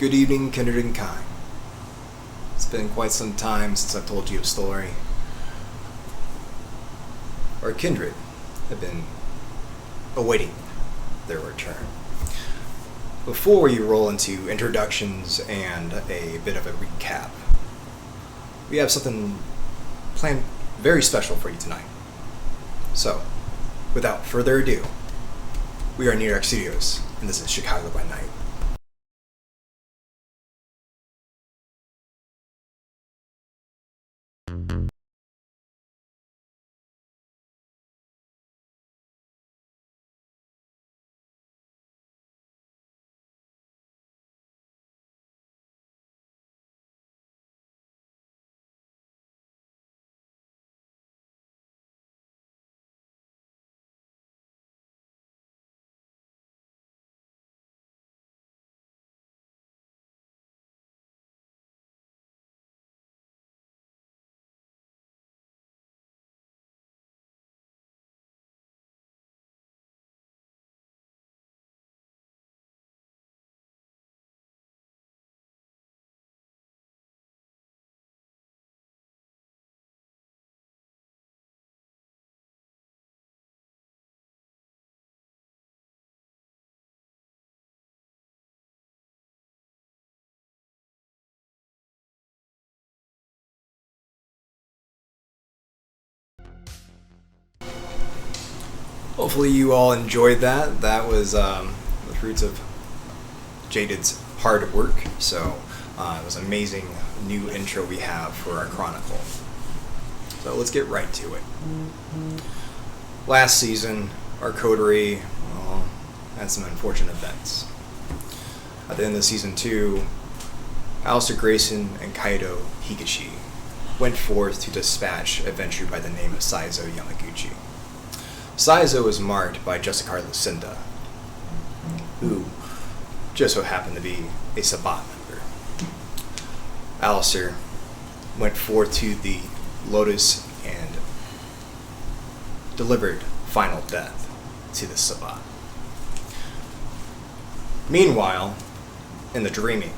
Good evening, kindred and kind. It's been quite some time since I've told you a story. Our kindred have been awaiting their return. Before we roll into introductions and a bit of a recap, we have something planned very special for you tonight. So, without further ado, we are NearDark Studios, and this is Chicago by Night. Hopefully you all enjoyed that. That was the fruits of Jaded's hard work. So it was an amazing new intro we have for our chronicle. So let's get right to it. Last season, our coterie had some unfortunate events. At the end of season 2, Alistair Grayson and Kaido Higashi went forth to dispatch a venture by the name of Saizo Yamaguchi. Saizo was marked by Jessica Lucinda, who just so happened to be a Sabbat member. Alistair went forth to the Lotus and delivered final death to the Sabbat. Meanwhile, in the dreaming,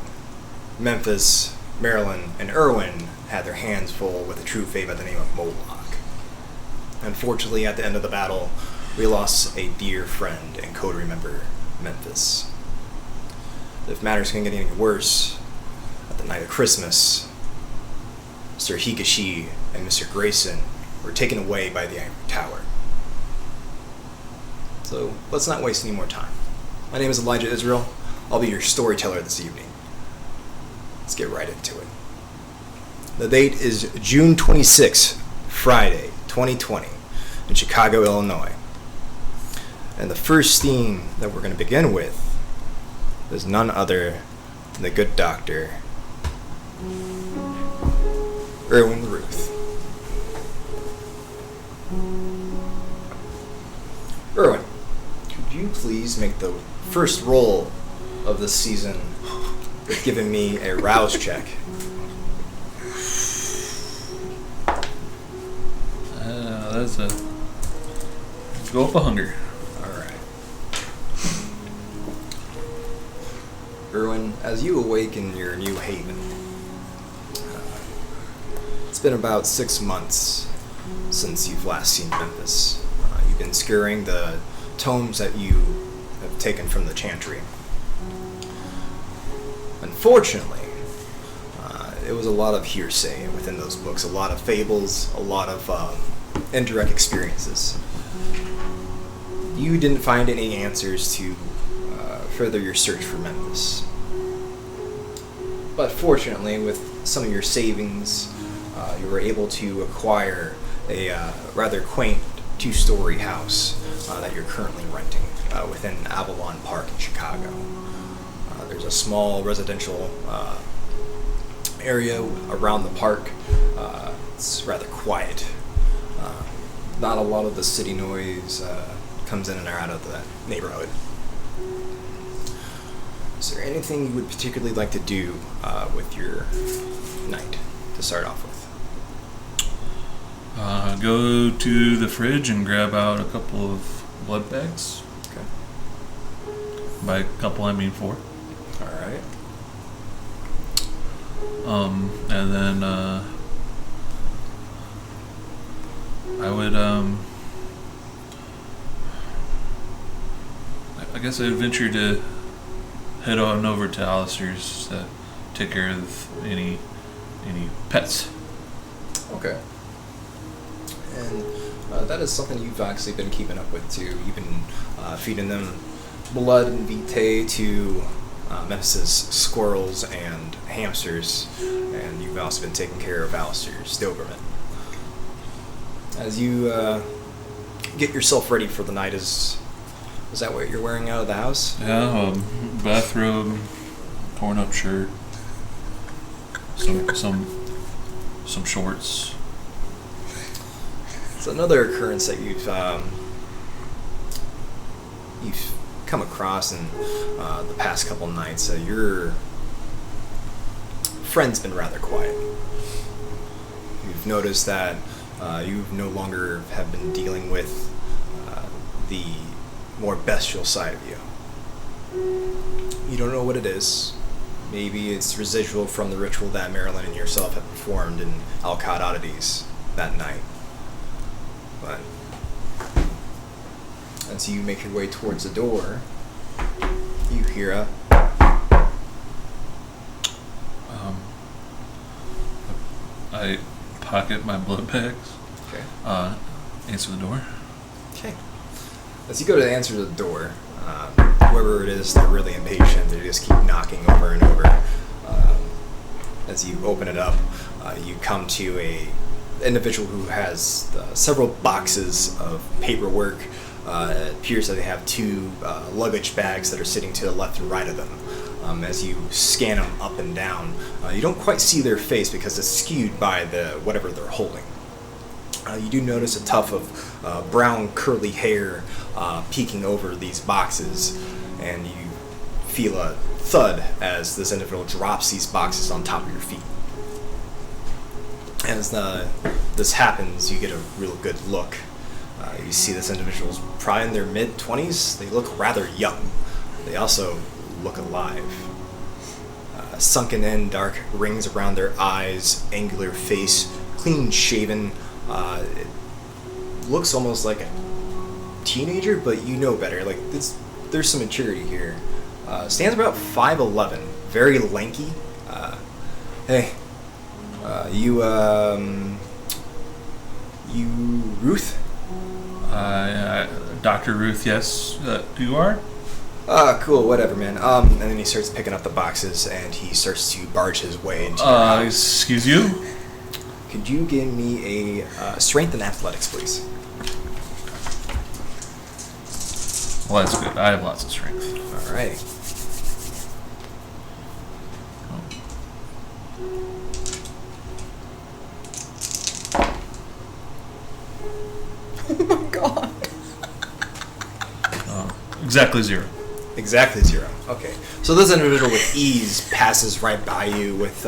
Memphis, Marilyn, and Irwin had their hands full with a true fae by the name of Moloch. Unfortunately, at the end of the battle, we lost a dear friend and coterie member, Memphis. If matters can get any worse, at the night of Christmas, Mr. Higashi and Mr. Grayson were taken away by the Ivory Tower. So, let's not waste any more time. My name is Elijah Israel. I'll be your storyteller this evening. Let's get right into it. The date is June 26, Friday, 2020, in Chicago, Illinois. And the first theme that we're going to begin with is none other than the good doctor, Erwin Ruth. Erwin, could you please make the first roll of this season with giving me a rouse check? That's a go up a hunger. Alright. Erwin, as you awake in your new haven, it's been about 6 months since you've last seen Memphis. You've been scouring the tomes that you have taken from the chantry. Unfortunately, it was a lot of hearsay within those books, a lot of fables, a lot of indirect experiences. You didn't find any answers to further your search for Memphis. But fortunately, with some of your savings, you were able to acquire a rather quaint 2-story house that you're currently renting within Avalon Park in Chicago. There's a small residential area around the park. It's rather quiet. Not a lot of the city noise comes in and out of the neighborhood. Is there anything you would particularly like to do with your night to start off with? Go to the fridge and grab out a couple of blood bags. Okay. By a couple, I mean 4. Alright. And then I would I guess I'd venture to head on over to Alistair's to take care of any pets. Okay. And that is something you've actually been keeping up with too. You've been feeding them blood and vitae to Memphis' squirrels and hamsters, and you've also been taking care of Alistair's Doberman. As you get yourself ready for the night, is that what you're wearing out of the house? Yeah, bathrobe, torn up shirt, some shorts. It's another occurrence that you've come across in the past couple nights. Your friend's been rather quiet. You've noticed that you no longer have been dealing with the more bestial side of you. You don't know what it is. Maybe it's residual from the ritual that Marilyn and yourself have performed in Alcott Oddities that night. But as you make your way towards the door, you hear a... I pocket my blood bags. Okay. Answer the door. Okay. As you go to answer the door, whoever it is, they're really impatient. They just keep knocking over and over. As you open it up, you come to a individual who has several boxes of paperwork. It appears that they have two luggage bags that are sitting to the left and right of them. As you scan them up and down, you don't quite see their face because it's skewed by whatever they're holding. You do notice a tuft of brown curly hair peeking over these boxes, and you feel a thud as this individual drops these boxes on top of your feet. As this happens, you get a real good look. You see this individual's probably in their mid-20s. They look rather young. They also look alive. Sunken in, dark rings around their eyes, angular face, clean shaven. It looks almost like a teenager, but you know better. Like there's some maturity here. Stands about 5'11", very lanky. Hey, you Ruth? Dr. Ruth, yes. You are? Cool, whatever, man. And then he starts picking up the boxes, and he starts to barge his way into your house. Excuse you? Could you give me a strength and athletics, please? Well, that's good. I have lots of strength. All right. Oh my god. Exactly 0. Exactly 0. Okay. So this individual with ease passes right by you with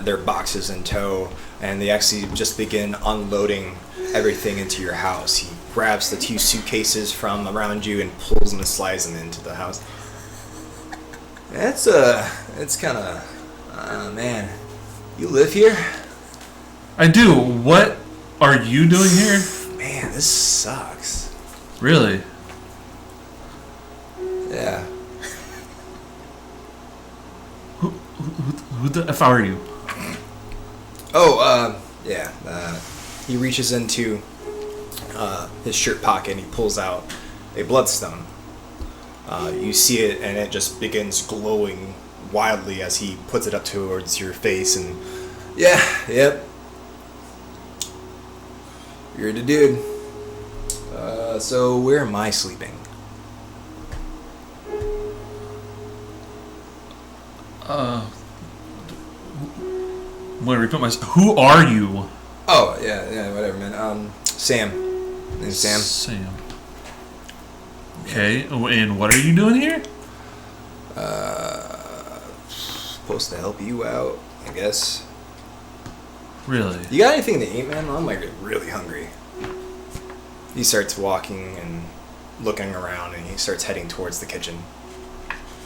their boxes in tow, and they actually just begin unloading everything into your house. He grabs the 2 suitcases from around you and pulls them and slides them into the house. It's kind of, man, you live here? I do. What are you doing here? Man, this sucks. Really? Yeah. Who the F are you? Oh, yeah. He reaches into his shirt pocket and he pulls out a bloodstone. You see it and it just begins glowing wildly as he puts it up towards your face, and yep. You're the dude. So where am I sleeping? I'm gonna repeat myself. Who are you? Oh, yeah, whatever, man. Sam. Name's Sam. Sam. Okay, and what are you doing here? Supposed to help you out, I guess. Really? You got anything to eat, man? I'm like really hungry. He starts walking and looking around, and he starts heading towards the kitchen.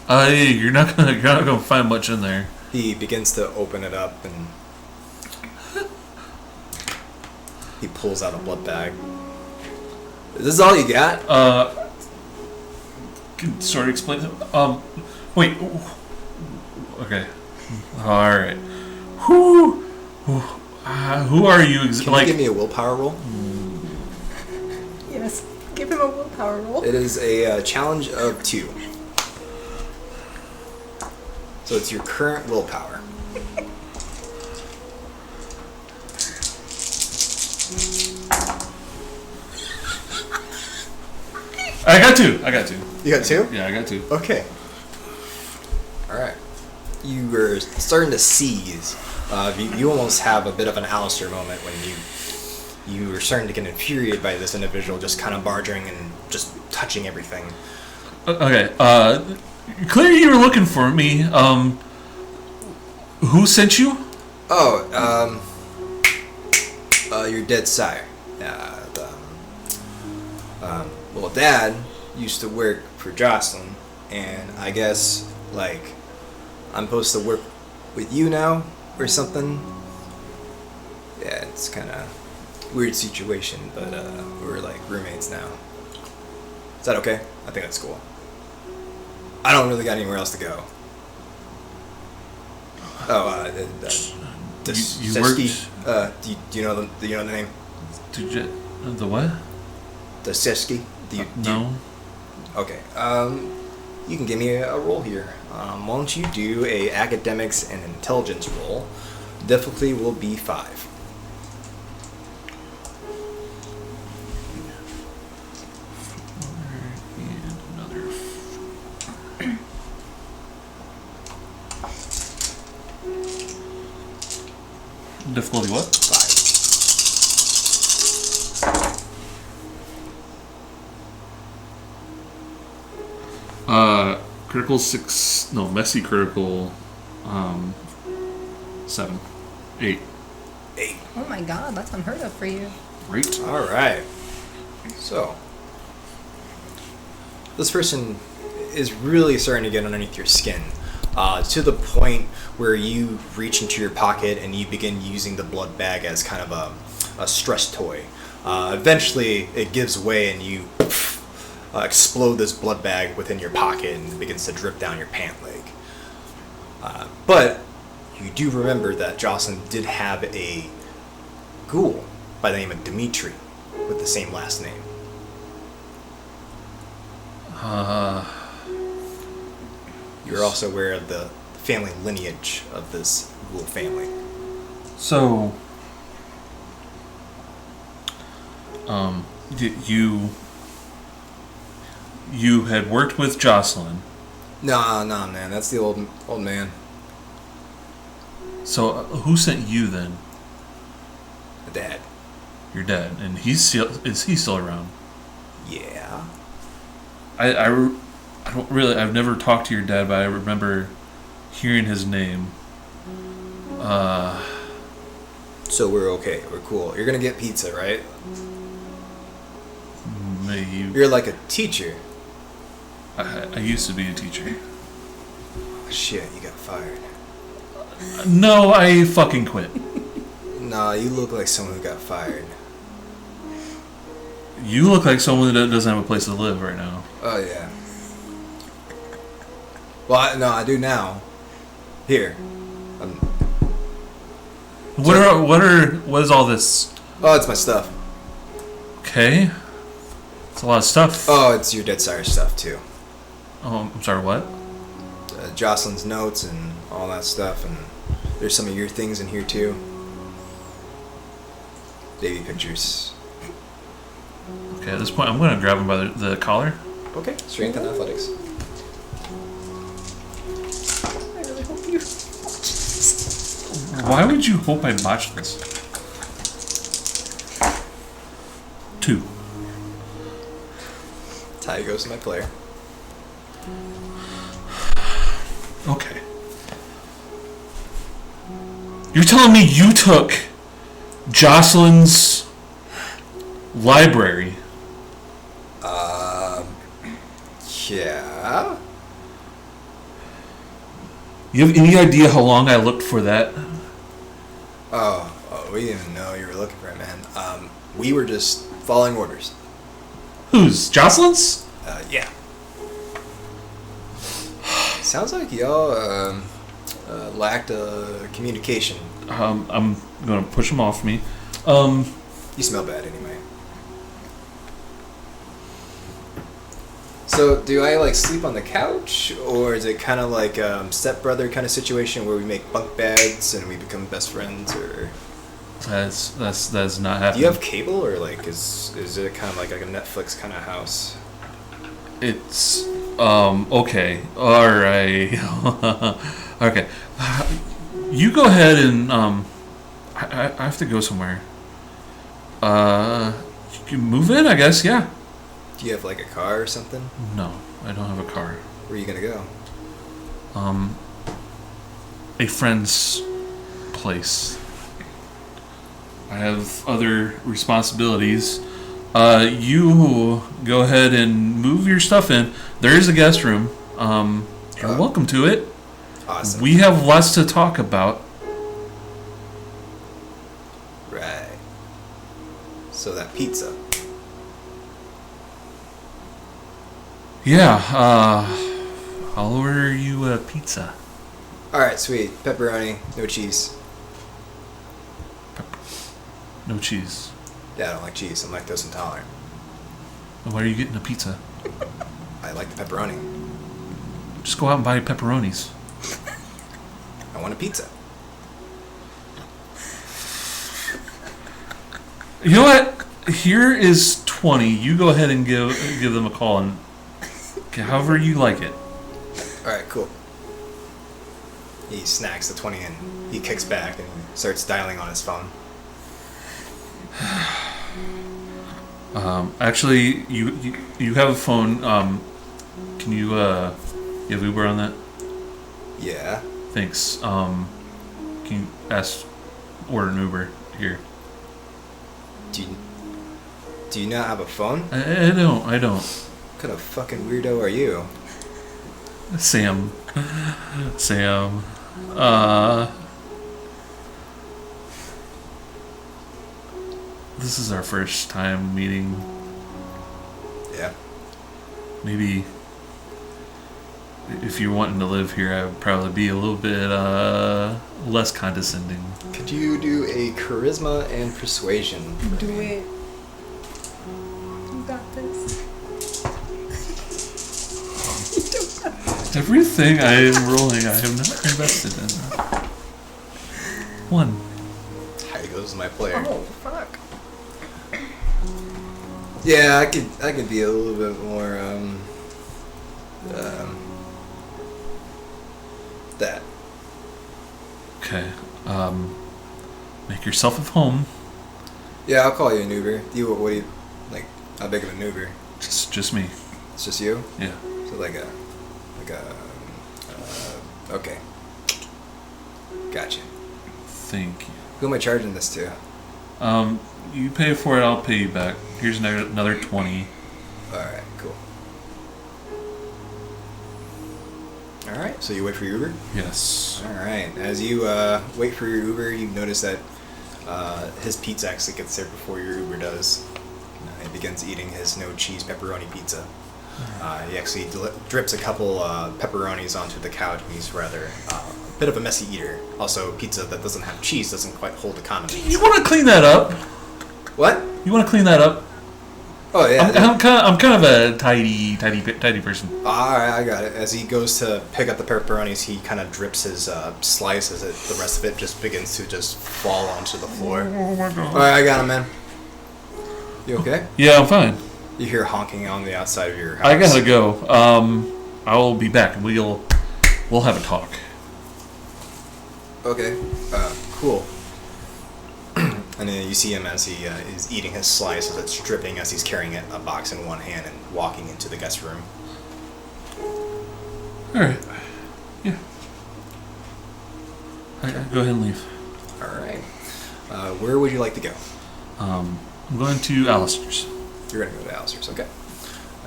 You're not gonna find much in there. He begins to open it up and he pulls out a blood bag. Is this all you got? Can sort of explain. Wait. Okay. All right. Who are you? Can you give me a willpower roll? Yes. Give him a willpower roll. It is a challenge of 2. So it's your current willpower. I got 2. You got 2? Yeah, I got 2. Okay. Alright. You were starting to seize. You almost have a bit of an Alistair moment when you were starting to get infuriated by this individual just kind of barging and just touching everything. Okay. Clearly you were looking for me. Who sent you? Oh, your dead sire. Well, Dad used to work for Jocelyn, and I guess, like, I'm supposed to work with you now, or something. Yeah, it's kind of weird situation, but we're, like, roommates now. Is that okay? I think that's cool. I don't really got anywhere else to go. Oh, you worked. Do you know the name? The what? The Seski. No. Okay. You can give me a roll here. Why don't you do a academics and intelligence roll? Difficulty will be 5. Difficulty what? 5. Critical 6. No, messy critical. 7. 8. 8. Oh my god, that's unheard of for you. Right. All right. So, this person is really starting to get underneath your skin, to the point where you reach into your pocket and you begin using the blood bag as kind of a stress toy. Eventually, it gives way and you explode this blood bag within your pocket and it begins to drip down your pant leg. But you do remember that Jocelyn did have a ghoul by the name of Dimitri with the same last name. You're also aware of the family lineage of this ghoul family. So, you had worked with Jocelyn. No, man, that's the old man. So, who sent you then? My dad. Your dad, and is he still around? Yeah. I don't really. I've never talked to your dad, but I remember hearing his name. So we're okay. We're cool. You're gonna get pizza, right? Maybe. You're like a teacher. I used to be a teacher. Shit, you got fired. No, I fucking quit. Nah, you look like someone who got fired. You look like someone that doesn't have a place to live right now. Oh yeah. Well, I do now. Here. What is all this? Oh, it's my stuff. Okay. It's a lot of stuff. Oh, it's your dead sire stuff too. Oh, I'm sorry, what? Jocelyn's notes and all that stuff, and there's some of your things in here too. Baby pictures. Okay, at this point, I'm going to grab him by the collar. Okay, strength and athletics. I really hope you. Why would you hope I botched this? 2. Tie goes to my player. Okay. You're telling me you took Jocelyn's library? Yeah. You have any idea how long I looked for that? Oh, we didn't even know you were looking for it, man. We were just following orders. Whose? Jocelyn's? Yeah. Sounds like y'all lacked communication. I'm gonna push him off me. You smell bad anyway. So, do I like sleep on the couch, or is it kind of like stepbrother kind of situation where we make bunk beds and we become best friends, or? That's not happening. Do you have cable, or like is it kind of like a Netflix kind of house? It's okay. All right. Okay. You go ahead and I have to go somewhere. You can move in, I guess. Yeah. Do you have like a car or something? No, I don't have a car. Where are you gonna go? A friend's place. I have other responsibilities. You go ahead and move your stuff in. There is a guest room. You're welcome to it. Awesome. We have lots to talk about. Right. So that pizza. Yeah, I'll order you a pizza. All right, sweet. Pepperoni, no cheese. No cheese. Yeah, I don't like cheese. I'm lactose intolerant. Why are you getting a pizza? I like the pepperoni. Just go out and buy pepperonis. I want a pizza. You know what? Here is 20. You go ahead and give them a call, and however you like it. All right, cool. He snacks the 20 and he kicks back and starts dialing on his phone. Actually, you have a phone. Can you have Uber on that? Yeah. Thanks. Can you order an Uber here? Do you not have a phone? I don't. What kind of fucking weirdo are you? Sam. This is our first time meeting. Yeah. Maybe if you're wanting to live here, I would probably be a little bit less condescending. Could you do a charisma and persuasion? Do it. You got this. Everything I am rolling, I have not invested in. 1. Here goes my player. Oh, fuck. Yeah, I could be a little bit more that. Okay. Make yourself at home. Yeah, I'll call you an Uber. What do you like? How big of an Uber? Just me. It's just you. Yeah. So okay. Gotcha. Thank you. Who am I charging this to? You pay for it, I'll pay you back. Here's another 20. Alright, cool. Alright, so you wait for your Uber? Yes. Alright, as you wait for your Uber, you notice that his pizza actually gets there before your Uber does. He begins eating his no cheese pepperoni pizza. He actually drips a couple pepperonis onto the couch, and he's rather a bit of a messy eater. Also, pizza that doesn't have cheese doesn't quite hold the condiments. You want to clean that up? What? You want to clean that up? Oh yeah. I'm kind of a tidy person. Alright, I got it. As he goes to pick up the pepperonis, he kind of drips his slice as the rest of it just begins to just fall onto the floor. Oh my god. Alright, I got him, man. You okay? Yeah, I'm fine. You hear honking on the outside of your house. I gotta go. I will be back, and we'll have a talk. Okay. Cool. And then you see him as he is eating his slice, as it's dripping, as he's carrying a box in one hand and walking into the guest room. Alright. Yeah. Go ahead and leave. Alright. Where would you like to go? I'm going to Alistair's. You're going to go to Alistair's, okay.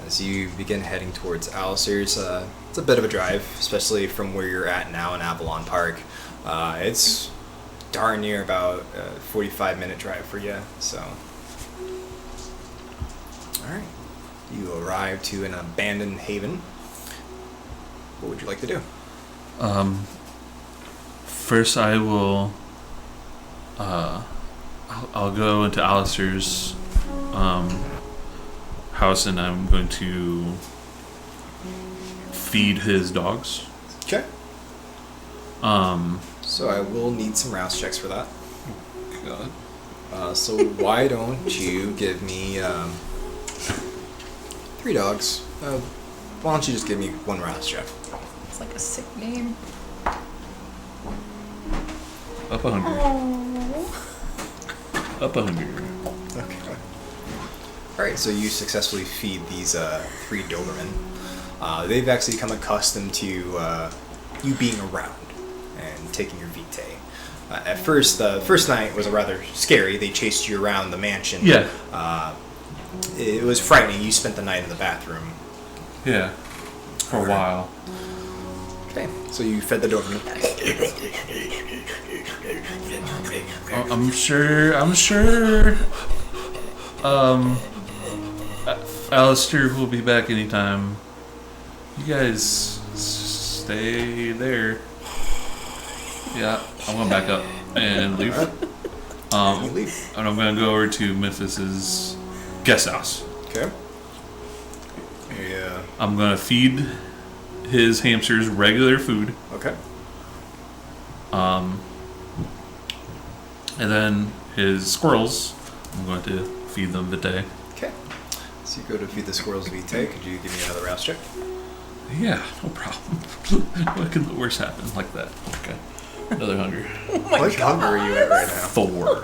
As you begin heading towards Alistair's, it's a bit of a drive, especially from where you're at now in Avalon Park. It's darn near about a 45-minute drive for you, so... Alright. You arrive to an abandoned haven. What would you like to do? First I will... I'll go into Alistair's house and I'm going to feed his dogs. Okay. So I will need some rouse checks for that. God. So why don't you give me 3 dogs? Why don't you just give me 1 rouse check? It's like a sick name. Up 100. Oh. Up 100. Okay. Alright, so you successfully feed these 3 Doberman. They've actually become accustomed to you being around and taking your vitae. At first, the first night was rather scary. They chased you around the mansion. Yeah. It was frightening. You spent the night in the bathroom. Yeah. For a while. Okay, so you fed the Doberman. I'm sure. Alistair will be back anytime. You guys stay there. Yeah, I'm gonna back up and leave. And I'm gonna go over to Memphis's guest house. Okay. Yeah. I'm gonna feed his hamsters regular food. Okay. And then his squirrels, I'm going to feed them vitae. Okay. So you go to feed the squirrels vitae. Could you give me another rouse check? Yeah, no problem. What could the worst happen like that? Okay. Another hunger. How much hunger are you at right now? 4.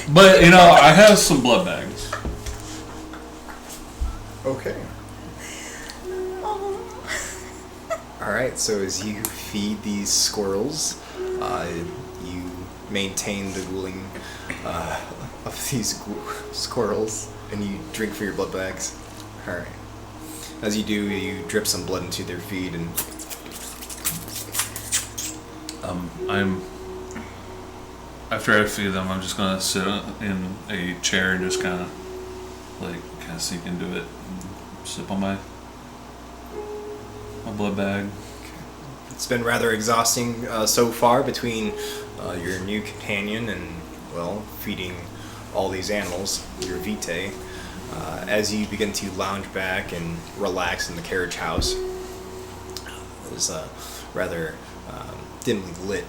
But, I have some blood bags. Okay. Alright, so as you feed these squirrels, you maintain the ghouling of these squirrels, and you drink for your blood bags. Alright. As you do, you drip some blood into their feed, and... After I feed them, I'm just gonna sit in a chair and just kind of sink into it and sip on my blood bag. It's been rather exhausting so far between your new companion and, well, feeding all these animals, your vitae. As you begin to lounge back and relax in the carriage house, it's rather dimly lit.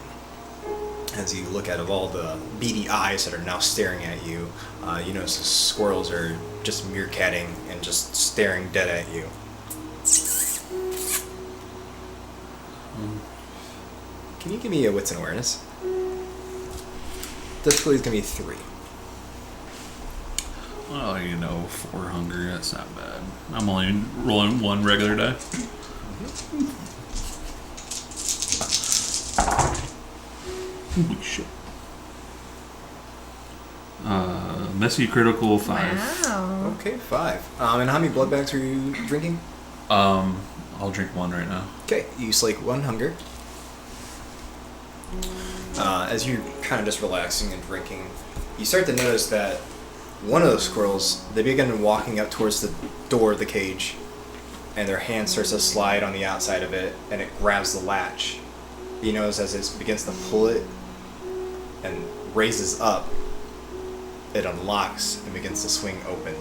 As you look out of all the beady eyes that are now staring at you, you notice the squirrels are just meerkatting and just staring dead at you. Can you give me a wits and awareness? Difficulty is going to be 3. Well, 4 hunger, that's not bad. I'm only rolling 1 regular die. Holy shit. Messy critical 5. Wow. Okay, 5. And how many blood bags are you drinking? I'll drink 1 right now. Okay, you slake 1 hunger. As you're kind of just relaxing and drinking, you start to notice that one of those squirrels, they begin walking up towards the door of the cage, and their hand starts to slide on the outside of it, and it grabs the latch. You notice as it begins to pull it and raises up, it unlocks and begins to swing open.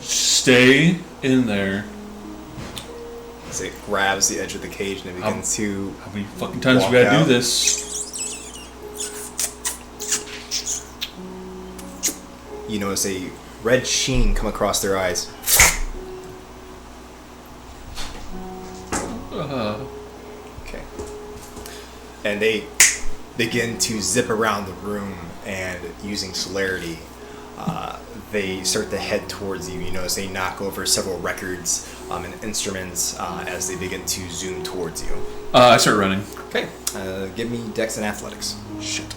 Stay in there. As it grabs the edge of the cage and it begins to... How many fucking times walk we gotta out. do this? You notice a red sheen come across their eyes. Okay. And they begin to zip around the room, and using celerity, they start to head towards you. You notice they knock over several records and instruments as they begin to zoom towards you. I start running. Okay. Give me Dex and Athletics. Shit.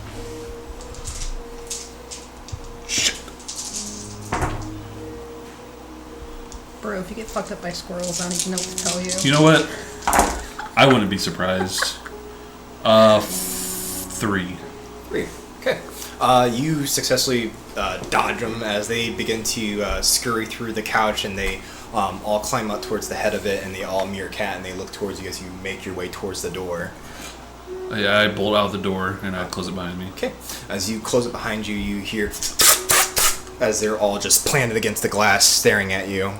Bro, if you get fucked up by squirrels, I don't even know what to tell you. You know what? I wouldn't be surprised. 3. 3. Okay. You successfully dodge them as they begin to scurry through the couch, and they all climb up towards the head of it, and they all meerkat, and they look towards you as you make your way towards the door. Yeah, I bolt out the door and I close it behind me. Okay. As you close it behind you, you hear as they're all just planted against the glass, staring at you.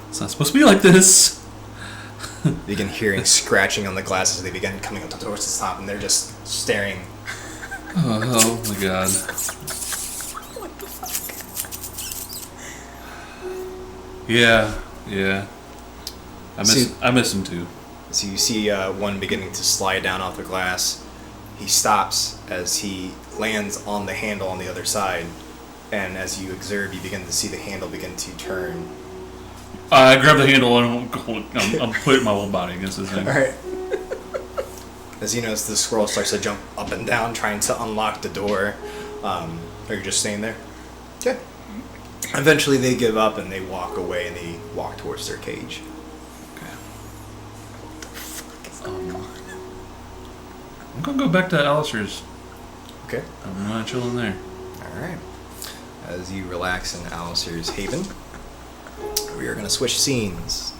It's not supposed to be like this. You begin hearing scratching on the glass as they begin coming up towards the top, and they're just staring. Oh my god. What the fuck? Yeah. I miss him too. So you see one beginning to slide down off the glass. He stops as he lands on the handle on the other side, and as you observe, you begin to see the handle begin to turn. I grab the handle and I'm putting my whole body against this thing. Alright. As you notice, the squirrel starts to jump up and down, trying to unlock the door. Are you just staying there? Okay. Eventually they give up and they walk away and they walk towards their cage. I'm gonna go back to Alistair's. Okay. I'm not chilling there. Alright. As you relax in Alistair's haven, we are going to switch scenes.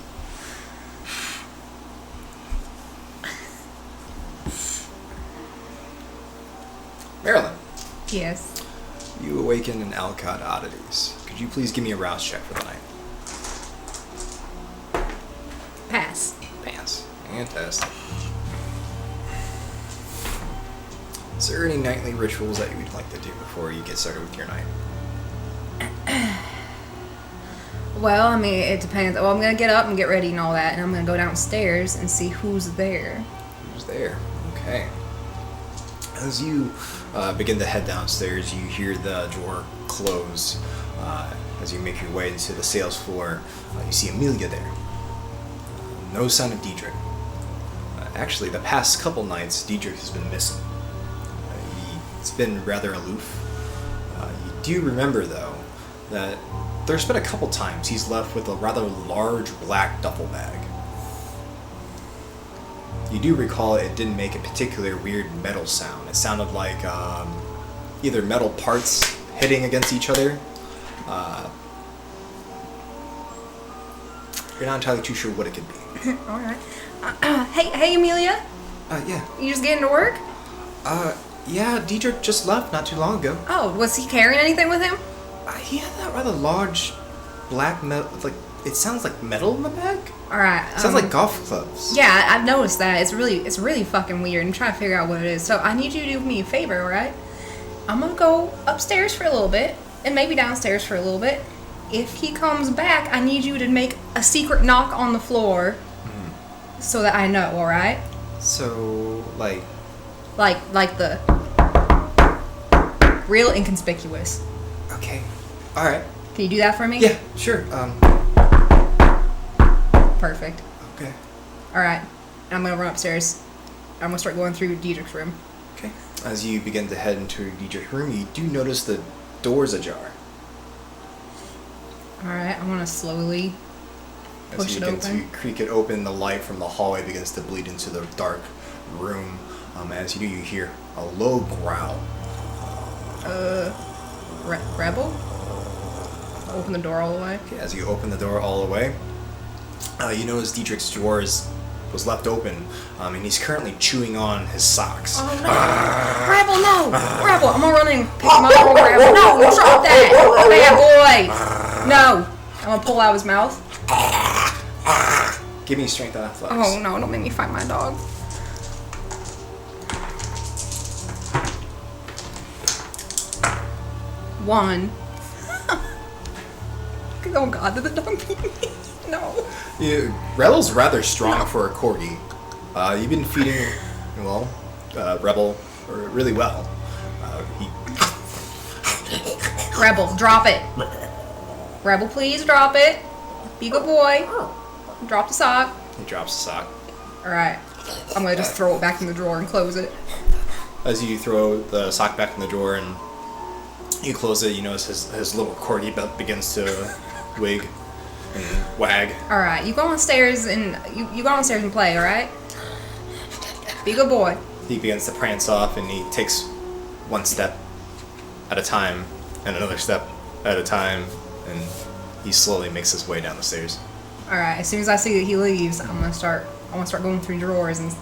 Marilyn, Yes. you awaken in Alcott Oddities. Could you please give me a rouse check for the night? Pass. Pass. Fantastic. Is there any nightly rituals that you would like to do before you get started with your night? Well, I mean, it depends. Well, I'm gonna get up and get ready and all that, and I'm gonna go downstairs and see who's there. Who's there? Okay. As you begin to head downstairs, you hear the drawer close. As you make your way into the sales floor, you see Amelia there. No sign of Diedrich. Actually, the past couple nights, Diedrich has been missing. He's been rather aloof. You do remember, though, that there's been a couple times he's left with a rather large black duffel bag. You do recall it didn't make a particular weird metal sound. It sounded like either metal parts hitting against each other. You're not entirely too sure what it could be. All right. Hey, Amelia. Yeah. You just getting to work? Yeah, Diedrich just left not too long ago. Oh, was he carrying anything with him? He had that rather large black metal, like, it sounds like metal in the bag? All right. Sounds like golf clubs. Yeah, I've noticed that. It's really fucking weird. I'm trying to figure out what it is. So I need you to do me a favor, all right? I'm gonna go upstairs for a little bit, and maybe downstairs for a little bit. If he comes back, I need you to make a secret knock on the floor, so that I know. All right? So, like the real inconspicuous. Okay. All right. Can you do that for me? Yeah, sure. Perfect. Okay. All right. I'm gonna run upstairs. I'm gonna start going through Diedrich's room. Okay. As you begin to head into Diedrich's room, you do notice the door's ajar. All right. I'm gonna slowly push As it you begin open. to creak it open, the light from the hallway begins to bleed into the dark room. As you do, you hear a low growl. Rebel? Open the door all the way. Okay, as you open the door all the way, you notice Diedrich's drawer was left open, and he's currently chewing on his socks. Oh no! Rebel, no! Rebel, I'm gonna run in and pick him up. Rebel, no! Drop that! Bad boy! No! I'm gonna pull out his mouth. Give me strength and athletics. Oh no! Don't make me fight my dog. One. Oh god, did the dog beat me? No. Yeah, Rebel's rather strong for a corgi. You've been feeding, Rebel really well. Rebel, drop it. Rebel, please drop it. Be a good boy. Drop the sock. He drops the sock. Alright. I'm gonna just throw it back in the drawer and close it. As you throw the sock back in the drawer and You close it. You notice his little corgi belt begins to wig and wag. All right, you go downstairs and you go downstairs and play. All right. Be a good boy. He begins to prance off, and he takes one step at a time, and another step at a time, and he slowly makes his way down the stairs. All right. As soon as I see that he leaves, I'm gonna start going through drawers and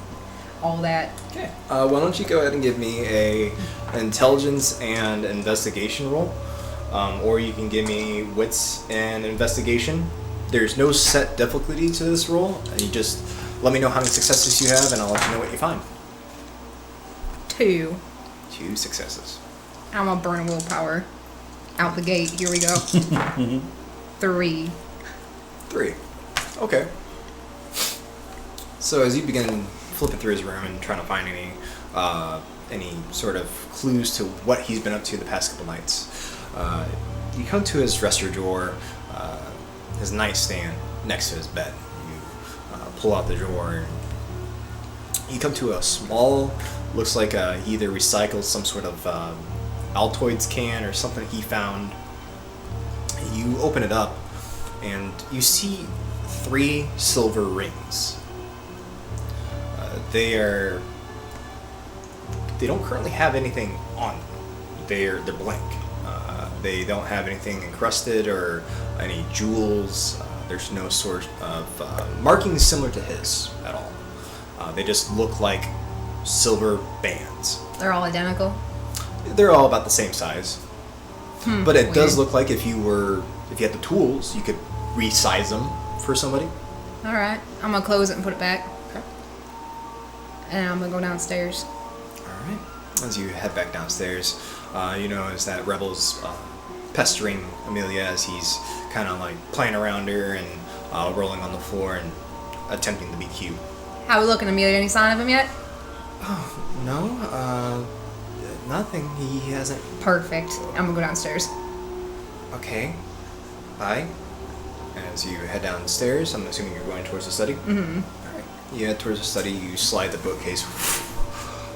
all that. Okay. Why don't you go ahead and give me a intelligence and investigation roll, or you can give me wits and investigation. There's no set difficulty to this roll. You just let me know how many successes you have, and I'll let you know what you find. 2. 2 successes. I'm gonna burn willpower out the gate. Here we go. 3. 3. Okay. So as you begin flipping through his room and trying to find any sort of clues to what he's been up to the past couple nights, you come to his dresser drawer, his nightstand next to his bed. You pull out the drawer, and you come to a small, looks like he either recycled some sort of Altoids can or something he found. You open it up, and you see 3 silver rings. They don't currently have anything on them. They're blank. They don't have anything encrusted or any jewels. There's no sort of markings similar to his at all. They just look like silver bands. They're all identical. They're all about the same size. But it does Weird. look like if you had the tools, you could resize them for somebody. All right. I'm gonna close it and put it back. And I'm gonna go downstairs. Alright. As you head back downstairs, you notice that Rebel's pestering Amelia as he's kind of like playing around her and rolling on the floor and attempting to be cute. How we looking, Amelia? Any sign of him yet? Oh, no, nothing. He hasn't. Perfect. I'm gonna go downstairs. Okay. Bye. As you head downstairs, I'm assuming you're going towards the study? Mm-hmm. Alright. You head towards the study, you slide the bookcase,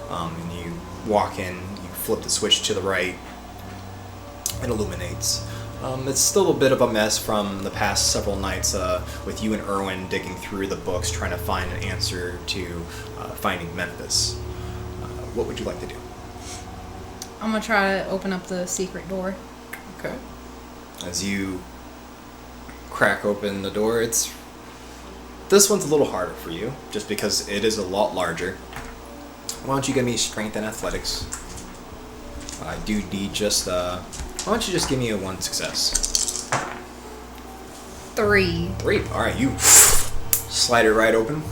and you walk in, you flip the switch to the right. It illuminates. It's still a bit of a mess from the past several nights with you and Erwin digging through the books trying to find an answer to finding Memphis. What would you like to do? I'm gonna try to open up the secret door. Okay. As you crack open the door, this one's a little harder for you, just because it is a lot larger. Why don't you give me strength and athletics? I do need just, why don't you just give me a 1 success? 3. 3. Alright, you slide it right open,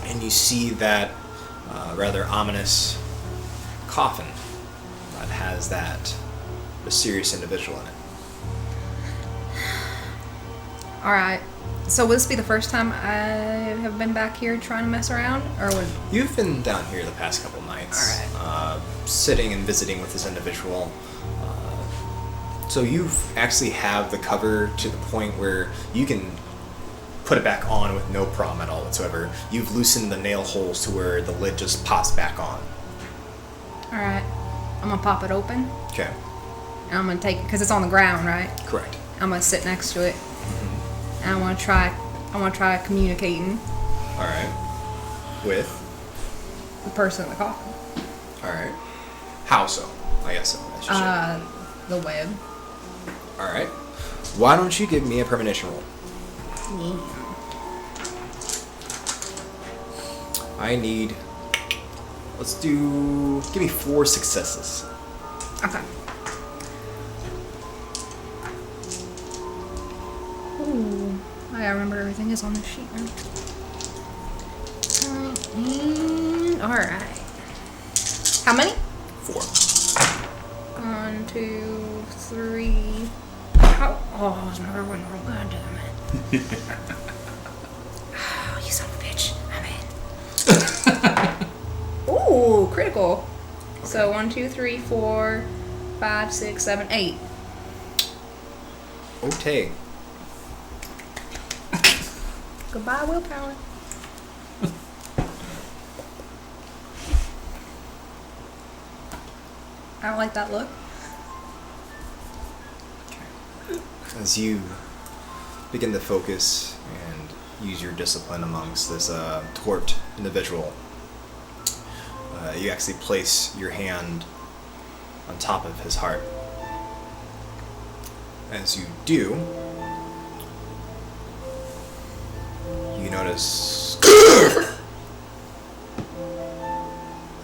and you see that rather ominous coffin that has that mysterious individual in it. Alright. So will this be the first time I have been back here trying to mess around? Or would... You've been down here the past couple nights, sitting and visiting with this individual. So you actually have the cover to the point where you can put it back on with no problem at all whatsoever. You've loosened the nail holes to where the lid just pops back on. Alright. I'm gonna pop it open. Okay. And I'm gonna take it, because it's on the ground, right? Correct. I'm gonna sit next to it. And I wanna try communicating All right. With? the person in the coffin. All right. How so? I guess so. I should say. The web. All right. Why don't you give me a premonition roll? Yeah. I need. Give me 4 successes. Okay. Ooh. I gotta remember everything is on this sheet now. Alright. How many? 4. 1, 2, 3. How? Oh, I was never going to roll. God damn it. Oh, you son of a bitch. I'm in. Ooh, critical. Okay. So 1, 2, 3, 4, 5, 6, 7, 8. Okay. Goodbye, willpower. I don't like that look. As you begin to focus and use your discipline amongst this torped individual, you actually place your hand on top of his heart. As you do, you notice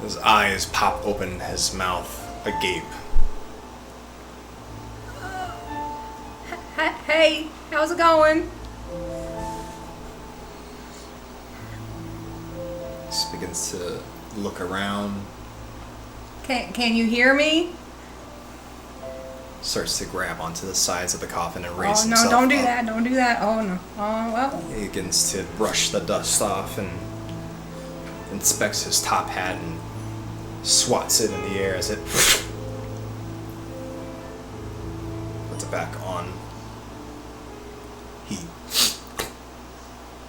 his eyes pop open, his mouth agape. Hey, how's it going? Just begins to look around. Can you hear me? Starts to grab onto the sides of the coffin and Oh raise no! himself Don't do up. that! Don't do that! Oh no! Oh well. He begins to brush the dust off and inspects his top hat and swats it in the air as it puts it back on. He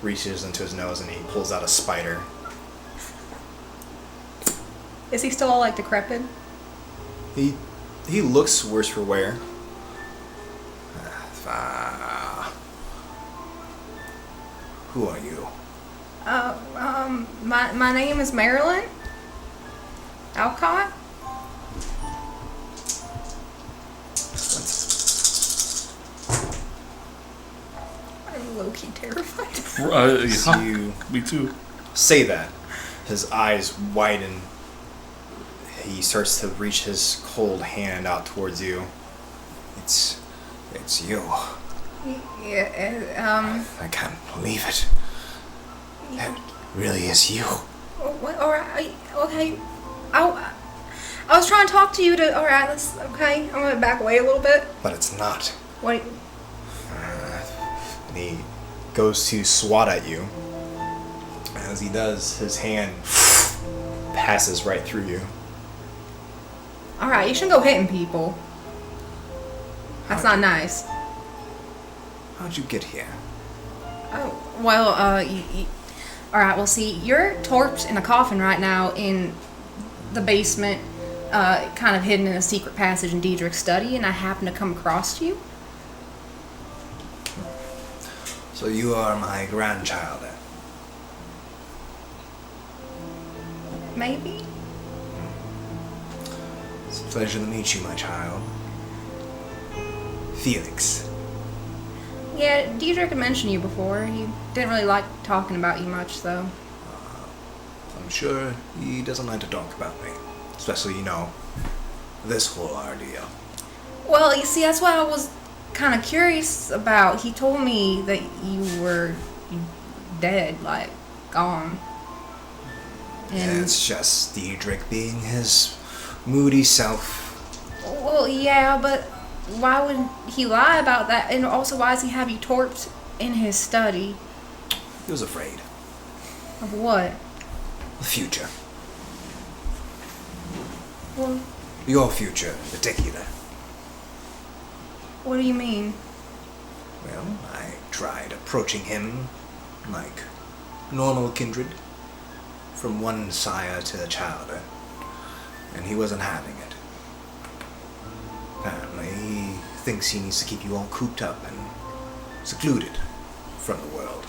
reaches into his nose and he pulls out a spider. Is he still all like decrepit? He looks worse for wear. Who are you? My name is Marilyn Alcott. I'm low-key terrified. Yeah, You me too. say that. His eyes widen. He starts to reach his cold hand out towards you. It's you. Yeah. I can't believe it. It really is you. What? All right. Okay. I was trying to talk to you to. All right. Let's. Okay. I'm gonna back away a little bit. But it's not. What? And he goes to swat at you. As he does, his hand passes right through you. All right. You shouldn't go hitting people. That's not nice. How'd you get here? Oh, well, all right, well, see, you're torped in a coffin right now in the basement, kind of hidden in a secret passage in Diedrich's study, and I happen to come across you. So you are my grandchild, then? Maybe? It's a pleasure to meet you, my child. Felix. Yeah, Diedrich had mentioned you before. He didn't really like talking about you much, though. I'm sure he doesn't like to talk about me. Especially, this whole ordeal. Well, you see, that's what I was kind of curious about. He told me that you were dead, like, gone. And It's just Diedrich being his moody self. well, yeah, but why would he lie about that? And also, why does he have you torped in his study? He was afraid. Of what? The future. Well, Your future in particular. what do you mean? Well, I tried approaching him like normal kindred, from one sire to the childer, and he wasn't having it. Apparently, he thinks he needs to keep you all cooped up and secluded from the world.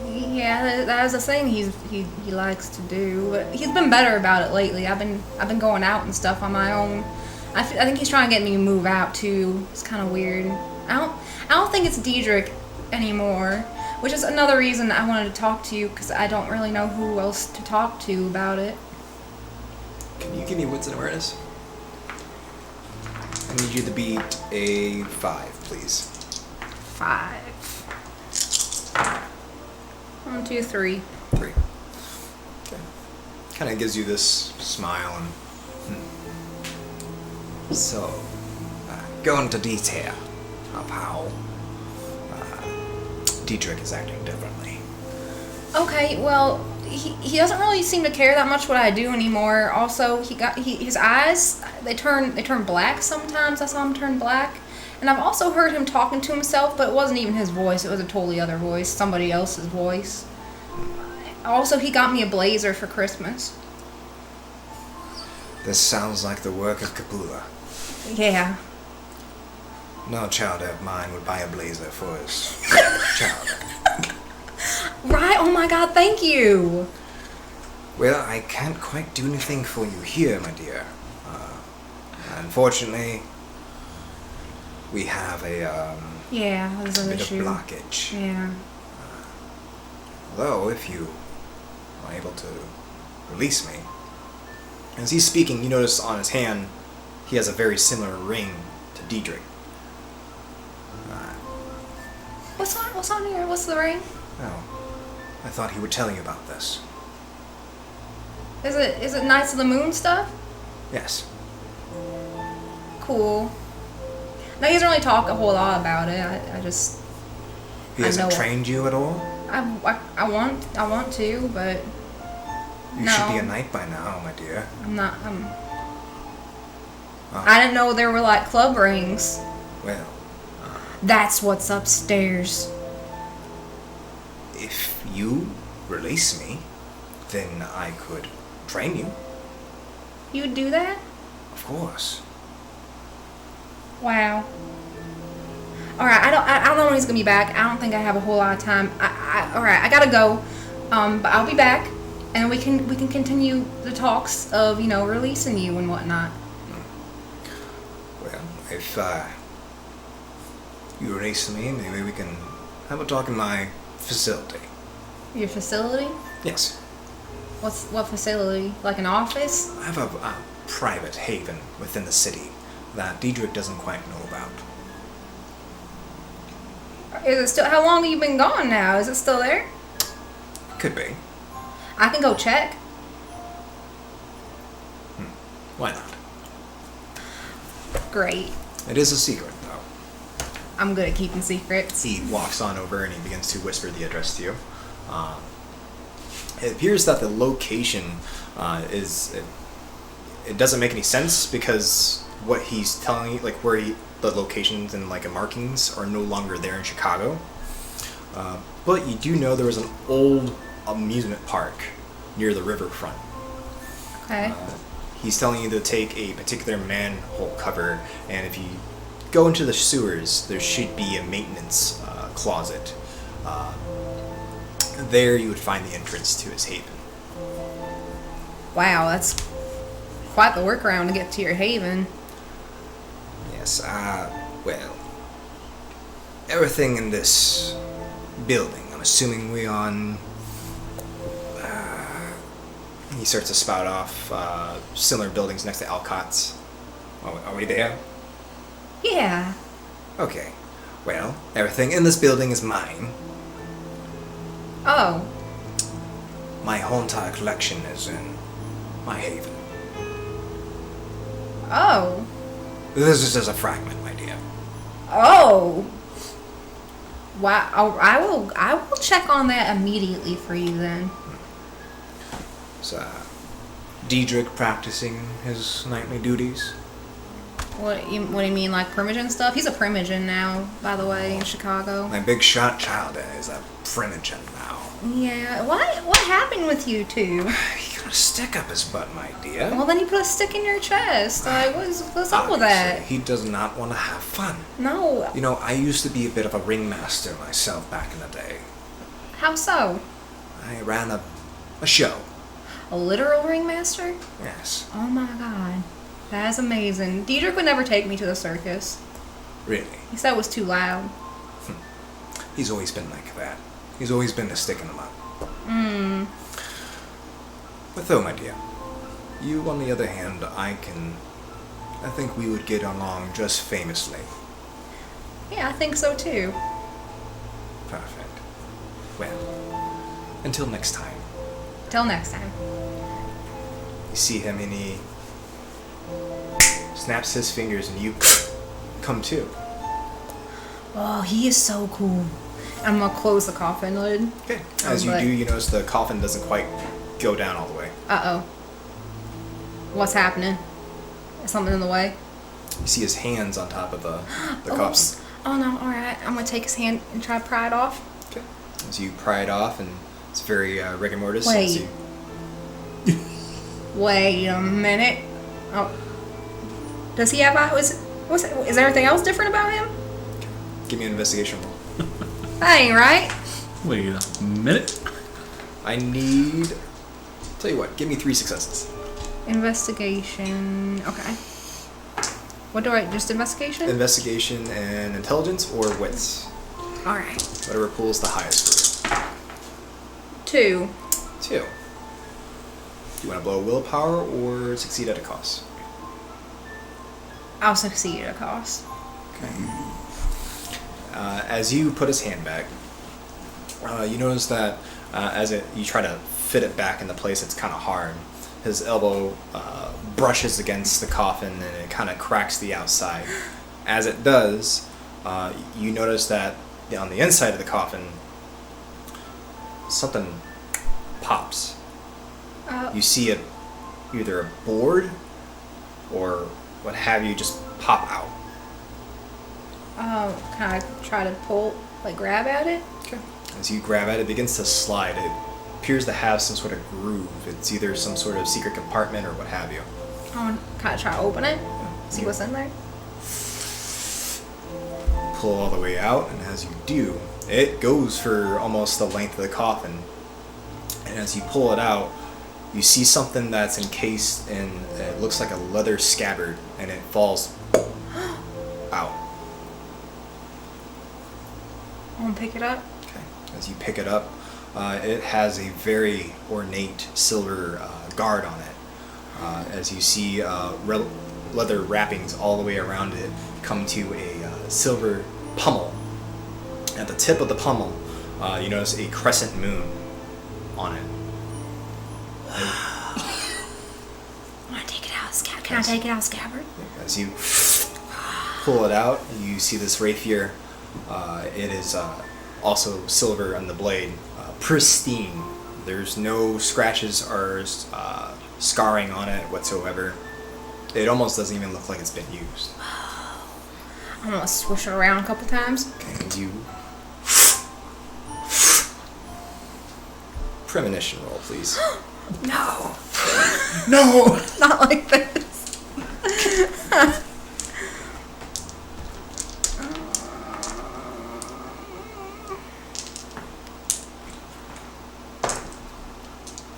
Yeah, that is a thing he likes to do. But he's been better about it lately. I've been going out and stuff on my own. I think he's trying to get me to move out too. It's kind of weird. I don't think it's Diedrich anymore, which is another reason I wanted to talk to you, because I don't really know who else to talk to about it. Can you give me wits and awareness? I need you to beat a 5, please. 5. 1, 2, 3. 3. Okay. Kind of gives you this smile and... So, go into detail of how Diedrich is acting differently. Okay, well, he doesn't really seem to care that much what I do anymore. Also, his eyes, they turn black sometimes. I saw him turn black. And I've also heard him talking to himself, but it wasn't even his voice. It was a totally other voice, somebody else's voice. Also, he got me a blazer for Christmas. This sounds like the work of Capula. Yeah. No child of mine would buy a blazer for his child. Right? Oh my god, thank you. Well, I can't quite do anything for you here, my dear. Unfortunately, we have a Yeah, there's an bit issue. of blockage. Yeah. Although, if you are able to release me. As he's speaking, you notice on his hand, he has a very similar ring to Diedrich. What's on here? What's the ring? Oh, I thought he would tell you about this. Is it Knights of the Moon stuff? Yes. Cool. No, he doesn't really talk a whole lot about it. I just He I hasn't know- trained you at all? I want to, but You No. should be a knight by now, my dear. I'm not. Oh, I didn't know there were like club rings. well, That's what's upstairs. if you release me, then I could train you. You would do that? Of course. Wow. All right. I don't know when he's gonna be back. I don't think I have a whole lot of time. All right. I gotta go. But I'll be back, and we can continue the talks of releasing you and whatnot. Well, if you release me, maybe we can have a talk in my facility. Your facility? Yes. What facility? Like an office? I have a private haven within the city that Diedrich doesn't quite know about. Is it still? How long have you been gone now? Is it still there? Could be. I can go check. Why not? Great. It is a secret, though. I'm good at keeping secrets. He walks on over and he begins to whisper the address to you. It appears that the location it doesn't make any sense because what he's telling you, like the locations and like markings are no longer there in Chicago. But you do know there was an old amusement park near the riverfront. Okay. He's telling you to take a particular manhole cover, and if you go into the sewers, there should be a maintenance closet. There you would find the entrance to his haven. Wow, that's quite the workaround to get to your haven. Yes, well, everything in this building, I'm assuming we on... he starts to spout off similar buildings next to Alcott's. Are we there? Yeah. Okay. Well, everything in this building is mine. Oh. My whole entire collection is in my haven. Oh. This is just a fragment, my dear. Oh. Wow. I will check on that immediately for you then. So, Diedrich practicing his knightly duties. What do you mean, like primogen stuff? He's a primogen now, by the way, in Chicago. My big shot child is a primogen now. Yeah. What happened with you two? He got a stick up his butt, my dear. Well, then he put a stick in your chest. Like, what's up with that? Obviously, he does not want to have fun. No. You know, I used to be a bit of a ringmaster myself back in the day. How so? I ran a show. A literal ringmaster? Yes. Oh my god. That is amazing. Diedrich would never take me to the circus. Really. He said it was too loud. He's always been like that. He's always been a stick in the mud. But though, my dear, you, on the other hand, I think we would get along just famously. Yeah, I think so too. Perfect. Well, until next time. Till next time. You see him and he snaps his fingers and you come to. Oh, he is so cool. I'm gonna close the coffin lid. Okay. As you do, you notice the coffin doesn't quite go down all the way. Uh-oh. What's happening? Is something in the way? You see his hands on top of the coffin. Oh no, alright. I'm gonna take his hand and try to pry it off. Okay. As you pry it off, and it's very rigor mortis. Wait. As you, Wait a minute. Oh. Does he have eyes? Is there anything else different about him? Give me an investigation roll. That ain't right. Wait a minute. I need. Tell you what. Give me 3 successes. Investigation. Okay. What do I? Just investigation? Investigation and intelligence or wits. All right. Whatever pulls the highest for you. 2. 2. Do you want to blow willpower or succeed at a cost? I'll succeed at a cost. Okay. As you put his hand back, you notice that you try to fit it back into place, it's kind of hard. His elbow brushes against the coffin and it kind of cracks the outside. As it does, you notice that on the inside of the coffin, something pops. You see either a board or what have you just pop out. Can I try to grab at it? Okay. As you grab at it, it begins to slide. It appears to have some sort of groove. It's either some sort of secret compartment or what have you. Can I try to open it? See what's in there? Pull all the way out, and as you do, it goes for almost the length of the coffin. And as you pull it out, you see something that's encased in, it looks like a leather scabbard, and it falls out. I'm gonna pick it up. Okay. As you pick it up, it has a very ornate silver guard on it. As you see leather wrappings all the way around it come to a silver pommel. At the tip of the pommel, you notice a crescent moon on it. I want to take it out of scabbard. Can I take it out of scabbard? As you pull it out, you see this rapier. It is also silver on the blade, pristine. There's no scratches or scarring on it whatsoever. It almost doesn't even look like it's been used. I'm gonna swish it around a couple times. Okay, and you premonition roll, please. No. No! Not like this.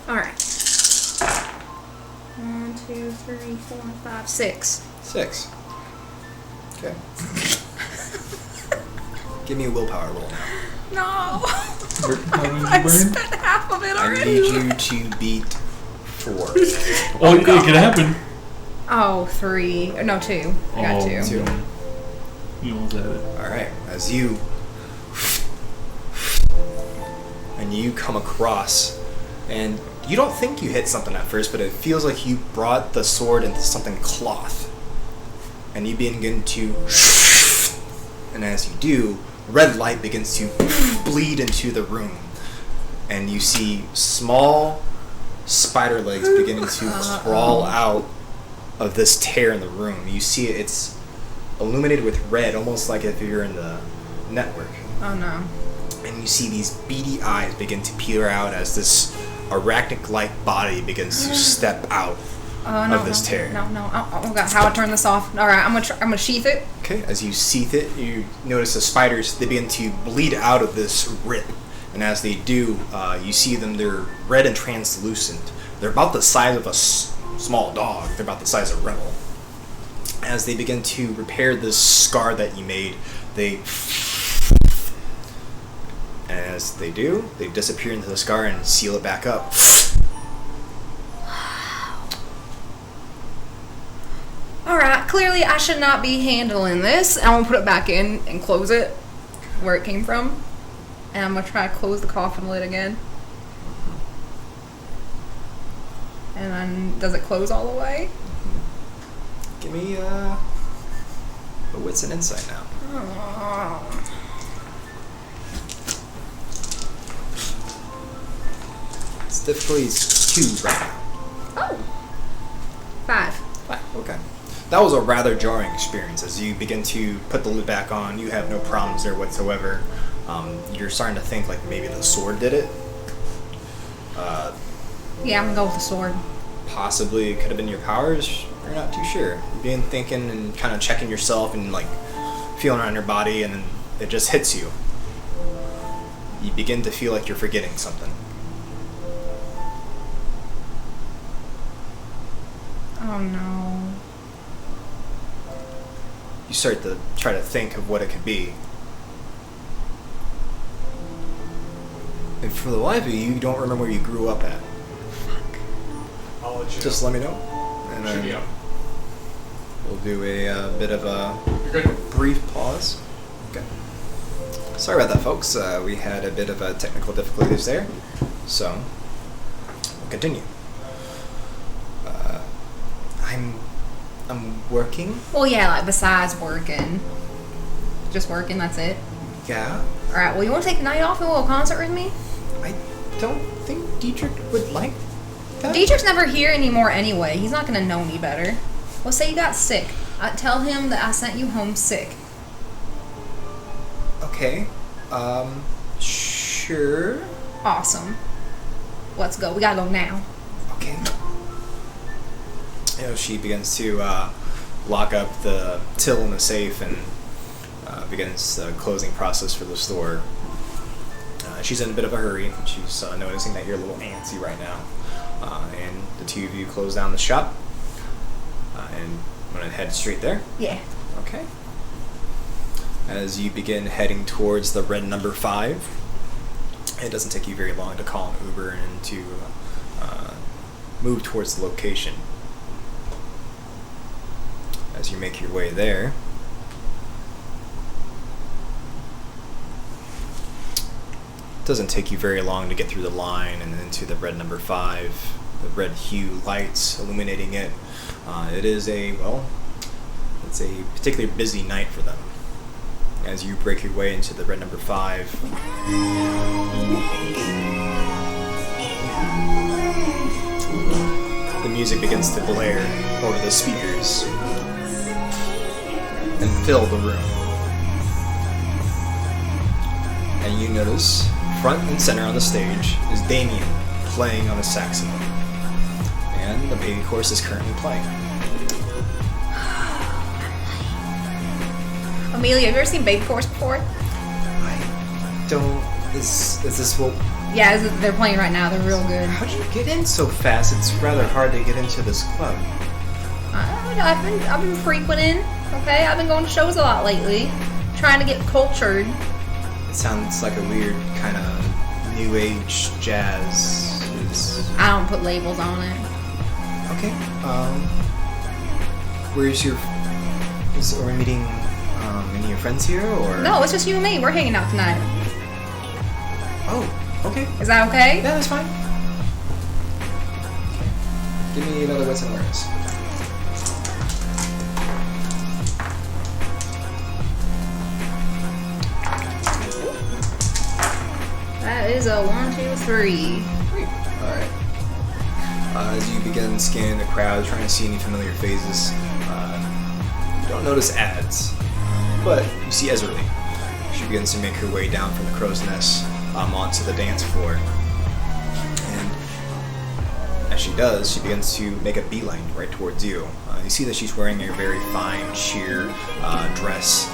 Alright. 1, 2, 3, 4, 5, 6. 6. Okay. Give me a willpower roll now. No. I I spent half of it I already. need you to beat 4. Oh, it could happen. Oh, 3. No, 2. I got 2. 2. You almost had it. Alright, as you come across, and you don't think you hit something at first, but it feels like you brought the sword into something cloth. And you begin to, and as you do, red light begins to bleed into the room. And you see small spider legs beginning to crawl out of this tear in the room. You see it's illuminated with red, almost like if you're in the network. Oh no. And you see these beady eyes begin to peer out as this arachnic-like body begins to step out of this tear. No. Oh god, how I turn this off? All right, I'm gonna sheath it. Okay, as you sheath it, you notice the spiders, they begin to bleed out of this rip. And as they do, you see them, they're red and translucent. They're about the size of a small dog. They're about the size of Rebel. As they begin to repair this scar that you made, and as they do, they disappear into the scar and seal it back up. Alright, clearly I should not be handling this. I'm gonna put it back in and close it where it came from. And I'm gonna try to close the coffin lid again. And then, does it close all the way? Give me a wits and insight now. Oh. It's difficulty is 2 right now. Oh. 5. 5, okay. That was a rather jarring experience. As you begin to put the lid back on, you have no problems there whatsoever. You're starting to think like maybe the sword did it. Yeah, I'm gonna go with the sword. possibly it could have been your powers. You're not too sure. You begin thinking and kind of checking yourself and like feeling around your body, and then it just hits you. You begin to feel like you're forgetting something. Oh no. You start to try to think of what it could be. And for the life of you, you don't remember where you grew up at. Fuck. I'll let you Just know. let me know. And Should be then up. we'll do a bit of a You're good. brief pause. Okay. Sorry about that, folks. We had a bit of technical difficulties there. So, we'll continue. I'm working. Well, yeah, like besides working. Just working, that's it. Yeah. Alright, well, you want to take a night off and a little concert with me? I don't think Dietrich would like that. Dietrich's never here anymore anyway. He's not going to know any better. Well, say you got sick. Tell him that I sent you home sick. Okay. Sure. Awesome. Let's go. We gotta go now. Okay. She begins to lock up the till in the safe and begins the closing process for the store. She's in a bit of a hurry. She's noticing that you're a little antsy right now. And the two of you close down the shop. And I'm going to head straight there. Yeah. Okay. As you begin heading towards the red number 5, it doesn't take you very long to call an Uber and to move towards the location. As you make your way there, it doesn't take you very long to get through the line and into the red number 5, the red hue lights illuminating it. It is it's a particularly busy night for them. As you break your way into the red number 5, the music begins to blare over the speakers and fill the room. And you notice, front and center on the stage, is Damien playing on a saxophone. And the baby chorus is currently playing. Amelia, have you ever seen Baby Chorus before? I don't... Is this what... Yeah, they're playing right now. They're real good. How'd you get in so fast? It's rather hard to get into this club. I've been frequenting. Okay, I've been going to shows a lot lately, trying to get cultured. It sounds like a weird kind of new age jazz. I don't put labels on it. Okay. Where's your... Are we meeting any of your friends here, or...? No, it's just you and me. We're hanging out tonight. Oh, okay. Is that okay? Yeah, that's fine. Okay. Give me another wits and learns. That is a 1, 2, 3. Great. Alright. As you begin scanning the crowd, trying to see any familiar faces, you don't notice ads, but you see Ezra. She begins to make her way down from the crow's nest onto the dance floor. And as she does, she begins to make a beeline right towards you. You see that she's wearing a very fine sheer dress.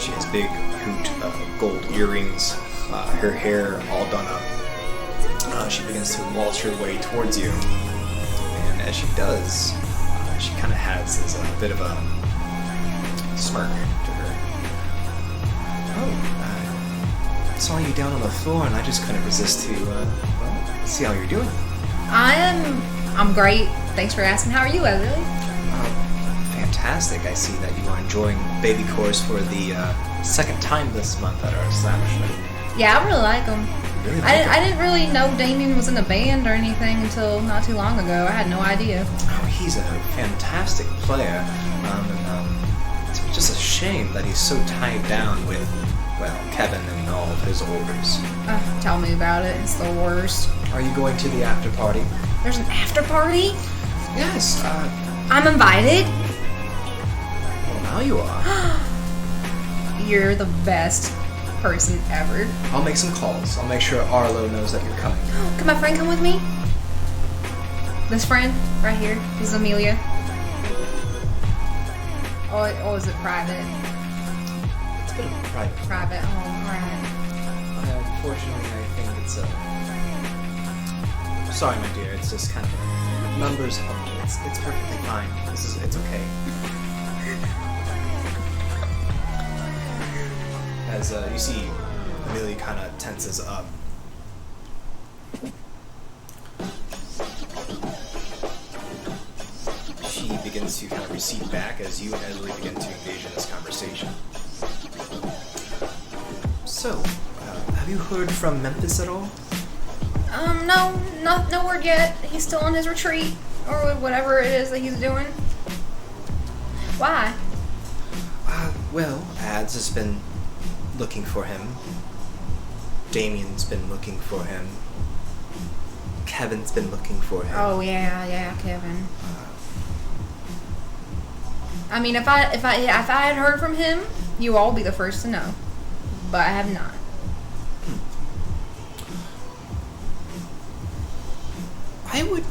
She has big hoot gold earrings, her hair all done up. She begins to waltz her way towards you. And as she does, she kind of has this bit of a smirk to her. Oh, I saw you down on the floor and I just couldn't resist to, see how you're doing. I'm great. Thanks for asking. How are you, Ezra? Fantastic. I see that you are enjoying baby chorus for the second time this month at our establishment. Yeah, I really like them. Really I didn't really know Damien was in a band or anything until not too long ago. I had no idea. Oh, he's a fantastic player. It's just a shame that he's so tied down with, well, Kevin and all of his orders. Tell me about it. It's the worst. Are you going to the after party? There's an after party? Yes. I'm invited? Well, now you are. You're the best person ever. I'll make some calls. I'll make sure Arlo knows that you're coming. Can my friend come with me? This friend right here. This is Amelia. Or is it private? It's a bit of a private. Private. Oh, alright. Unfortunately, I think it's sorry, my dear. It's just kind of numbers only. It's perfectly fine. It's okay. As you see, Amelia kind of tenses up. She begins to kind of recede back as you and Esley begin to engage in this conversation. So, have you heard from Memphis at all? No word yet. He's still on his retreat, or whatever it is that he's doing. Why? Well, Ads has been looking for him. Damien's been looking for him. Kevin's been looking for him. Oh yeah, Kevin. I mean, if I had heard from him, you all be the first to know, but I have not. I would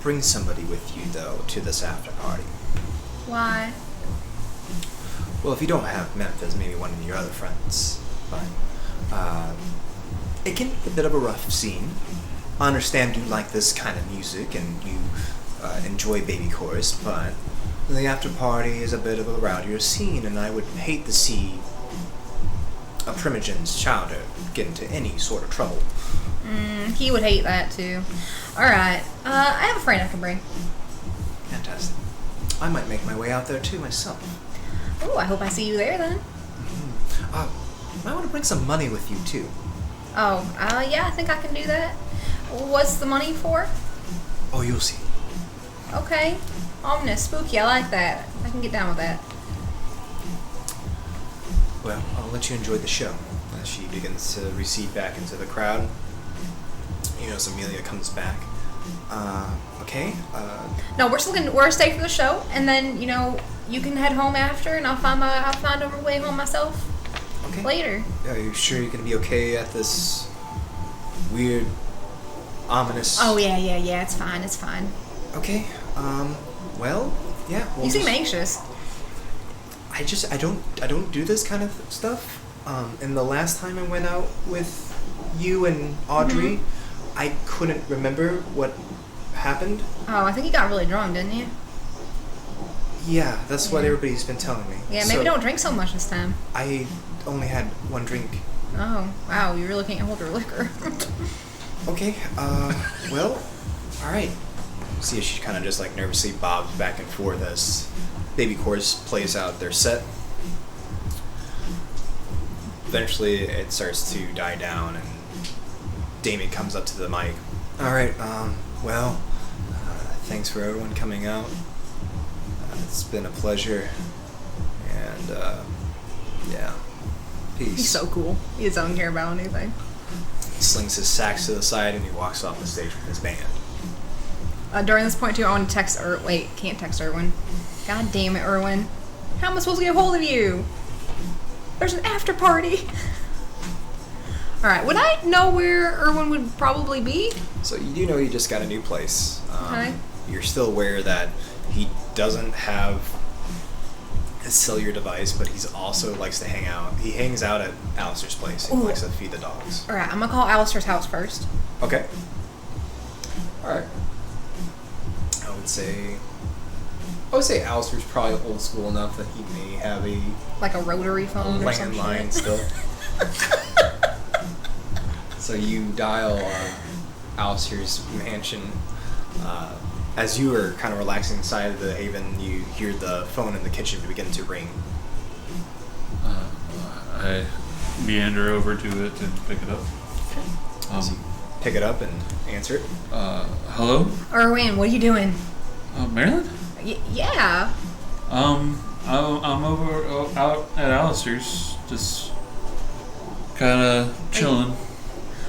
bring somebody with you, though, to this after party. Why? Well, if you don't have Memphis, maybe one of your other friends. But it can be a bit of a rough scene. I understand you like this kind of music and you enjoy baby chorus, but the after party is a bit of a rowdier scene, and I would hate to see a Primogen's chowder get into any sort of trouble. He would hate that too. Alright, I have a friend I can bring. Fantastic. I might make my way out there too myself. Oh, I hope I see you there then. I want to bring some money with you too. Oh, yeah, I think I can do that. What's the money for? Oh, you'll see. Okay. Ominous, spooky, I like that. I can get down with that. Well, I'll let you enjoy the show. As she begins to recede back into the crowd, you know, Amelia comes back. Okay. No, we're staying for the show, and then you can head home after, and I'll find a way home myself. Okay. Later. Are you sure you're gonna be okay at this weird, ominous? Oh yeah. It's fine. Okay. Well, yeah. You seem anxious. I don't do this kind of stuff. And the last time I went out with you and Audrey, I couldn't remember what happened. Oh, I think you got really drunk, didn't you? Yeah, that's what everybody's been telling me. Yeah, maybe don't drink so much this time. I only had one drink. Oh, wow, you really can't hold your liquor. Okay, well, alright. See if she kind of just like nervously bobs back and forth as Baby Chorus plays out their set. Eventually it starts to die down and Damien comes up to the mic. Alright, well, thanks for everyone coming out. It's been a pleasure. And, yeah. Peace. He's so cool. He doesn't care about anything. He slings his sax to the side and he walks off the stage with his band. During this point, too, I want to text Wait, can't text Erwin. God damn it, Erwin. How am I supposed to get a hold of you? There's an after party. Alright, would I know where Erwin would probably be? So you do know he just got a new place. Okay. You're still aware that he doesn't have a cellular device, but he's also likes to hang out. He hangs out at Alistair's place. He likes to feed the dogs. Alright, I'm gonna call Alistair's house first. Okay. Alright. I would say Alistair's probably old school enough that he may have a Like a rotary phone or something. landline still. So you dial Alistair's mansion. As you are kind of relaxing inside of the haven, you hear the phone in the kitchen begin to ring. I meander over to it and pick it up. So you pick it up and answer it. Hello? Erwin, what are you doing? Marilyn? Yeah. I'm over out at Alistair's, just kind of chilling.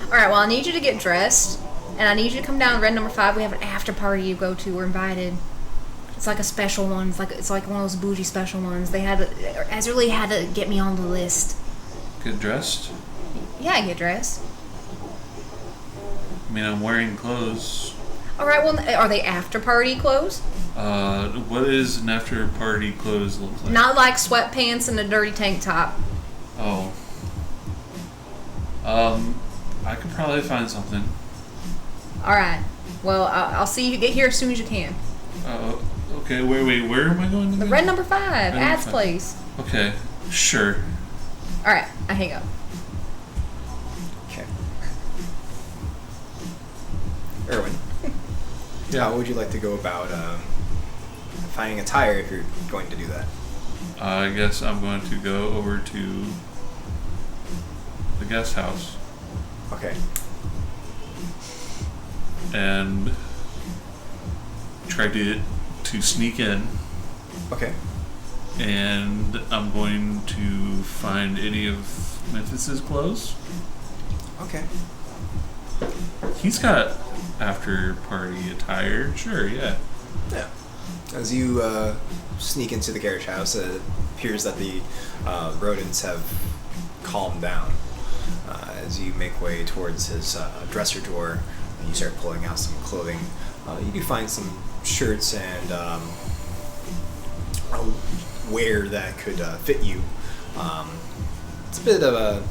Alright, well, I need you to get dressed, and I need you to come down to Red Number 5. We have an after party you go to. We're invited. It's like a special one. It's like one of those bougie special ones. Ezra had to get me on the list. Get dressed? Yeah, get dressed. I mean, I'm wearing clothes. All right. Well, are they after party clothes? What is an after party clothes look like? Not like sweatpants and a dirty tank top. Oh. I could probably find something. All right. Well, I'll see you get here as soon as you can. Okay. Wait. Where am I going? The red number 5, Ad's place. Okay. Sure. All right. I hang up. Okay. Erwin. Yeah. How would you like to go about finding a tire if you're going to do that? I guess I'm going to go over to the guest house Okay. and try to sneak in, Okay. and I'm going to find any of Memphis's clothes. Okay. He's got after party attire. Sure, yeah. Yeah. As you sneak into the carriage house, it appears that the rodents have calmed down. As you make way towards his dresser drawer, and you start pulling out some clothing, you do find some shirts and wear that could fit you. It's a bit of a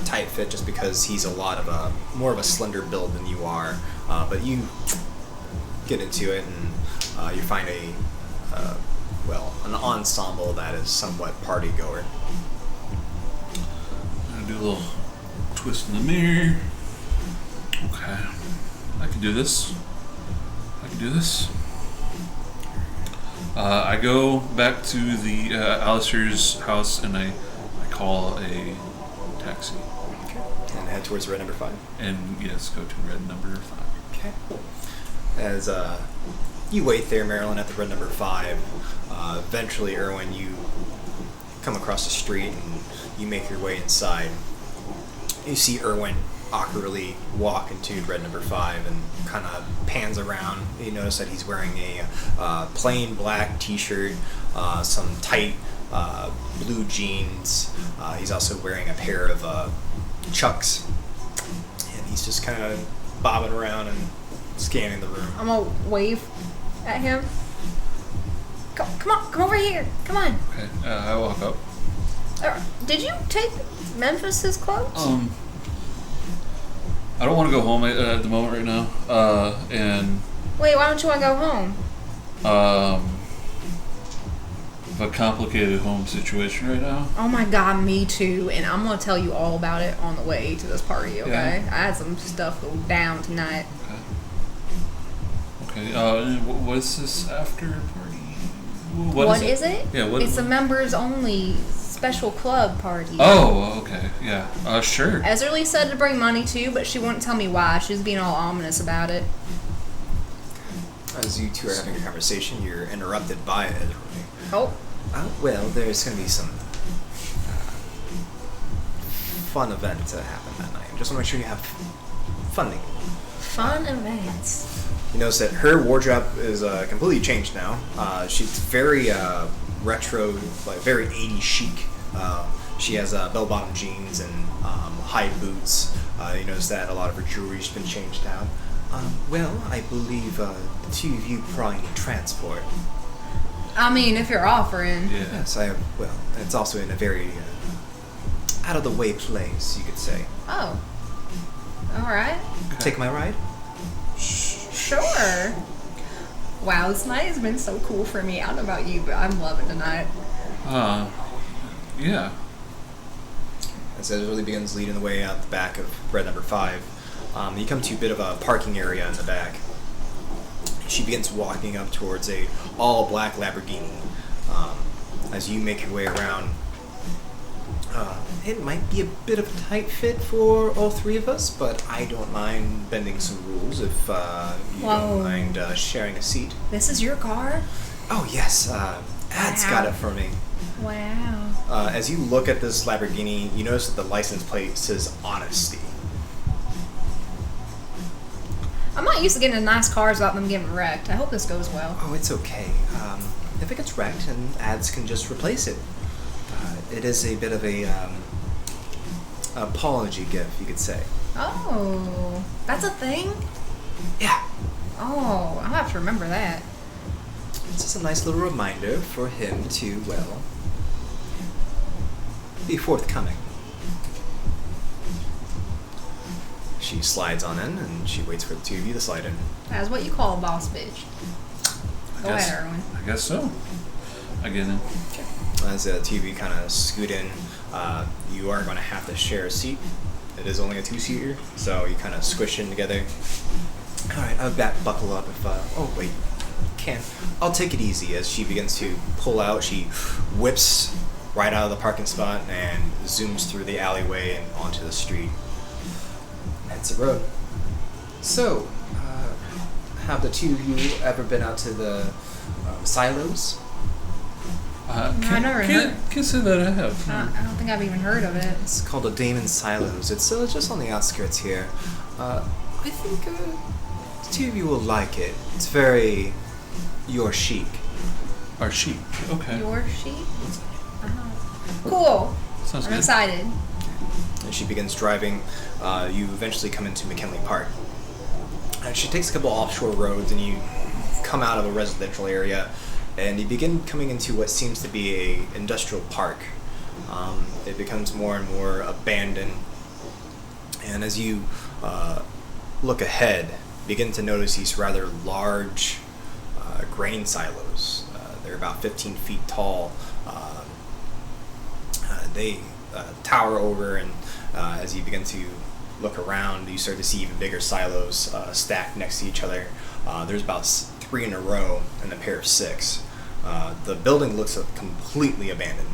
tight fit just because he's more of a slender build than you are, but you get into it and you find an ensemble that is somewhat party goer. I'm gonna do a little twist in the mirror. Okay, I can do this. I go back to the Alistair's house and I call a taxi. Okay. And head towards red number 5. And yes, go to red number 5. Okay. As you wait there, Marilyn, at the red number 5, eventually, Erwin, you come across the street and you make your way inside. You see Erwin awkwardly walk into red number 5 and kind of pans around. You notice that he's wearing a plain black t-shirt, some tight blue jeans. He's also wearing a pair of Chucks. And he's just kind of bobbing around and scanning the room. I'm gonna wave at him. Come on, come over here. Come on. Okay, I walk up. Did you take Memphis's clothes? I don't want to go home at the moment right now. And Wait, why don't you want to go home? I have a complicated home situation right now. Oh my god, me too. And I'm gonna tell you all about it on the way to this party. Okay? Yeah. I had some stuff go down tonight. Okay. What's this after party? What is it? Yeah. It's a members only special club party. Oh, okay. Yeah. Sure. Ezerly said to bring money too, but she wouldn't tell me why. She was being all ominous about it. As you two are having a conversation, you're interrupted by Ezerly. Oh. Well, there's going to be some fun event to happen that night. Just want to make sure you have funding. Fun events. You notice that her wardrobe is completely changed now. She's very retro, like very 80s chic. She has bell-bottom jeans and high boots. You notice that a lot of her jewelry's been changed out. Well, I believe the two of you probably need transport. I mean, if you're offering. Yeah. Yes, I have. Well, it's also in a very out-of-the-way place, you could say. Oh. Alright. Take my ride? Sure. Wow, this night has been so cool for me. I don't know about you, but I'm loving tonight. Yeah. As it really begins leading the way out the back of red number 5, you come to a bit of a parking area in the back. She begins walking up towards a all-black Lamborghini. As you make your way around, it might be a bit of a tight fit for all three of us, but I don't mind bending some rules if you don't mind sharing a seat. This is your car? Oh, yes. Ad's got it for me. Wow. As you look at this Lamborghini, you notice that the license plate says Honesty. I'm not used to getting in nice cars without them getting wrecked. I hope this goes well. Oh, it's okay. If it gets wrecked, and ads can just replace it. It is a bit of a apology gift, you could say. Oh, that's a thing? Yeah. Oh, I'll have to remember that. It's just a nice little reminder for him to, well, be forthcoming. She slides on in, and she waits for the two of you to slide in. That's what you call a boss bitch. Go ahead, Erwin. I guess so. I get in. As the two of you kind of scoot in, you are going to have to share a seat. It is only a two-seater, so you kind of squish in together. All right, I'll buckle up if, oh, wait, can't. I'll take it easy. As she begins to pull out, she whips right out of the parking spot and zooms through the alleyway and onto the street. That's the road. So, have the two of you ever been out to the silos? I never heard. Can't say that I have. I don't think I've even heard of it. It's called the Damon Silos. It's just on the outskirts here. I think the two of you will like it. It's very your chic. Our sheep. Okay. Your sheep? Oh. Cool. Sounds I'm good. excited. And she begins driving. You eventually come into McKinley Park. And she takes a couple offshore roads, and you come out of a residential area, and you begin coming into what seems to be a industrial park. It becomes more and more abandoned, and as you look ahead, begin to notice these rather large grain silos. They're about 15 feet tall. They tower over, and as you begin to look around, you start to see even bigger silos stacked next to each other. There's about 3 in a row and a pair of 6. The building looks completely abandoned.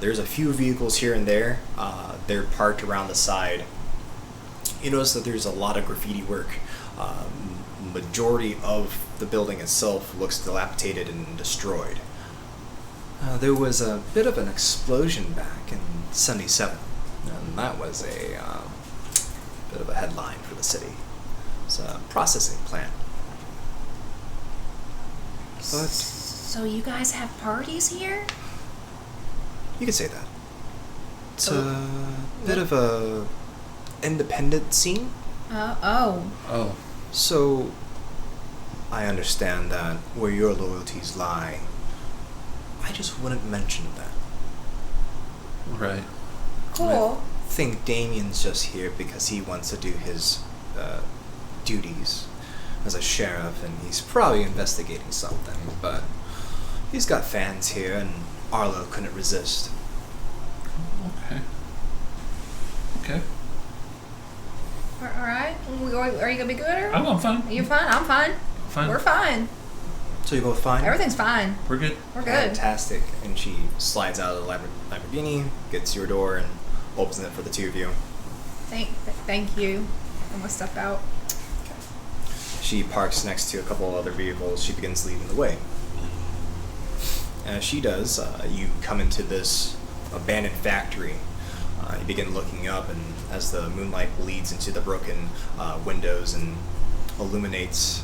There's a few vehicles here and there. They're parked around the side. You notice that there's a lot of graffiti work. Majority of the building itself looks dilapidated and destroyed. There was a bit of an explosion back in '77, and that was a bit of a headline for the city. It's a processing plant. But So you guys have parties here? you could say that. It's a bit of a independent scene. Oh. So I understand that where your loyalties lie. I just wouldn't mention that. Right. Cool. I think Damien's just here because he wants to do his duties as a sheriff, and he's probably investigating something, but he's got fans here, and Arlo couldn't resist. Okay. Alright. Are you gonna be good, or? I'm fine. You're fine? I'm fine. Fine. We're fine. So you both fine? Everything's fine. We're good. We're good. Fantastic. And she slides out of the Lamborghini, gets to your door, and opens it for the two of you. Thank you. I'm gonna step out. She parks next to a couple of other vehicles. She begins leading the way. As she does, you come into this abandoned factory. You begin looking up, and as the moonlight bleeds into the broken windows and illuminates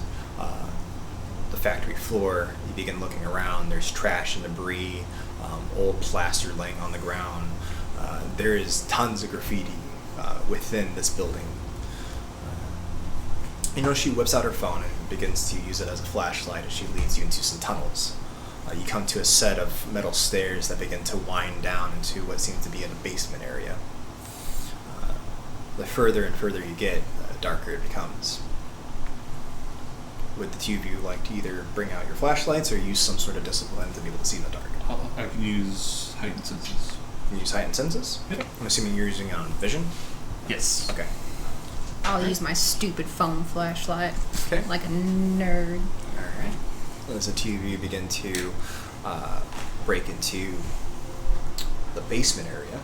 the factory floor, you begin looking around. There's trash and debris, old plaster laying on the ground. There is tons of graffiti within this building. She whips out her phone and begins to use it as a flashlight as she leads you into some tunnels. You come to a set of metal stairs that begin to wind down into what seems to be in a basement area. The further and further you get, the darker it becomes. Would the two of you like to either bring out your flashlights or use some sort of discipline to be able to see in the dark? I can use heightened senses. You use heightened senses? Yep. I'm assuming you're using it on vision? Yes. Okay. I'll use my stupid phone flashlight. Okay. Like a nerd. Alright. As the two of you begin to break into the basement area,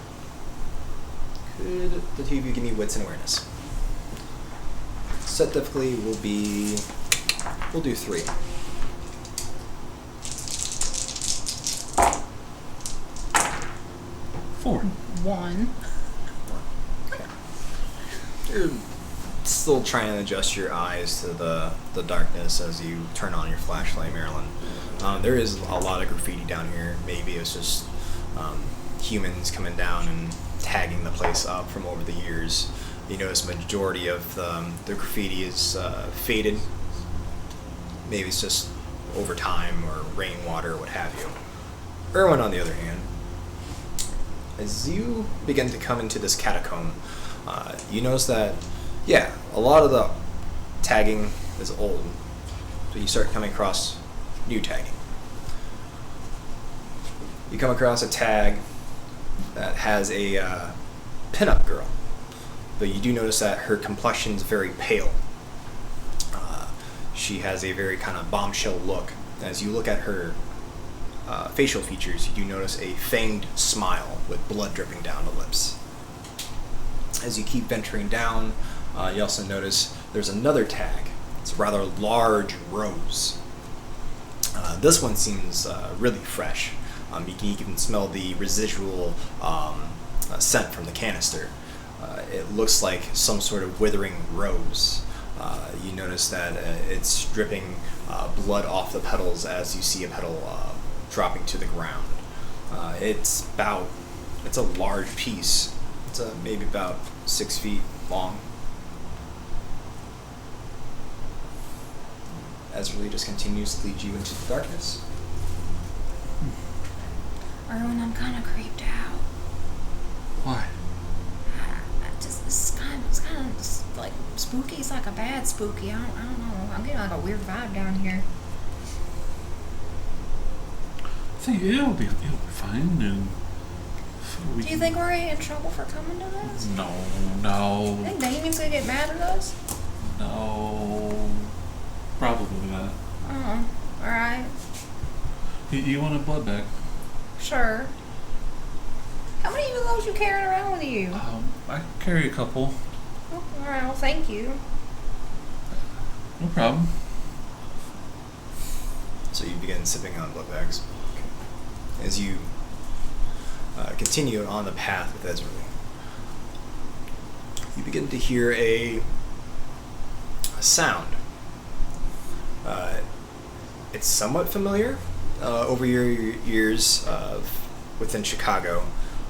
could the two of you give me wits and awareness? Set difficulty will be, we'll do 3. Four. 1. Okay. You're still trying to adjust your eyes to the darkness as you turn on your flashlight, Marilyn. There is a lot of graffiti down here. Maybe it's just humans coming down and tagging the place up from over the years. You notice majority of the graffiti is faded. maybe it's just over time or rainwater or what have you. Erwin, on the other hand, as you begin to come into this catacomb, you notice that, yeah, a lot of the tagging is old, so you start coming across new tagging. You come across a tag that has a pinup girl, but you do notice that her complexion is very pale. She has a very kind of bombshell look. As you look at her facial features, you do notice a fanged smile with blood dripping down the lips. As you keep venturing down, you also notice there's another tag. It's a rather large rose. This one seems really fresh. You can even smell the residual scent from the canister. It looks like some sort of withering rose. You notice that it's dripping blood off the petals as you see a petal dropping to the ground. It's a large piece. It's maybe about 6 feet long. Ezreal just continues to lead you into the darkness. Erwin, I'm kind of creeped out. Why? It's kind of like spooky. It's like a bad spooky. I don't know. I'm getting like a weird vibe down here. I think it'll be fine. And do you think we're in trouble for coming to this? No. You think Damien's gonna get mad at us? No. Probably not. Oh, alright. You want a blood bag? Sure. How many of those you carrying around with you? I carry a couple. Oh, alright, well, thank you. No problem. So you begin sipping on blood bags. Okay. As you continue on the path with Ezreal, you begin to hear a sound. It's somewhat familiar over your years within Chicago.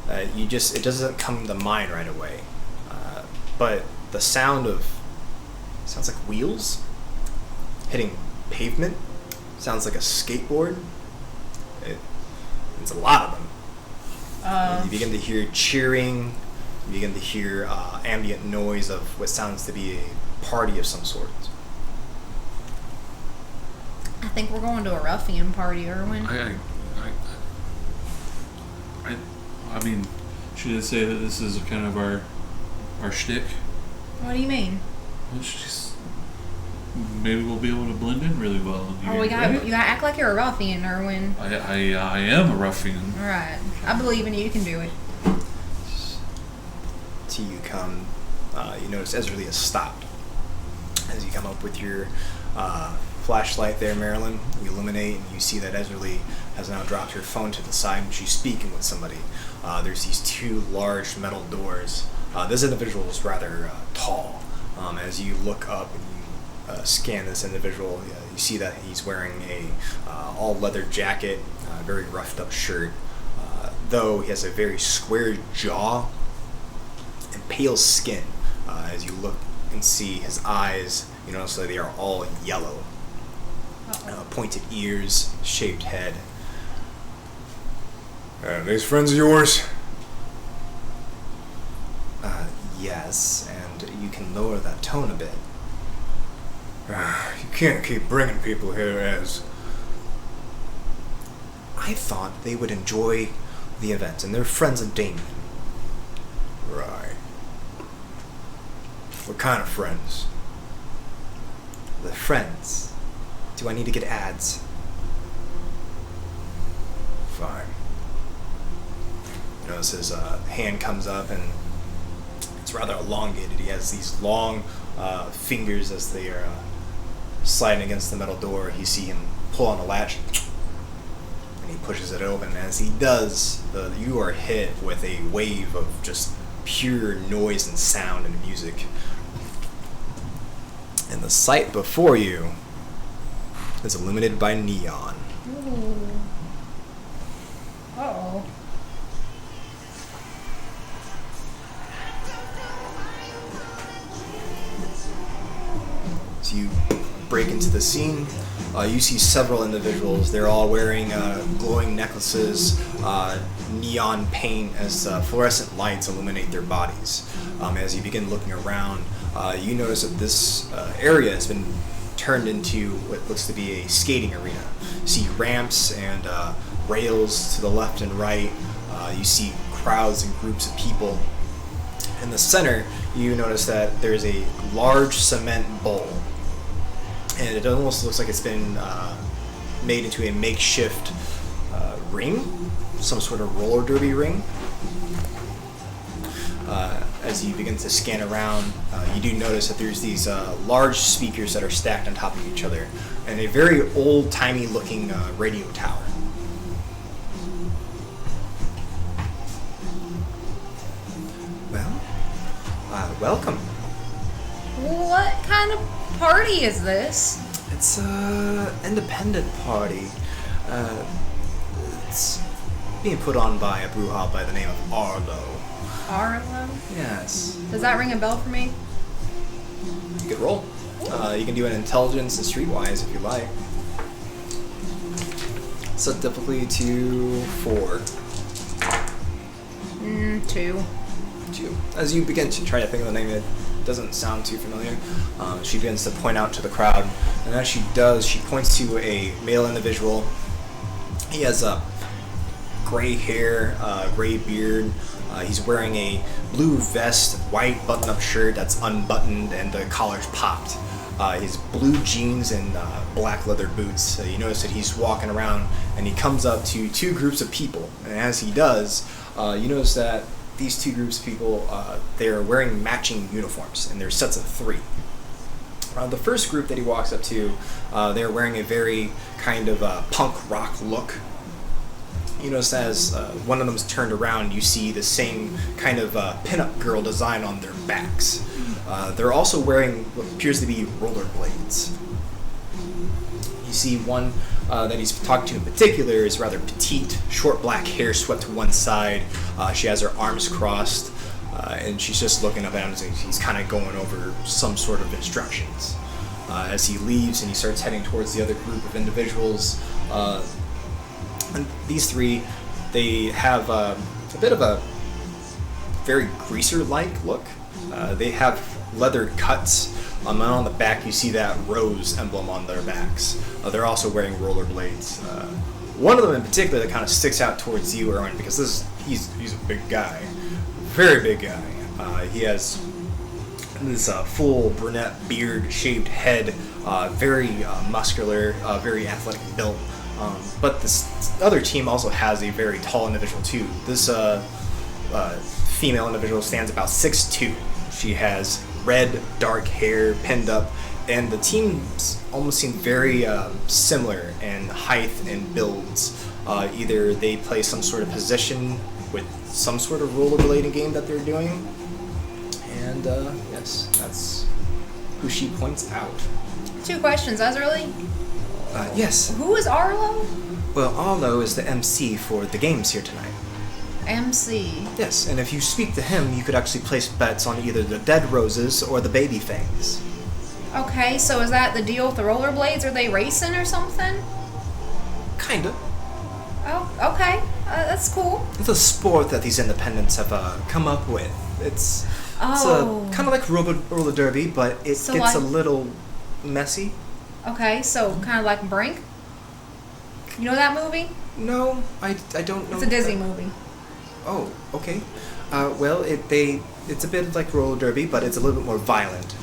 It doesn't come to mind right away. But the sounds like wheels hitting pavement. Sounds like a skateboard. It's a lot of them. You begin to hear cheering. You begin to hear ambient noise of what sounds to be a party of some sort. I think we're going to a ruffian party, Erwin. I mean, she did say that this is kind of our shtick. What do you mean? Well, she's maybe we'll be able to blend in really well. You gotta act like you're a ruffian, Erwin. I am a ruffian. All right, I believe in you. You can do it. Till you come, you notice Ezreal has stopped. As you come up with your flashlight there, Marilyn, you illuminate and you see that Ezreal has now dropped her phone to the side and she's speaking with somebody. There's these two large metal doors. This individual is rather tall. As you look up and you scan this individual, you see that he's wearing a all leather jacket, very roughed up shirt, though he has a very square jaw and pale skin. As you look and see his eyes, you notice that they are all yellow. Pointed ears, shaped head. These friends of yours? Yes, and you can lower that tone a bit. You can't keep bringing people here as... I thought they would enjoy the event, and they're friends of Damien. Right. What kind of friends? The friends. Do I need to get ads? Fine. You notice his hand comes up and it's rather elongated. He has these long fingers as they are sliding against the metal door. You see him pull on the latch and he pushes it open. And as he does, you are hit with a wave of just pure noise and sound and music. And the sight before you is illuminated by neon. Ooh. Uh-oh. So you break into the scene. You see several individuals. They're all wearing glowing necklaces, neon paint as fluorescent lights illuminate their bodies. As you begin looking around, you notice that this area has been turned into what looks to be a skating arena. You see ramps and rails to the left and right. You see crowds and groups of people. In the center, you notice that there's a large cement bowl. And it almost looks like it's been made into a makeshift ring, some sort of roller derby ring. As you begin to scan around, you do notice that there's these large speakers that are stacked on top of each other, and a very old-timey looking radio tower. Well, welcome. What kind of party is this? It's a independent party. It's being put on by a brouhaha by the name of Arlo. Arlo? Yes. Does that ring a bell for me? You could roll. You can do an intelligence and streetwise if you like. Set difficulty to 4. 2. 2. As you begin to try to think of the name, it doesn't sound too familiar. She begins to point out to the crowd, and as she does, she points to a male individual. He has gray hair, gray beard. He's wearing a blue vest, white button-up shirt that's unbuttoned and the collar's popped. His blue jeans and black leather boots. You notice that he's walking around and he comes up to 2 groups of people, and as he does, you notice that these 2 groups of people, they're wearing matching uniforms, and they're sets of 3. The first group that he walks up to, they're wearing a very kind of punk rock look. You notice as one of them is turned around, you see the same kind of pinup girl design on their backs. They're also wearing what appears to be rollerblades. You see one that he's talking to in particular is rather petite, short black hair swept to one side. She has her arms crossed, and she's just looking up at him as he's kind of going over some sort of instructions. As he leaves and he starts heading towards the other group of individuals, and these 3, they have a bit of a very greaser-like look. They have leather cuts. And on the back, you see that rose emblem on their backs. They're also wearing rollerblades. One of them in particular that kind of sticks out towards you, Erwin, because he's a big guy, very big guy. He has this full brunette beard, shaved head, very muscular, very athletic built. But this other team also has a very tall individual too. This female individual stands about 6'2". She has red, dark hair pinned up, and the teams almost seem very similar in height and builds. Either they play some sort of position with some sort of rollerblading game that they're doing, and yes, that's who she points out. 2 questions, Azraeli. Yes. Who is Arlo? Well, Arlo is the MC for the games here tonight. MC. Yes, and if you speak to him, you could actually place bets on either the dead roses or the baby fangs. Okay, so is that the deal with the rollerblades? Are they racing or something? Kinda. Oh, okay. That's cool. It's a sport that these independents have come up with. It's kind of like roller derby, but it gets a little messy. Okay, so kind of like Brink? You know that movie? No, I don't know. It's a Disney movie. Oh, okay. Well, it's a bit like roller derby, but it's a little bit more violent.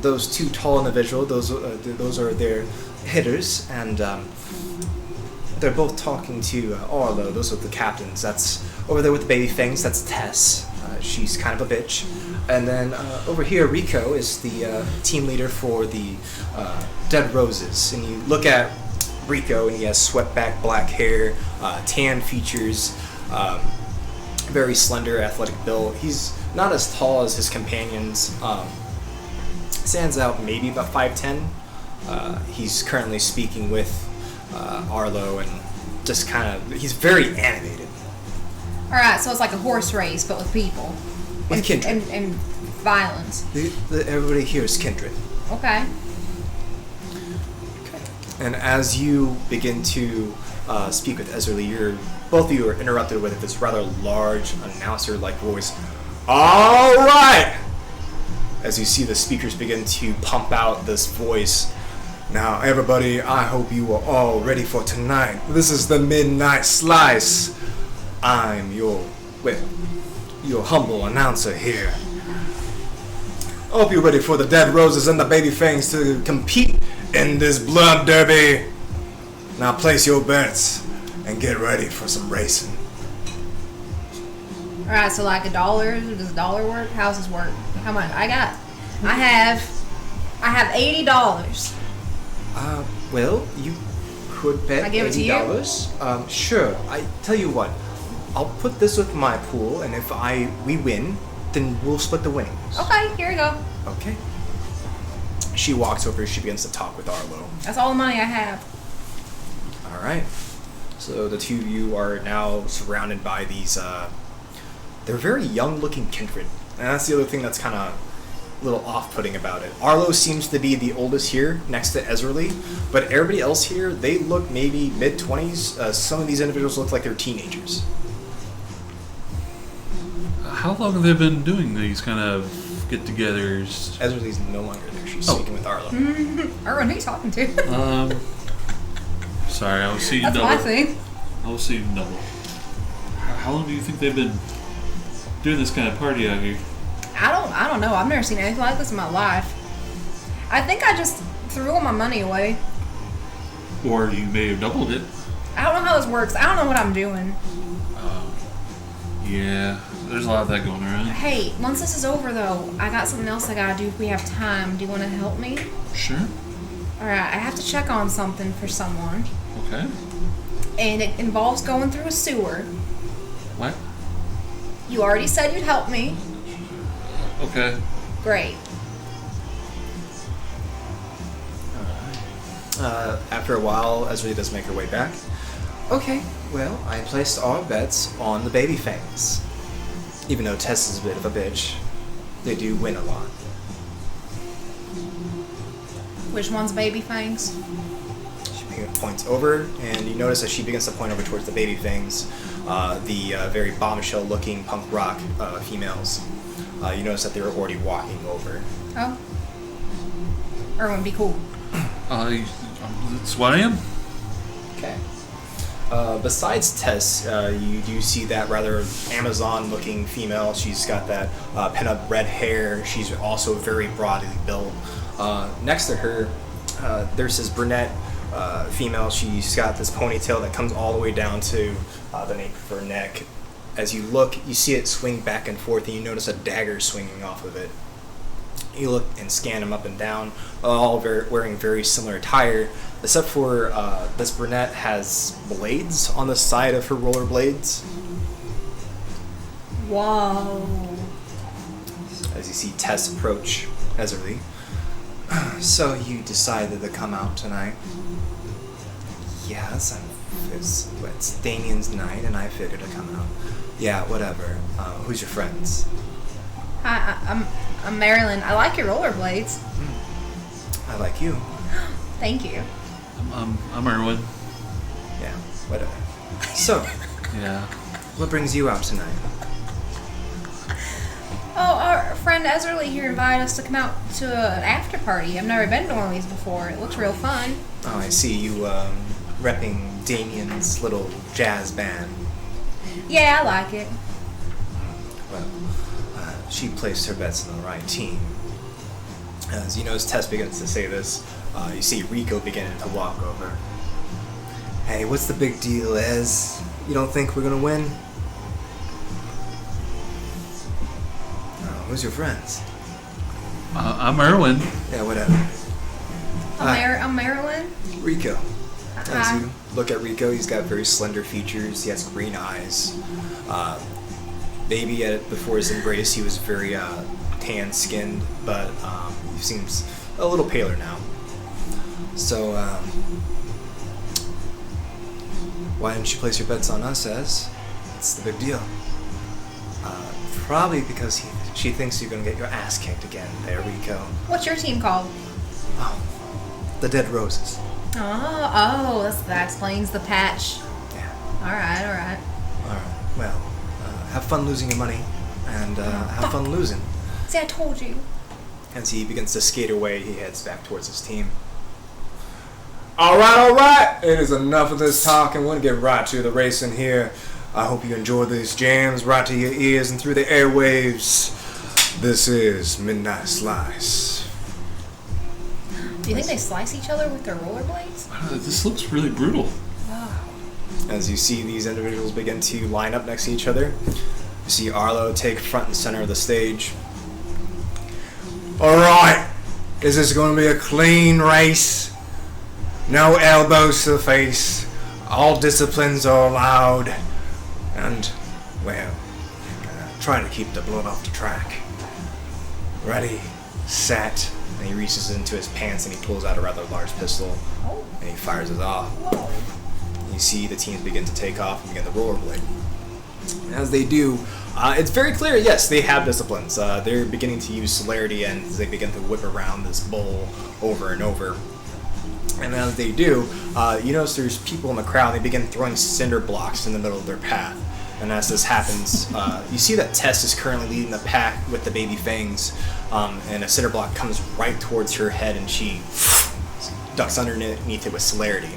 Those 2 tall individuals, those are their hitters, and they're both talking to Arlo. Those are the captains. That's over there with the baby fangs. That's Tess. She's kind of a bitch. And then over here, Rico is the team leader for the Dead Roses. And you look at Rico, and he has swept back black hair, tan features, very slender, athletic build. He's not as tall as his companions. Stands out maybe about 5'10". He's currently speaking with Arlo, and just kind of, he's very animated. Alright, so it's like a horse race, but with people. With kindred. And violence. Everybody here is kindred. Okay. And as you begin to speak with Ezreal, both of you are interrupted with this rather large announcer-like voice. All right! As you see the speakers begin to pump out this voice. Now, everybody, I hope you are all ready for tonight. This is the Midnight Slice. I'm your humble announcer here. I hope you're ready for the Dead Roses and the Baby Fangs to compete in this blood derby. Now place your bets and get ready for some racing. Alright, so like $1, does $1 work? How does this work? How much? I have $80. Well, you could bet I give it to you? $80. Sure. I tell you what, I'll put this with my pool, and if we win, then we'll split the winnings. Okay, here we go. Okay. She walks over. She begins to talk with Arlo. That's all the money I have. All right. So the two of you are now surrounded by these. They're very young-looking kindred, and that's the other thing that's kind of a little off-putting about it. Arlo seems to be the oldest here, next to Ezreal, but everybody else here, they look maybe mid-20s. Some of these individuals look like they're teenagers. How long have they been doing these kind of get-togethers? Ezreal's no longer there. She's speaking with Arlo. Arwen, who are you talking to? Sorry, I was seeing That's double. my thing. I was seeing double. How long do you think they've been doing this kind of party out here? I don't know. I've never seen anything like this in my life. I think I just threw all my money away. Or you may have doubled it. I don't know how this works. I don't know what I'm doing. Yeah, there's a lot of that going around. Hey, once this is over though, I got something else I gotta do if we have time. Do you want to help me? Sure. Alright, I have to check on something for someone. Okay. And it involves going through a sewer. What? You already said you'd help me. Okay. Great. After a while, Ezreal does make her way back. Okay, well, I placed all bets on the Baby Fangs. Even though Tess is a bit of a bitch, they do win a lot. Which one's Baby Fangs? She points over, and you notice as she begins to point over towards the Baby Fangs, the very bombshell-looking punk rock females. You notice that they were already walking over. Oh. Erwin, be cool. That's what I am. Okay. Besides Tess, you do see that rather Amazon-looking female. She's got that pin-up red hair. She's also very broadly built. Next to her, there's this brunette female. She's got this ponytail that comes all the way down to the nape of her neck. As you look, you see it swing back and forth, and you notice a dagger swinging off of it. You look and scan them up and down, all wearing very similar attire, except for this brunette has blades on the side of her rollerblades. Whoa. As you see Tess approach Ezreal. So you decided to come out tonight? Yes, it's Damien's night, and I figured to come out. Yeah, whatever. Who's your friends? Hi, I'm Marilyn. I like your rollerblades. I like you. Thank you. I'm Erwin. Yeah, whatever. So, Yeah. what brings you out tonight? Oh, our friend Ezreal here invited us to come out to an after party. I've never been to one of these before. It looks real fun. Oh, I see you repping Damien's little jazz band. Yeah, I like it. Well, she placed her bets on the right team. As you notice, Tess begins to say this. You see Rico beginning to walk over. Hey, what's the big deal, Ez? You don't think we're gonna win? Oh, who's your friends? I'm Erwin. Yeah, whatever. I'm Marilyn. Rico. As Hi. you look at Rico, he's got very slender features. He has green eyes. Maybe before his embrace, he was very tan-skinned, but he seems a little paler now. So, why didn't you place your bets on us, Ez? It's the big deal. Probably because she thinks you're going to get your ass kicked again there, Rico. What's your team called? Oh, the Dead Roses. That explains the patch. Yeah. All right. All right. Well, have fun losing your money, and have fun losing. See, I told you. As he begins to skate away, he heads back towards his team. All right. It is enough of this talk, and we're going to get right to the racing here. I hope you enjoy these jams right to your ears and through the airwaves. This is Midnight Slice. Do you think they slice each other with their rollerblades? This looks really brutal. Wow. As you see these individuals begin to line up next to each other, you see Arlo take front and center of the stage. All right, is this going to be a clean race? No elbows to the face. All disciplines are allowed. And, well, try to keep the blood off the track. Ready, set, and he reaches into his pants and he pulls out a rather large pistol and he fires it off. You see the teams begin to take off and begin the rollerblade. And as they do, it's very clear, yes, they have disciplines. They're beginning to use celerity and they begin to whip around this bowl over and over. And as they do, you notice there's people in the crowd. They begin throwing cinder blocks in the middle of their path. And as this happens, you see that Tess is currently leading the pack with the baby fangs. And a cinder block comes right towards her head and she ducks underneath it with celerity.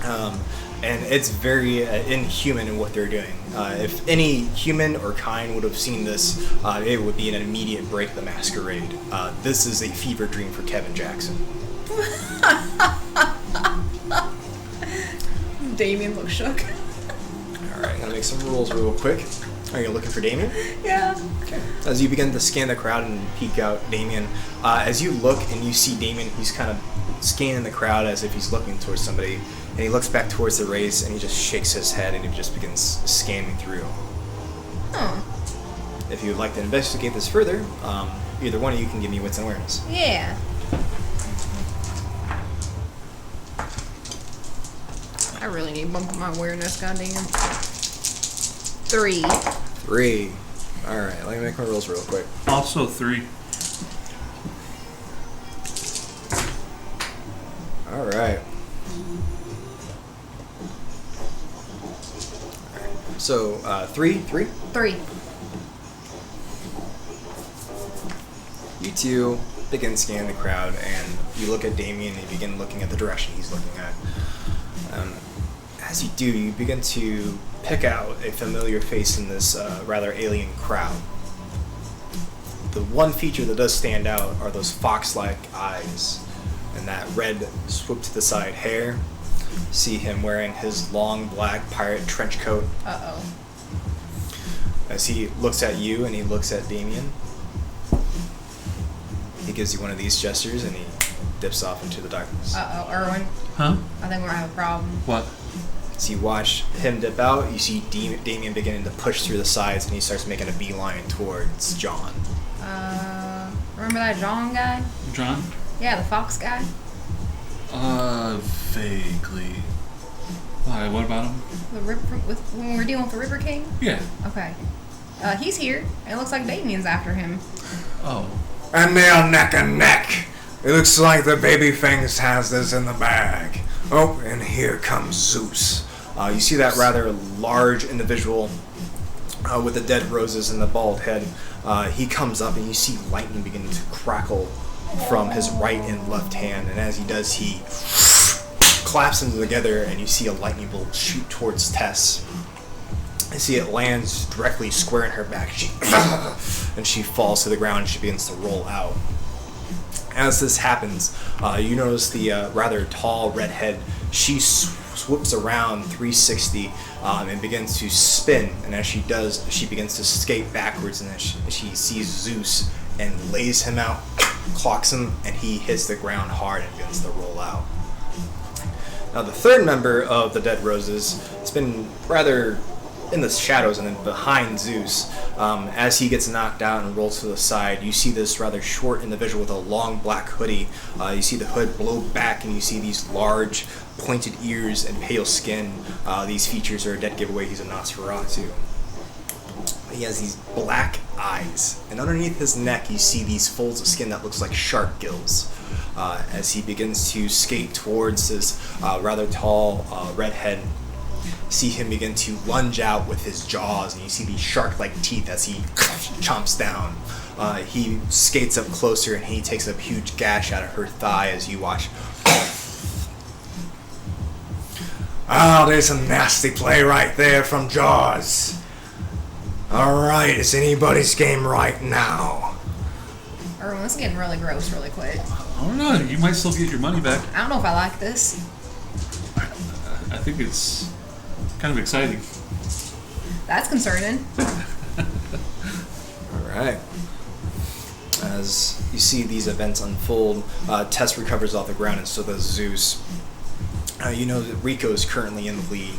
And it's very inhuman in what they're doing. If any human or kind would have seen this, it would be an immediate break of the Masquerade. This is a fever dream for Kevin Jackson. Damien looks shook. Alright, I'm gonna make some rules real quick. Are you looking for Damien? Yeah. Okay. As you begin to scan the crowd and peek out Damien, as you look and you see Damien, he's kind of scanning the crowd as if he's looking towards somebody, and he looks back towards the race and he just shakes his head and he just begins scanning through. Oh. If you would like to investigate this further, either one of you can give me wits and awareness. Yeah. I really need to bump up my awareness, goddamn. 3. 3. Alright, let me make my rolls real quick. Also 3. Alright. So, 3? 3? 3. You two begin scanning the crowd, and you look at Damien, and you begin looking at the direction he's looking at. As you do, you begin to pick out a familiar face in this rather alien crowd. The one feature that does stand out are those fox-like eyes and that red swoop to the side hair. See him wearing his long black pirate trench coat. Uh-oh. As he looks at you and he looks at Damien, he gives you one of these gestures and he dips off into the darkness. Uh-oh, Erwin. Huh? I think we're gonna have a problem. What? As you watch him dip out, you see Damien beginning to push through the sides and he starts making a beeline towards John. Remember that John guy? John? Yeah, the fox guy. Vaguely. Why? What about him? When we were dealing with the River King? Yeah. Okay. He's here, and it looks like Damien's after him. Oh. And they are neck and neck. It looks like the baby fangs has this in the bag. Oh, and here comes Zeus. You see that rather large individual with the dead roses and the bald head. He comes up and you see lightning beginning to crackle from his right and left hand. And as he does, he claps them together and you see a lightning bolt shoot towards Tess. You see it lands directly square in her back. And she falls to the ground and she begins to roll out. As this happens, you notice the rather tall redhead. She swoops around 360 and begins to spin. And as she does, she begins to skate backwards. And then she sees Zeus and lays him out, clocks him, and he hits the ground hard and begins to roll out. Now, the third member of the Dead Roses has been rather in the shadows and then behind Zeus. As he gets knocked out and rolls to the side, you see this rather short individual with a long black hoodie. You see the hood blow back and you see these large pointed ears and pale skin. These features are a dead giveaway he's a Nosferatu. he has these black eyes, and underneath his neck you see these folds of skin that looks like shark gills. As he begins to skate towards this rather tall redhead, see him begin to lunge out with his jaws, and you see these shark-like teeth as he chomps down. He skates up closer, and he takes a huge gash out of her thigh as you watch. Oh, there's some nasty play right there from Jaws. Alright, it's anybody's game right now. Erwin, this is getting really gross really quick. I don't know. You might still get your money back. I don't know if I like this. I think it's kind of exciting. That's concerning. Alright. As you see these events unfold, Tess recovers off the ground, and so does Zeus. You know that Rico is currently in the lead.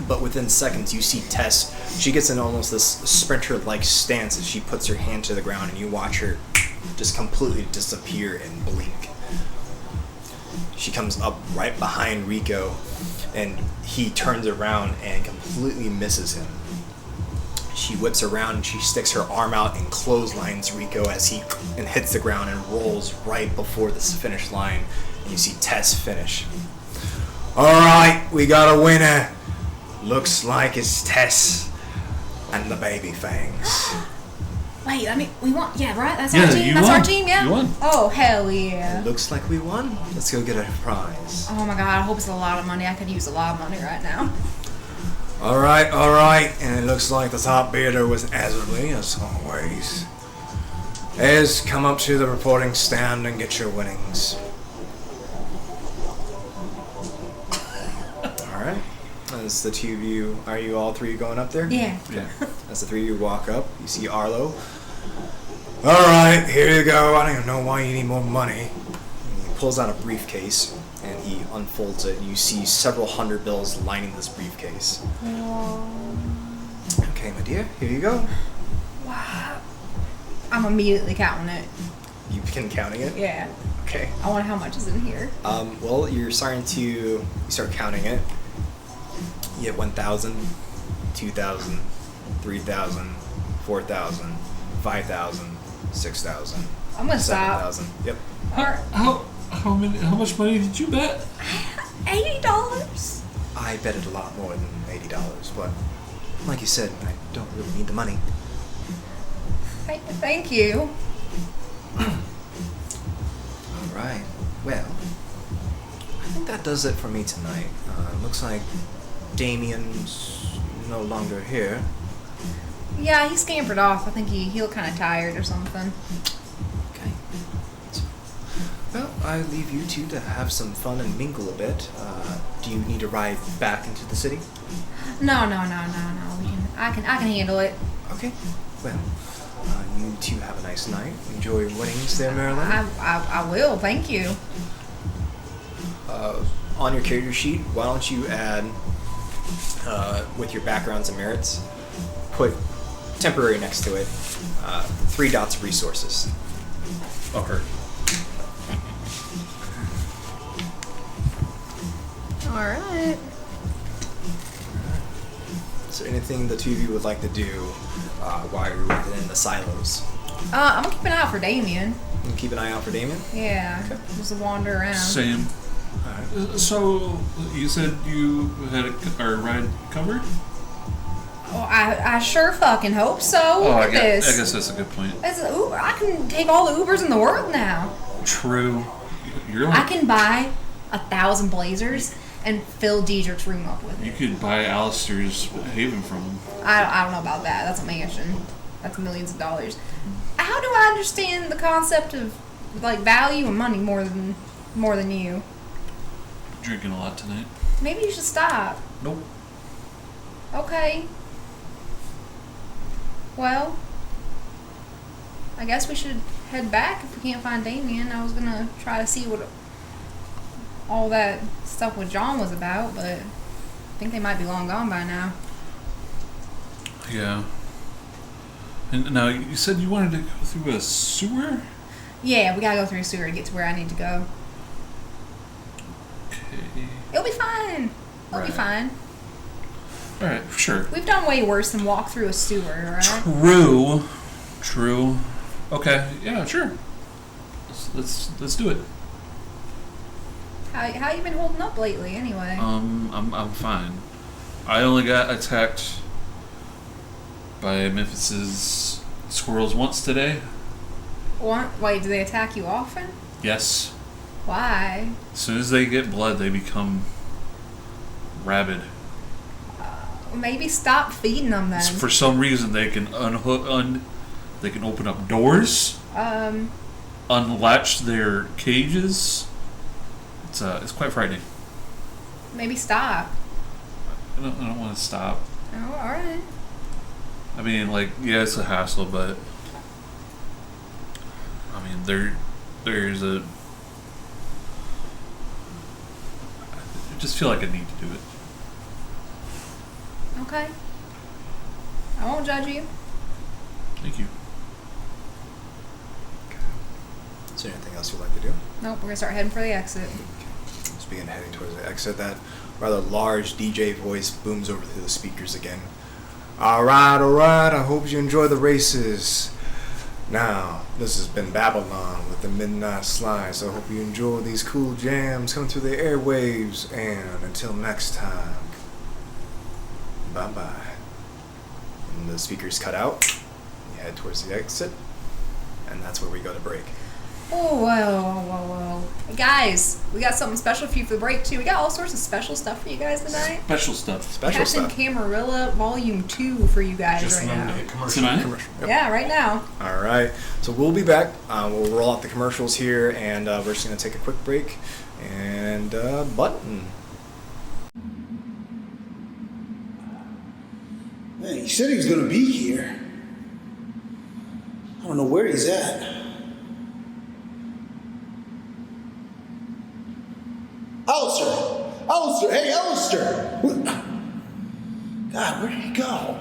But within seconds, you see Tess. She gets in almost this sprinter-like stance as she puts her hand to the ground, and you watch her just completely disappear and blink. She comes up right behind Rico, and he turns around and completely misses him. She whips around and she sticks her arm out and clotheslines Rico as he hits the ground and rolls right before the finish line. And you see Tess finish. Alright, we got a winner. Looks like it's Tess and the baby fangs. Wait, I mean, we won. Yeah, right? That's Yeah, our team? you That's won. our team, yeah? You won. Oh, hell yeah. Looks like we won. Let's go get a prize. Oh my god, I hope it's a lot of money. I could use a lot of money right now. Alright. And it looks like the top bidder was Ezerly, as always. Ez, come up to the reporting stand and get your winnings. Alright. As the two of you, are you all three going up there? Yeah. Yeah. As the three of you walk up, you see Arlo. Alright, here you go. I don't even know why you need more money. And he pulls out a briefcase and he unfolds it. You see several hundred bills lining this briefcase. Okay, my dear, here you go. Wow. I'm immediately counting it. You begin counting it? Yeah. Okay. I wonder how much is in here. Well, you start counting it. You get 1,000, 2,000, 3,000, 4,000, 5,000, 6,000. I'm gonna stop. 7,000. Yep. How much money did you bet? $80. I betted a lot more than $80, but like you said, I don't really need the money. Thank you. Alright, well, I think that does it for me tonight. Looks like Damien's no longer here. Yeah, he scampered off. I think he looked kind of tired or something. Okay. Well, I leave you two to have some fun and mingle a bit. Do you need to ride back into the city? No. I can handle it. Okay. Well, you two have a nice night. Enjoy your winnings there, Marilyn. I will. Thank you. On your character sheet, why don't you add, with your backgrounds and merits, put temporary next to it, 3 dots of resources. Oh, her. Alright. Is there anything the two of you would like to do while you're within the silos? I'm gonna keep an eye out for Damien. And keep an eye out for Damien? Yeah. Okay. Just to wander around. Same. Alright. So you said you had our ride covered? Oh, I sure fucking hope so. Oh, Look I at guess this. that's a good point. As an Uber, I can take all the Ubers in the world now. True. You're I like, can buy 1,000 Blazers and fill Diedrich's room up with you it. could buy Alistair's Haven from him. I don't know about that. That's a mansion. That's millions of dollars. How do I understand the concept of like value and money more than you? Drinking a lot tonight. Maybe you should stop. Nope. Okay. Well, I guess we should head back if we can't find Damien. I was gonna try to see what all that stuff with John was about, but I think they might be long gone by now. Yeah. And now you said you wanted to go through a sewer? Yeah, we gotta go through a sewer to get to where I need to go. Okay. It'll be fine. It'll be Right. fine. All right, sure. We've done way worse than walk through a sewer, right? True. Okay, yeah, sure. Let's do it. How you been holding up lately, anyway? I'm fine. I only got attacked by Memphis's squirrels once today. Wait, do they attack you often? Yes. Why? As soon as they get blood, they become rabid. Maybe stop feeding them then. For some reason, they can they can open up doors. Unlatch their cages. It's quite frightening. Maybe stop. I don't want to stop. Oh, all right. I mean, like, yeah, it's a hassle, but I mean, there's a. I just feel like I need to do it. Okay. I won't judge you. Thank you. Okay. Is there anything else you'd like to do? Nope, we're gonna start heading for the exit. Let's begin heading towards the exit. That rather large DJ voice booms over through the speakers again. All right, I hope you enjoy the races. Now, this has been Babylon with the Midnight Slice. I hope you enjoy these cool jams coming through the airwaves. And until next time, bye-bye. And the speakers cut out. We head towards the exit. And that's where we go to break. Oh, whoa. Hey guys, we got something special for you for the break, too. We got all sorts of special stuff for you guys tonight. Special stuff. Captain Camarilla Volume 2 for you guys Just right now. commercial. Tonight? Yep. Yeah, right now. All right. So we'll be back. We'll roll out the commercials here, and we're just going to take a quick break. And button. Man, he said he was going to be here. I don't know where he's at. Alistair! Hey, Alistair! God, where did he go?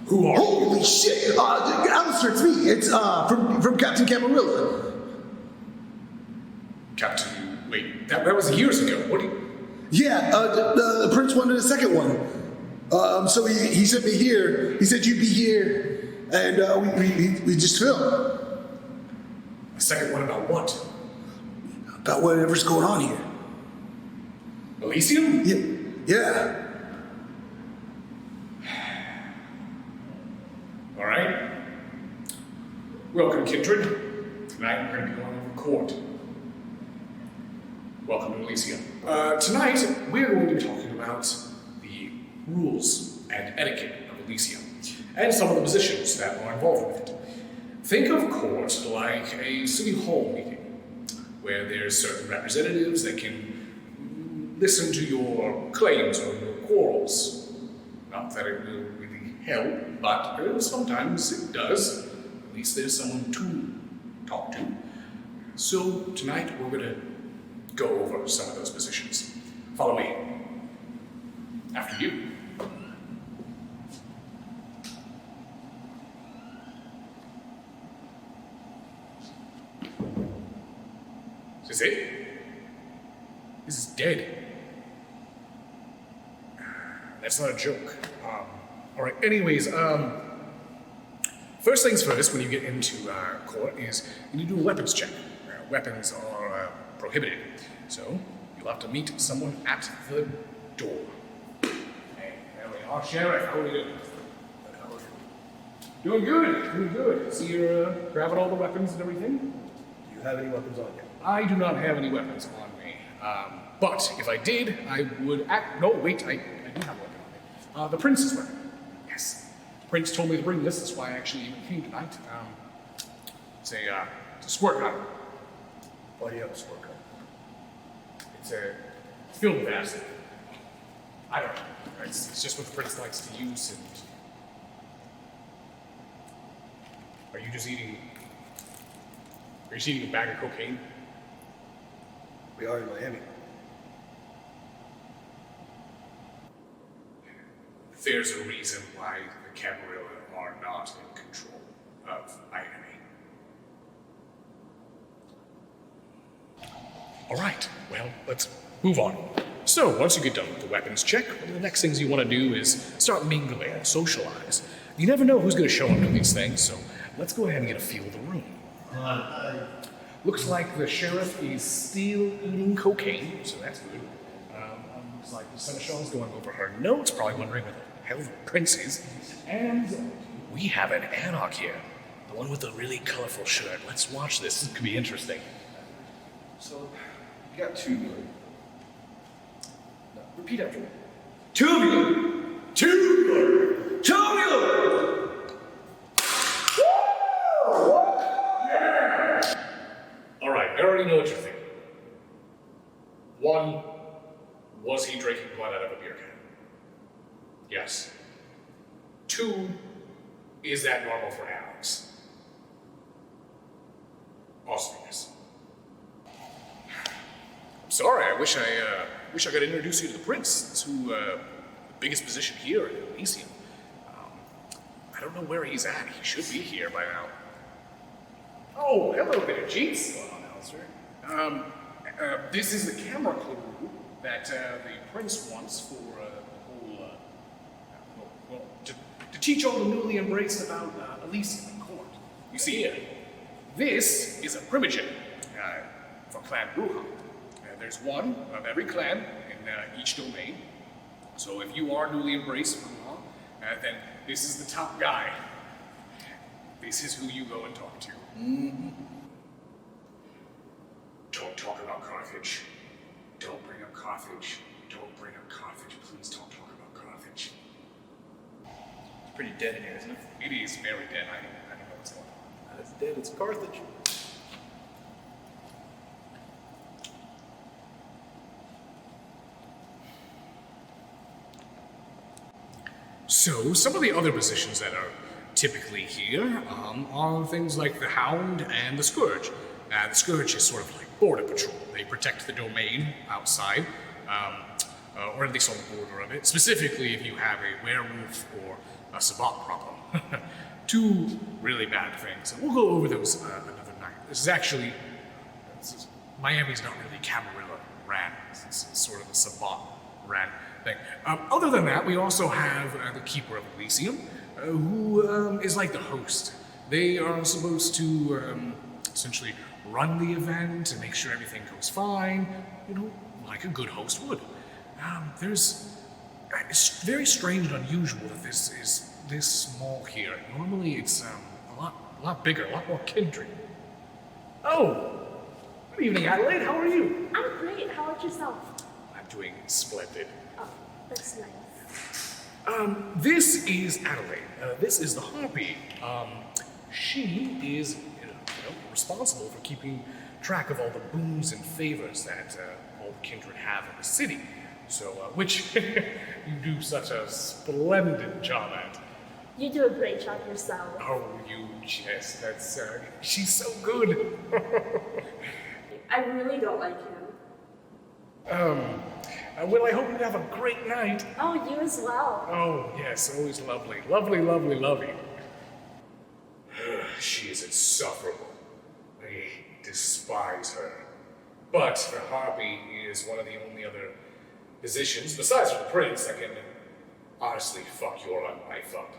Who are you? Holy shit! Alistair, it's me. It's from Captain Camarilla. Captain, wait, that was years ago. What do you... Yeah, the prince wanted a second one. So he sent me here. He said you'd be here, and we just filmed. A second one about what? About whatever's going on here. Elysium? Yeah. All right. Welcome, Kindred. Tonight we're going to be going over court. Welcome to Elysium. Tonight we're going to be talking about the rules and etiquette of Elysium, and some of the positions that are involved with it. Think of court like a city hall meeting, where there's certain representatives that can listen to your claims or your quarrels. Not that it will really help, but sometimes it does. At least there's someone to talk to. So tonight we're going to go over some of those positions. Follow me. After you. Is this it? This is dead. That's not a joke. Alright, anyways, first things first, when you get into court, is you need to do a weapons check. Weapons are prohibited. So, you'll have to meet someone at the door. Hey, there we are, Sheriff. How are you doing? Doing good. See you're grabbing all the weapons and everything? Do you have any weapons on you? I do not have any weapons on me. But if I did, I would act. No, wait, I do have a weapon on me. The prince's weapon. Yes. The prince told me to bring this. That's why I actually even came tonight. It's a squirt gun. Why do you have a squirt gun? It's filled with acid. I don't know. It's just what the prince likes to use. And are you just eating a bag of cocaine? We are in Miami. There's a reason why the Camarilla are not in control of Miami. All right, well, let's move on. So, once you get done with the weapons check, one of the next things you want to do is start mingling and socialize. You never know who's going to show up to these things, so let's go ahead and get a feel of the room. Looks like the sheriff is still eating cocaine, so that's good. Looks like the seneschal's going over her notes, probably wondering where the hell the prince is. And we have an anarch here, the one with the really colorful shirt. Let's watch this. This could be interesting. So, you got two of you. No, repeat after me. Two of you! Two of you! Two of you! All right, I already know what you're thinking. One, was he drinking blood out of a beer can? Yes. Two, is that normal for Alex? Also yes. I'm sorry, I wish I could introduce you to the prince, to the biggest position here in Elysium. I don't know where he's at. He should be here by now. Oh, hello there, Jeets. What's going on, Alistair? This is the camera crew that the prince wants for the whole, to teach all the newly embraced about Elysium and court. You see, this is a primogen for Clan Bruja. There's one of every clan in each domain. So if you are newly embraced Bruja, then this is the top guy. This is who you go and talk to. Mm-hmm. Don't talk about Carthage. Don't bring up Carthage. Don't bring up Carthage. Please don't talk about Carthage. It's pretty dead in here, isn't it? It is very dead. I don't know what's going on. It's dead, it's Carthage. So, some of the other positions that are typically here are things like the Hound and the Scourge. The Scourge is sort of like border patrol. They protect the domain outside, or at least on the border of it, specifically if you have a werewolf or a Sabbat problem. Two really bad things. And we'll go over those another night. Miami's not really Camarilla Ran. It's sort of a Sabbat Ran thing. Other than that, we also have the Keeper of Elysium, who is like the host. They are supposed to essentially run the event and make sure everything goes fine, like a good host would. It's very strange and unusual that this is this small here. Normally it's a lot bigger, a lot more kindred. Oh, good evening, Adelaide. How are you? I'm great. How about yourself? I'm doing splendid. Oh, that's nice. This is Adelaide. This is the Harpy. She is responsible for keeping track of all the boons and favors that all the kindred have in the city. So, which you do such a splendid job at. You do a great job yourself. Oh, that's, she's so good. I really don't like him. Well, I hope you have a great night. Oh, you as well. Oh, yes, always lovely. Lovely, lovely, lovely. She is insufferable. I despise her. But the Harpy is one of the only other positions, besides the prince, that can honestly fuck your life up.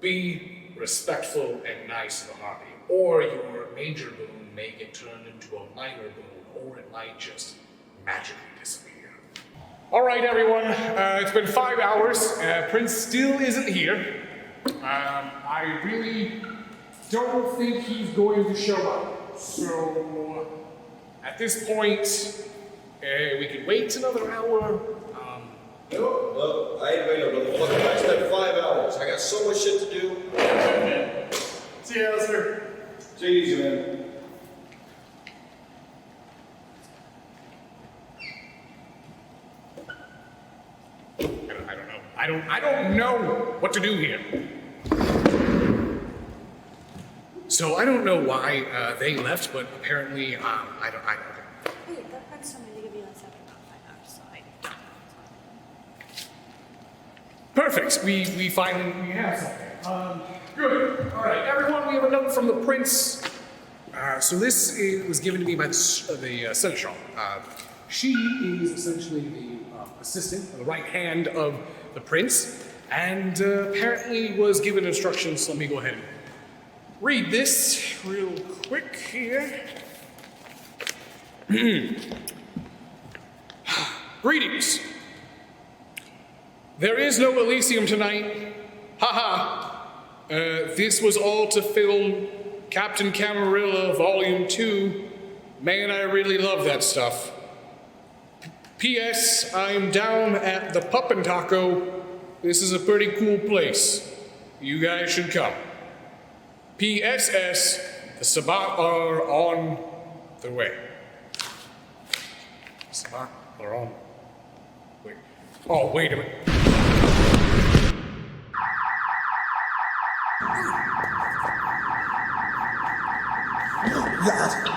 Be respectful and nice to the Harpy, or your major boon may get turned into a minor boon, or it might just magically disappear. All right, everyone. It's been 5 hours. Prince still isn't here. I really don't think he's going to show up. So, at this point, we could wait another hour. No, I ain't waiting another fucking. I spent 5 hours. I got so much shit to do. See you, Alistair. Take it easy, man. I don't know what to do here. So I don't know why they left, but apparently I don't. Wait, that friend's told me to give you less after about 5 hours, so I Perfect. We finally have something. Good. All right, everyone. We have a note from the prince. So this was given to me by the seneschal. She is essentially the assistant, the right hand of the prince, and apparently was given instructions. Let me go ahead and read this real quick here. Greetings. There is no Elysium tonight. Haha. This was all to film Captain Camarilla Volume 2. Man, I really love that stuff. P.S. I'm down at the Puppin' Taco. This is a pretty cool place. You guys should come. P.S.S. The Sabat are on the way. Sabat are on. Wait. Oh, wait a minute.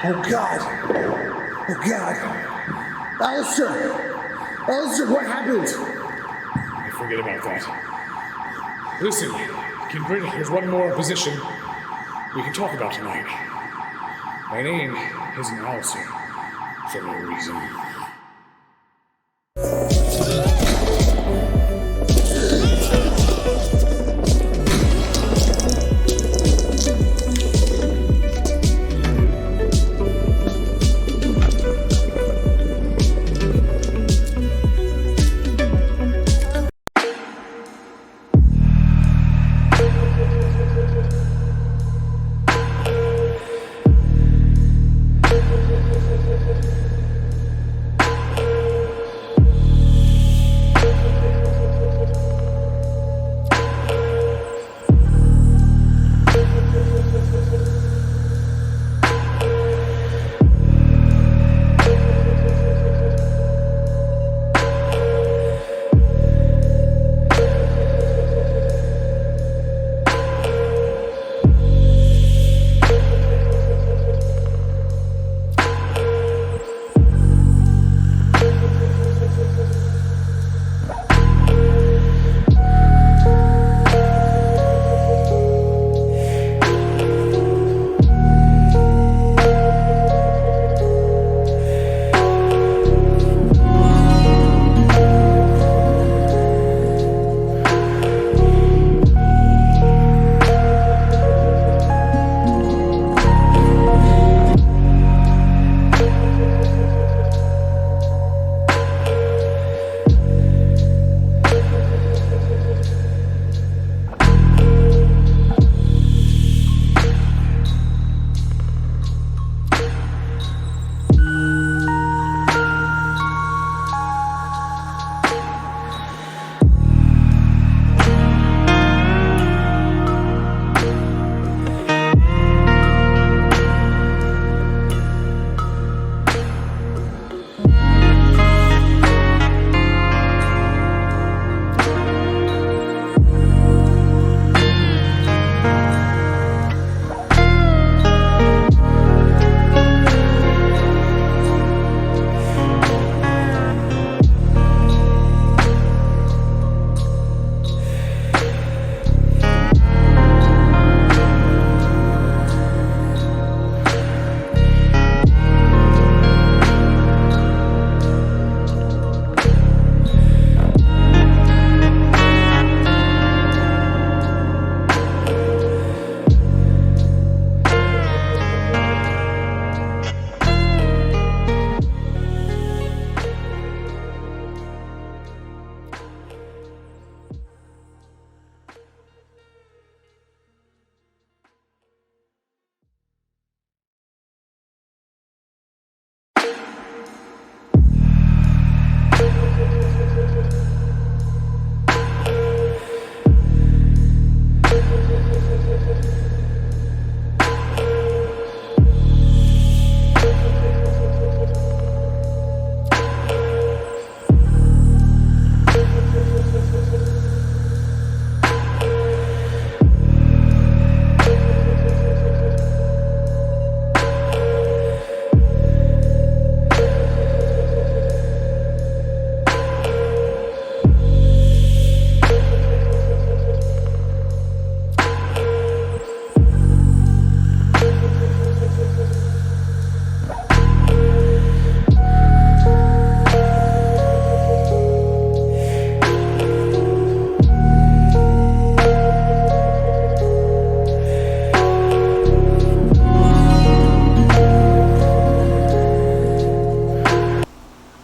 Oh God! Oh God! Alistair! Alistair, what happened? Forget about that. Listen, there's one more position we can talk about tonight. My name isn't Alistair for no reason.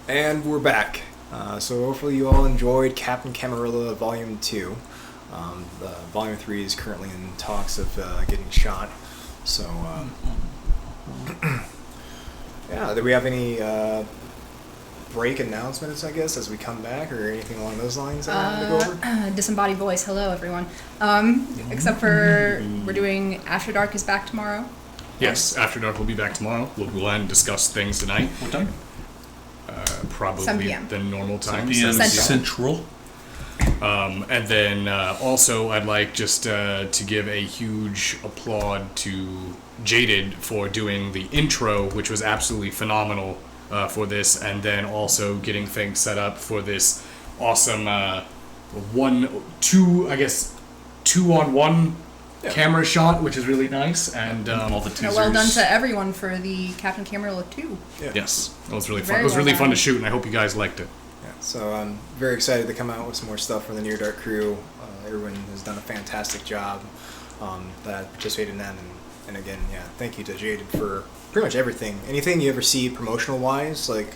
And we're back. So hopefully you all enjoyed Captain Camarilla Volume 2. The Volume 3 is currently in talks of getting shot. So, yeah, do we have any break announcements, I guess, as we come back, or anything along those lines that I wanted to go over? Disembodied voice, hello everyone. Except for we're doing After Dark is back tomorrow. Yes, After Dark will be back tomorrow. We'll go ahead and discuss things tonight. What time? Probably 7 p.m. the normal time. 7 p.m. Central. Central. And then also I'd like just to give a huge applaud to Jaded for doing the intro, which was absolutely phenomenal for this, and then also getting things set up for this awesome 2-on-1 camera shot, which is really nice, and all the teasers. Well done to everyone for the Captain Camarilla 2. Yeah. Yes, that was really fun. Very It was really well fun to done. shoot, and I hope you guys liked it. Yeah, so I'm very excited to come out with some more stuff from the Near Dark crew. Everyone has done a fantastic job that participated in that, and again, yeah, thank you to Jaded for pretty much everything. Anything you ever see promotional-wise, like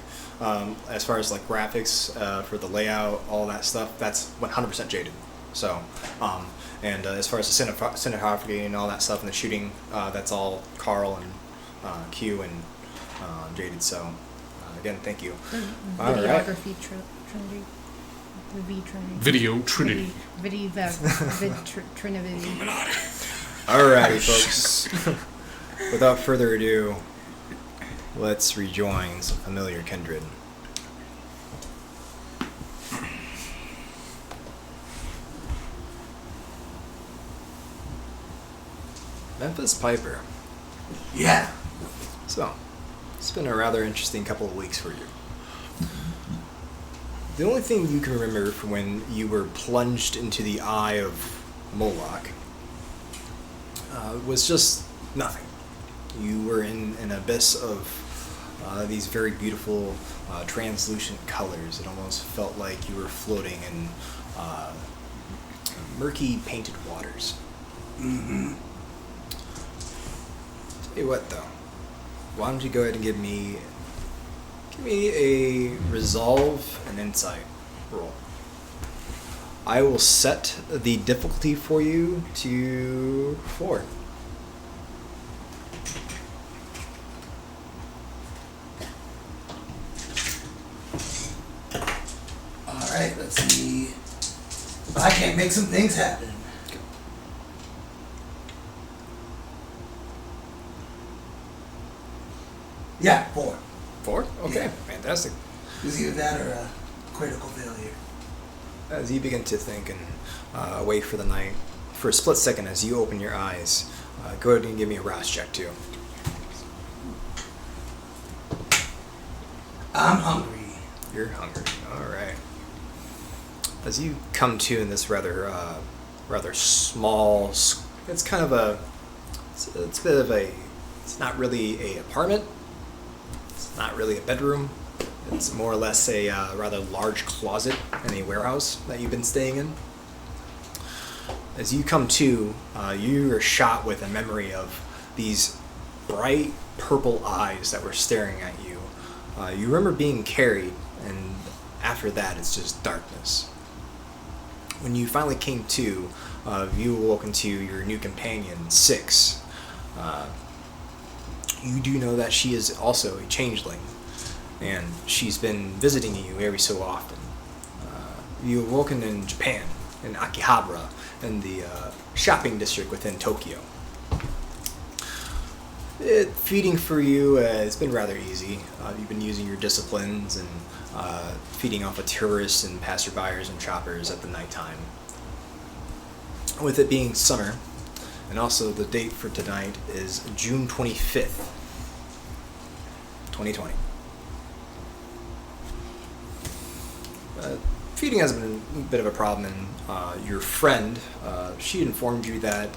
as far as like graphics for the layout, all that stuff, that's 100% Jaded. So, and as far as the cinematography and all that stuff and the shooting, that's all Carl and Q and Jaded. So, again, thank you. All right. Videography Trinity. The V Trinity. Video Trinity. Trinity. Alrighty, folks. Without further ado, let's rejoin some familiar kindred. Memphis Piper. Yeah. So, it's been a rather interesting couple of weeks for you. The only thing you can remember from when you were plunged into the eye of Moloch was just nothing. You were in an abyss of these very beautiful translucent colors. It almost felt like you were floating in murky painted waters. Mm-hmm. Tell you what, though, why don't you go ahead and give me a resolve and insight roll. I will set the difficulty for you to 4. Alright, let's see if I can't make some things happen. Yeah, 4. 4? Okay, Yeah. fantastic. It was either that or a critical failure. As you begin to think and wait for the night, for a split second as you open your eyes, go ahead and give me a rouse check too. I'm hungry. You're hungry. All right. As you come to in this rather small, it's kind of it's a bit of a, it's not really a apartment. It's not really a bedroom. It's more or less a rather large closet in a warehouse that you've been staying in. As you come to, you are shot with a memory of these bright purple eyes that were staring at you. You remember being carried, and after that, it's just darkness. When you finally came to, you awoke into your new companion, Six. You do know that she is also a changeling, and she's been visiting you every so often. You awoken in Japan, in Akihabara, in the shopping district within Tokyo. Feeding for you has been rather easy. You've been using your disciplines and feeding off of tourists and passerbyers and shoppers at the nighttime. With it being summer, and also the date for tonight is June 25th, 2020. Feeding has been a bit of a problem, and your friend, she informed you that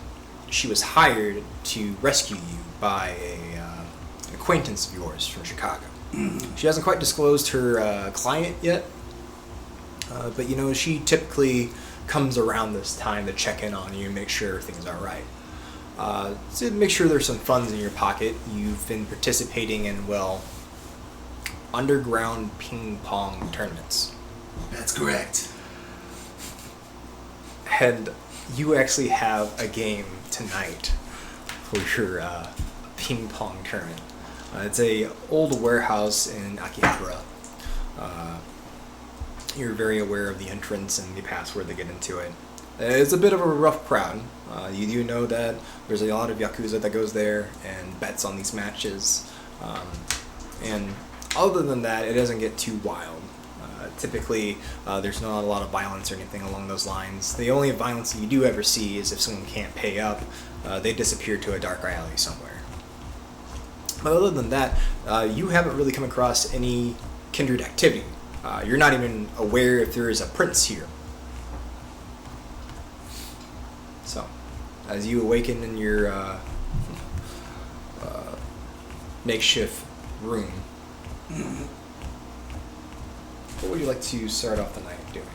she was hired to rescue you by an acquaintance of yours from Chicago. She hasn't quite disclosed her client yet, but you know, she typically comes around this time to check in on you and make sure everything's all right. So make sure there's some funds in your pocket. You've been participating in, well, underground ping pong tournaments. That's correct. And you actually have a game tonight for your ping pong tournament. It's a old warehouse in Akihabara. You're very aware of the entrance and the password to get into it. It's a bit of a rough crowd. You do know that there's a lot of Yakuza that goes there and bets on these matches. And other than that, it doesn't get too wild. Typically, there's not a lot of violence or anything along those lines. The only violence that you do ever see is if someone can't pay up, they disappear to a dark alley somewhere. But other than that, you haven't really come across any kindred activity. You're not even aware if there is a prince here. So, as you awaken in your makeshift room, what would you like to start off the night doing?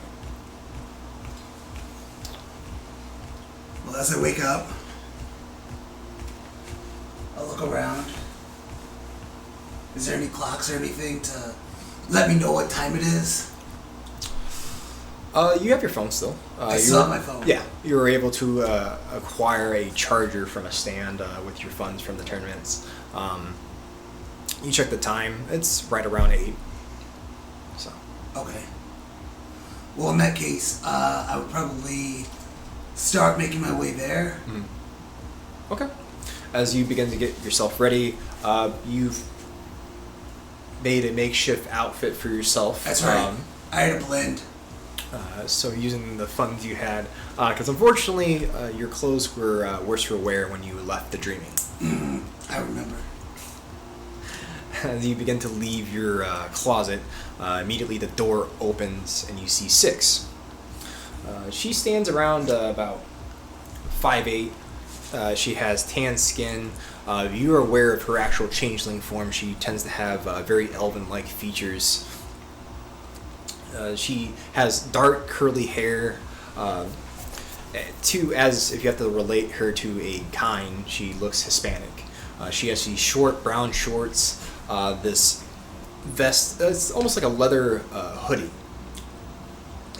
Well, as I wake up, I'll look around. Is there any clocks or anything to let me know what time it is? You have your phone still. I still have my phone. Yeah, you were able to acquire a charger from a stand with your funds from the tournaments. You check the time. It's right around 8. So. Okay. Well, in that case, I would probably start making my way there. Mm-hmm. Okay. As you begin to get yourself ready, you've made a makeshift outfit for yourself. That's right. I had a blend. So using the funds you had, because unfortunately your clothes were worse for wear when you left the dreaming. Mm-hmm. I remember. As you begin to leave your closet, immediately the door opens and you see Six. She stands around about 5'8". She has tan skin. You are aware of her actual changeling form. She tends to have very elven-like features. She has dark curly hair. As if you have to relate her to a kind, she looks Hispanic. She has these short brown shorts. This vest, it's almost like a leather hoodie.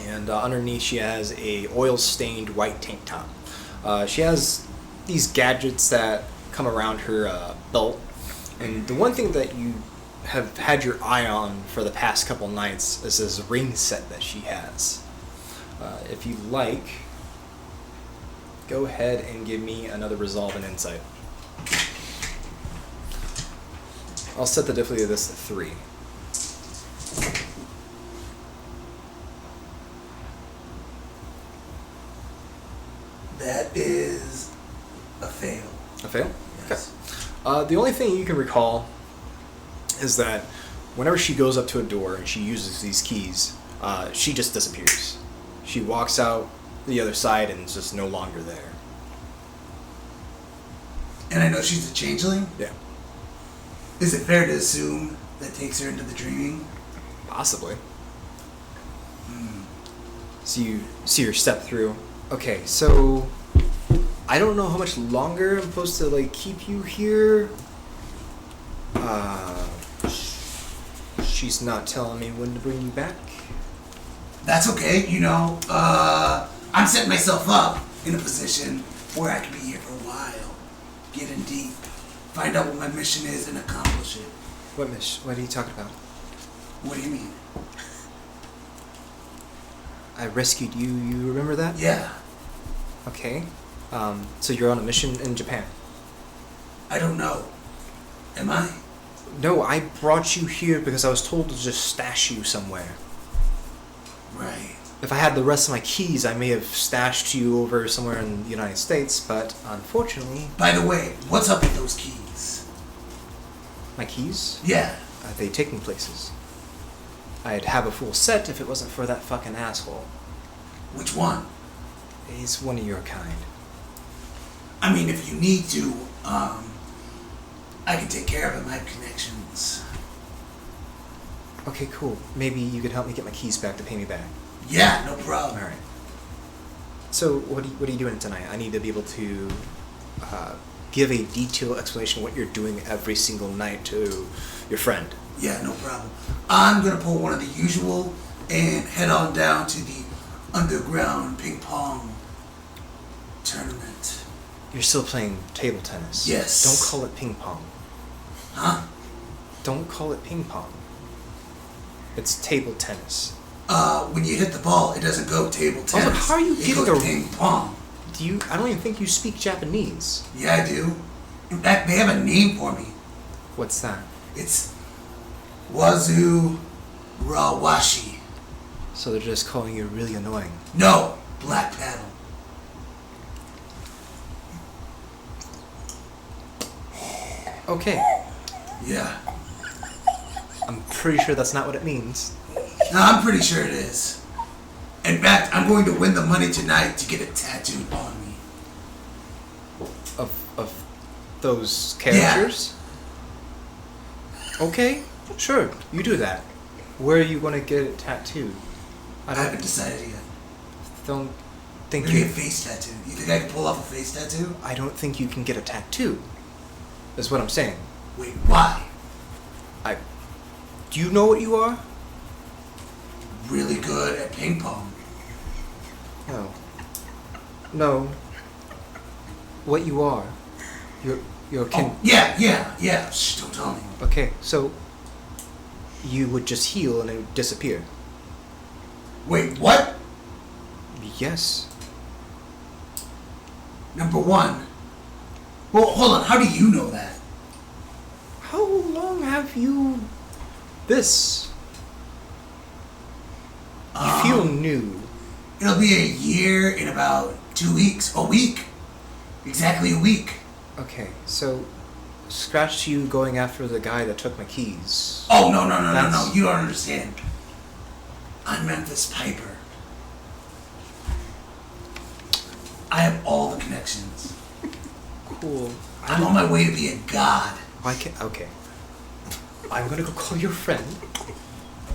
And underneath she has a oil-stained white tank top. She has these gadgets that come around her belt. And the one thing that you have had your eye on for the past couple nights is this ring set that she has. If you like, go ahead and give me another resolve and insight. I'll set the difficulty of this to 3. That is a fail. A fail? Yes. Okay. The only thing you can recall is that whenever she goes up to a door and she uses these keys, she just disappears. She walks out the other side and is just no longer there. And I know she's a changeling? Yeah. Is it fair to assume that takes her into the dreaming? Possibly. So you see her step through. Okay, so I don't know how much longer I'm supposed to keep you here. She's not telling me when to bring you back. That's okay, I'm setting myself up in a position where I can be here for a while. Get in deep, find out what my mission is, and accomplish it. What mission? What are you talking about? What do you mean? I rescued you. You remember that? Yeah. Okay. So you're on a mission in Japan? I don't know. Am I? No, I brought you here because I was told to just stash you somewhere. Right. If I had the rest of my keys, I may have stashed you over somewhere in the United States, but unfortunately... By the way, what's up with those keys? My keys? Yeah. They take me places. I'd have a full set if it wasn't for that fucking asshole. Which one? He's one of your kind. I mean, if you need to, I can take care of him. I have connections. Okay, cool. Maybe you could help me get my keys back to pay me back. Yeah, no problem. All right. So, what are you doing tonight? I need to be able to give a detailed explanation of what you're doing every single night to your friend. Yeah, no problem. I'm gonna pull one of the usual and head on down to the underground ping pong tournament. You're still playing table tennis. Yes. Don't call it ping pong. Huh? Don't call it ping pong. It's table tennis. When you hit the ball, it doesn't go table tennis. Also, how are you it getting goes a ping pong? I don't even think you speak Japanese. Yeah, I do. In fact, they have a name for me. What's that? It's Wazoo Rawashi. So they're just calling you really annoying. No, Black Paddle. Okay. Yeah. I'm pretty sure that's not what it means. No, I'm pretty sure it is. In fact, I'm going to win the money tonight to get it tattooed on me. Of those characters? Yeah. Okay, sure, you do that. Where are you going to get it tattooed? I haven't decided yet. Don't think Maybe a face tattoo. You think I can pull off a face tattoo? I don't think you can get a tattoo. Is what I'm saying. Wait, why? Do you know what you are? Really good at ping pong. No. What you are. You're Oh, yeah. Shh, don't tell me. Okay, so you would just heal and it would disappear. Wait, what? Yes. Number one. Well, hold on. How do you know that? How long have you... This? You feel new. It'll be a year in about 2 weeks. A week. Exactly a week. Okay, so scratch you going after the guy that took my keys. Oh, no. You don't understand. I'm Memphis Piper. I have all the connections. Cool. I'm on my way to be a god. Okay. I'm gonna go call your friend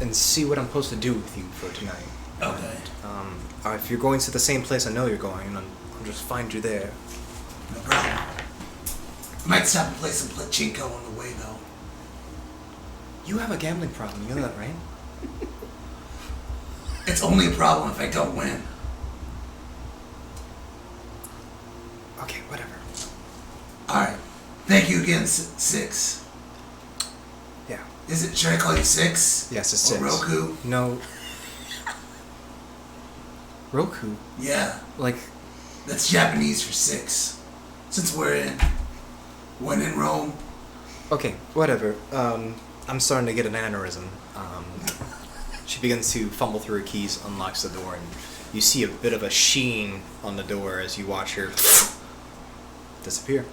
and see what I'm supposed to do with you for tonight. Okay. If you're going to the same place I know you're going, I'll just find you there. No problem. I might stop and play some pachinko on the way, though. You have a gambling problem, you know that, right? It's only a problem if I don't win. Okay, whatever. Alright. Thank you again, Six. Yeah. Should I call you Six? Yes, it's Or 6. Roku? No. Roku? Yeah. Like... That's Japanese for 6. Since when in Rome. Okay, whatever. I'm starting to get an aneurysm. She begins to fumble through her keys, unlocks the door, and you see a bit of a sheen on the door as you watch her disappear.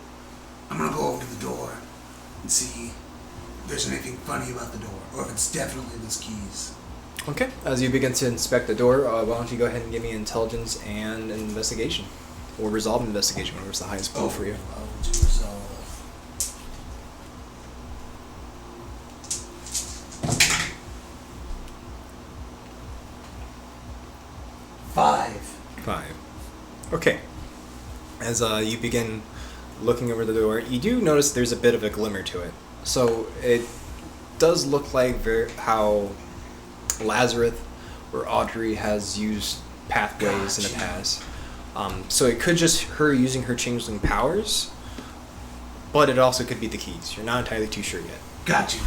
I'm gonna go over to the door and see if there's anything funny about the door, or if it's definitely those keys. Okay. As you begin to inspect the door, why don't you go ahead and give me intelligence and investigation, or resolve investigation, whatever's the highest pool for you. I will do resolve. Five. Okay. As you begin looking over the door, you do notice there's a bit of a glimmer to it. So it does look like how Lazarus or Audrey has used pathways in the past. So it could just her using her changeling powers, but it also could be the keys. You're not entirely too sure yet. Got you.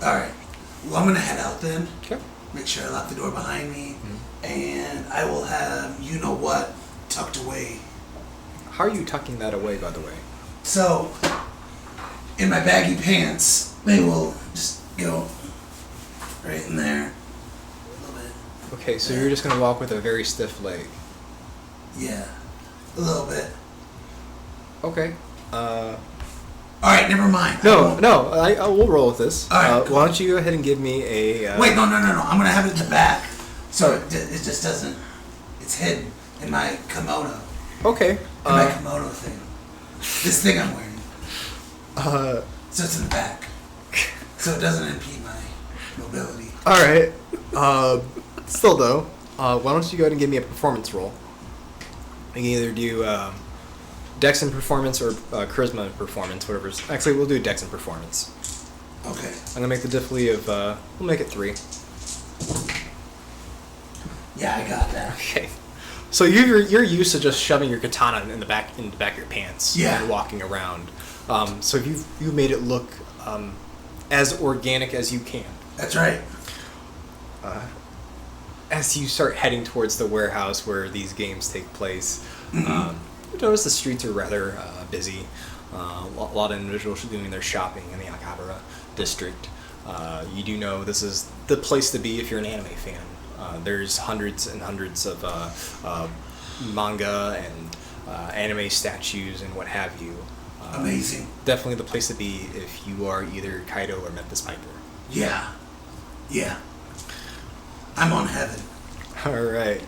Alright. Well, I'm gonna head out then. Okay. Make sure I lock the door behind me. And I will have you-know-what tucked away. How are you tucking that away, by the way? So, in my baggy pants, they will just go right in there. A little bit. Okay, so you're just going to walk with a very stiff leg. Yeah. A little bit. Okay. Alright, never mind. No, I will roll with this. Alright, cool. Why don't you go ahead and give me a... Wait, no. I'm going to have it in the back. So it just doesn't... It's hidden in my kimono. Okay. In my kimono thing. This thing I'm wearing. So it's in the back. So it doesn't impede my mobility. Alright. Still though, why don't you go ahead and give me a performance roll? You can either do Dex and performance or Charisma and performance, whatever's... Actually, we'll do Dex and performance. Okay. I'm gonna make the difficulty of we'll make it 3. Yeah, I got that. Okay. So you're used to just shoving your katana in the back of your pants and walking around. So you made it look as organic as you can. That's right. As you start heading towards the warehouse where these games take place, you notice the streets are rather busy. A lot of individuals doing their shopping in the Akihabara district. You do know this is the place to be if you're an anime fan. There's hundreds and hundreds of manga and anime statues and what have you. Amazing. Definitely the place to be if you are either Kaido or Memphis Piper. Yeah. Yeah. I'm on heaven. Alright.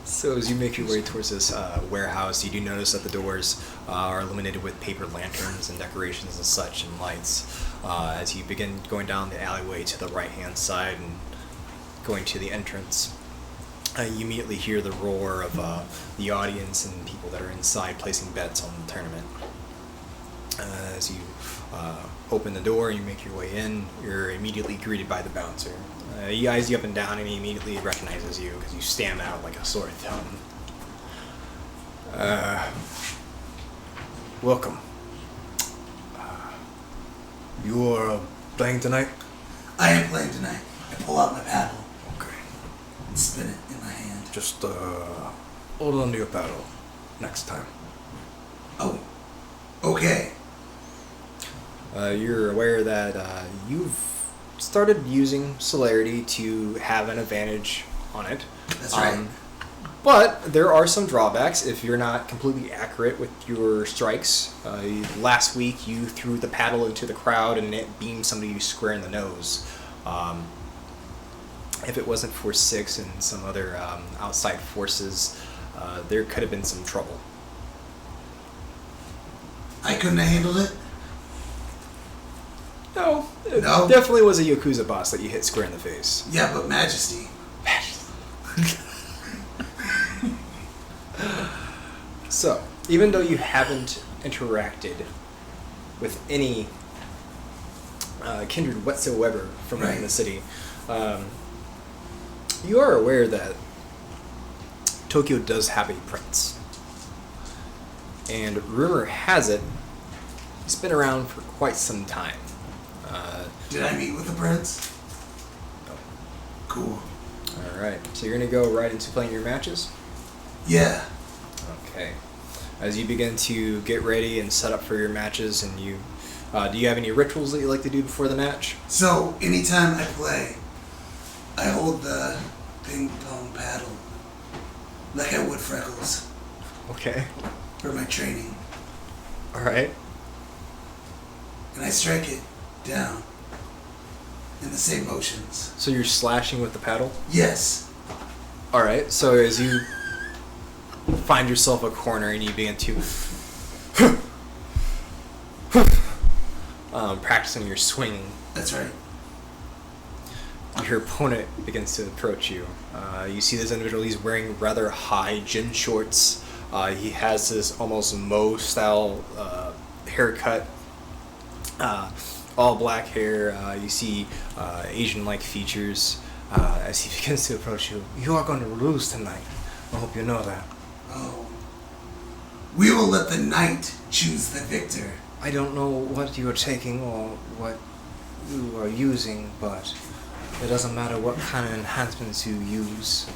So as you make your way towards this warehouse, you do notice that the doors are illuminated with paper lanterns and decorations and such and lights. As you begin going down the alleyway to the right-hand side and going to the entrance, you immediately hear the roar of the audience and people that are inside placing bets on the tournament. As you open the door and you make your way in, you're immediately greeted by the bouncer. He eyes you up and down and he immediately recognizes you because you stand out like a sore thumb. Welcome. You are playing tonight? I am playing tonight. I pull out my paddle Okay. and spin it in my hand. Just hold on to your paddle next time. Oh, okay. You're aware that you've started using celerity to have an advantage on it. That's right. But there are some drawbacks if you're not completely accurate with your strikes. Last week you threw the paddle into the crowd and it beamed somebody square in the nose. If it wasn't for 6 and some other outside forces, there could have been some trouble. I couldn't have handled it. No, it No? definitely was a Yakuza boss that you hit square in the face. Yeah, but Majesty. So, even though you haven't interacted with any kindred whatsoever from within the city, you are aware that Tokyo does have a prince. And rumor has it, he's been around for quite some time. Did I meet with the prince? No. Cool. Alright, so you're going to go right into playing your matches? Yeah. Okay. As you begin to get ready and set up for your matches, and you, do you have any rituals that you like to do before the match? So, anytime I play, I hold the ping pong paddle like I would Freckles Okay. for my training. Alright. And I strike it down in the same motions. So you're slashing with the paddle? Yes. Alright, so as you find yourself a corner and you begin to practicing your swinging, That's right. your opponent begins to approach you. You see this individual, he's wearing rather high gym shorts. He has this almost Moe style haircut. All black hair. You see Asian-like features. As he begins to approach you, you are going to lose tonight. I hope you know that. Oh. We will let the knight choose the victor. I don't know what you are taking or what you are using, but it doesn't matter what kind of enhancements you use.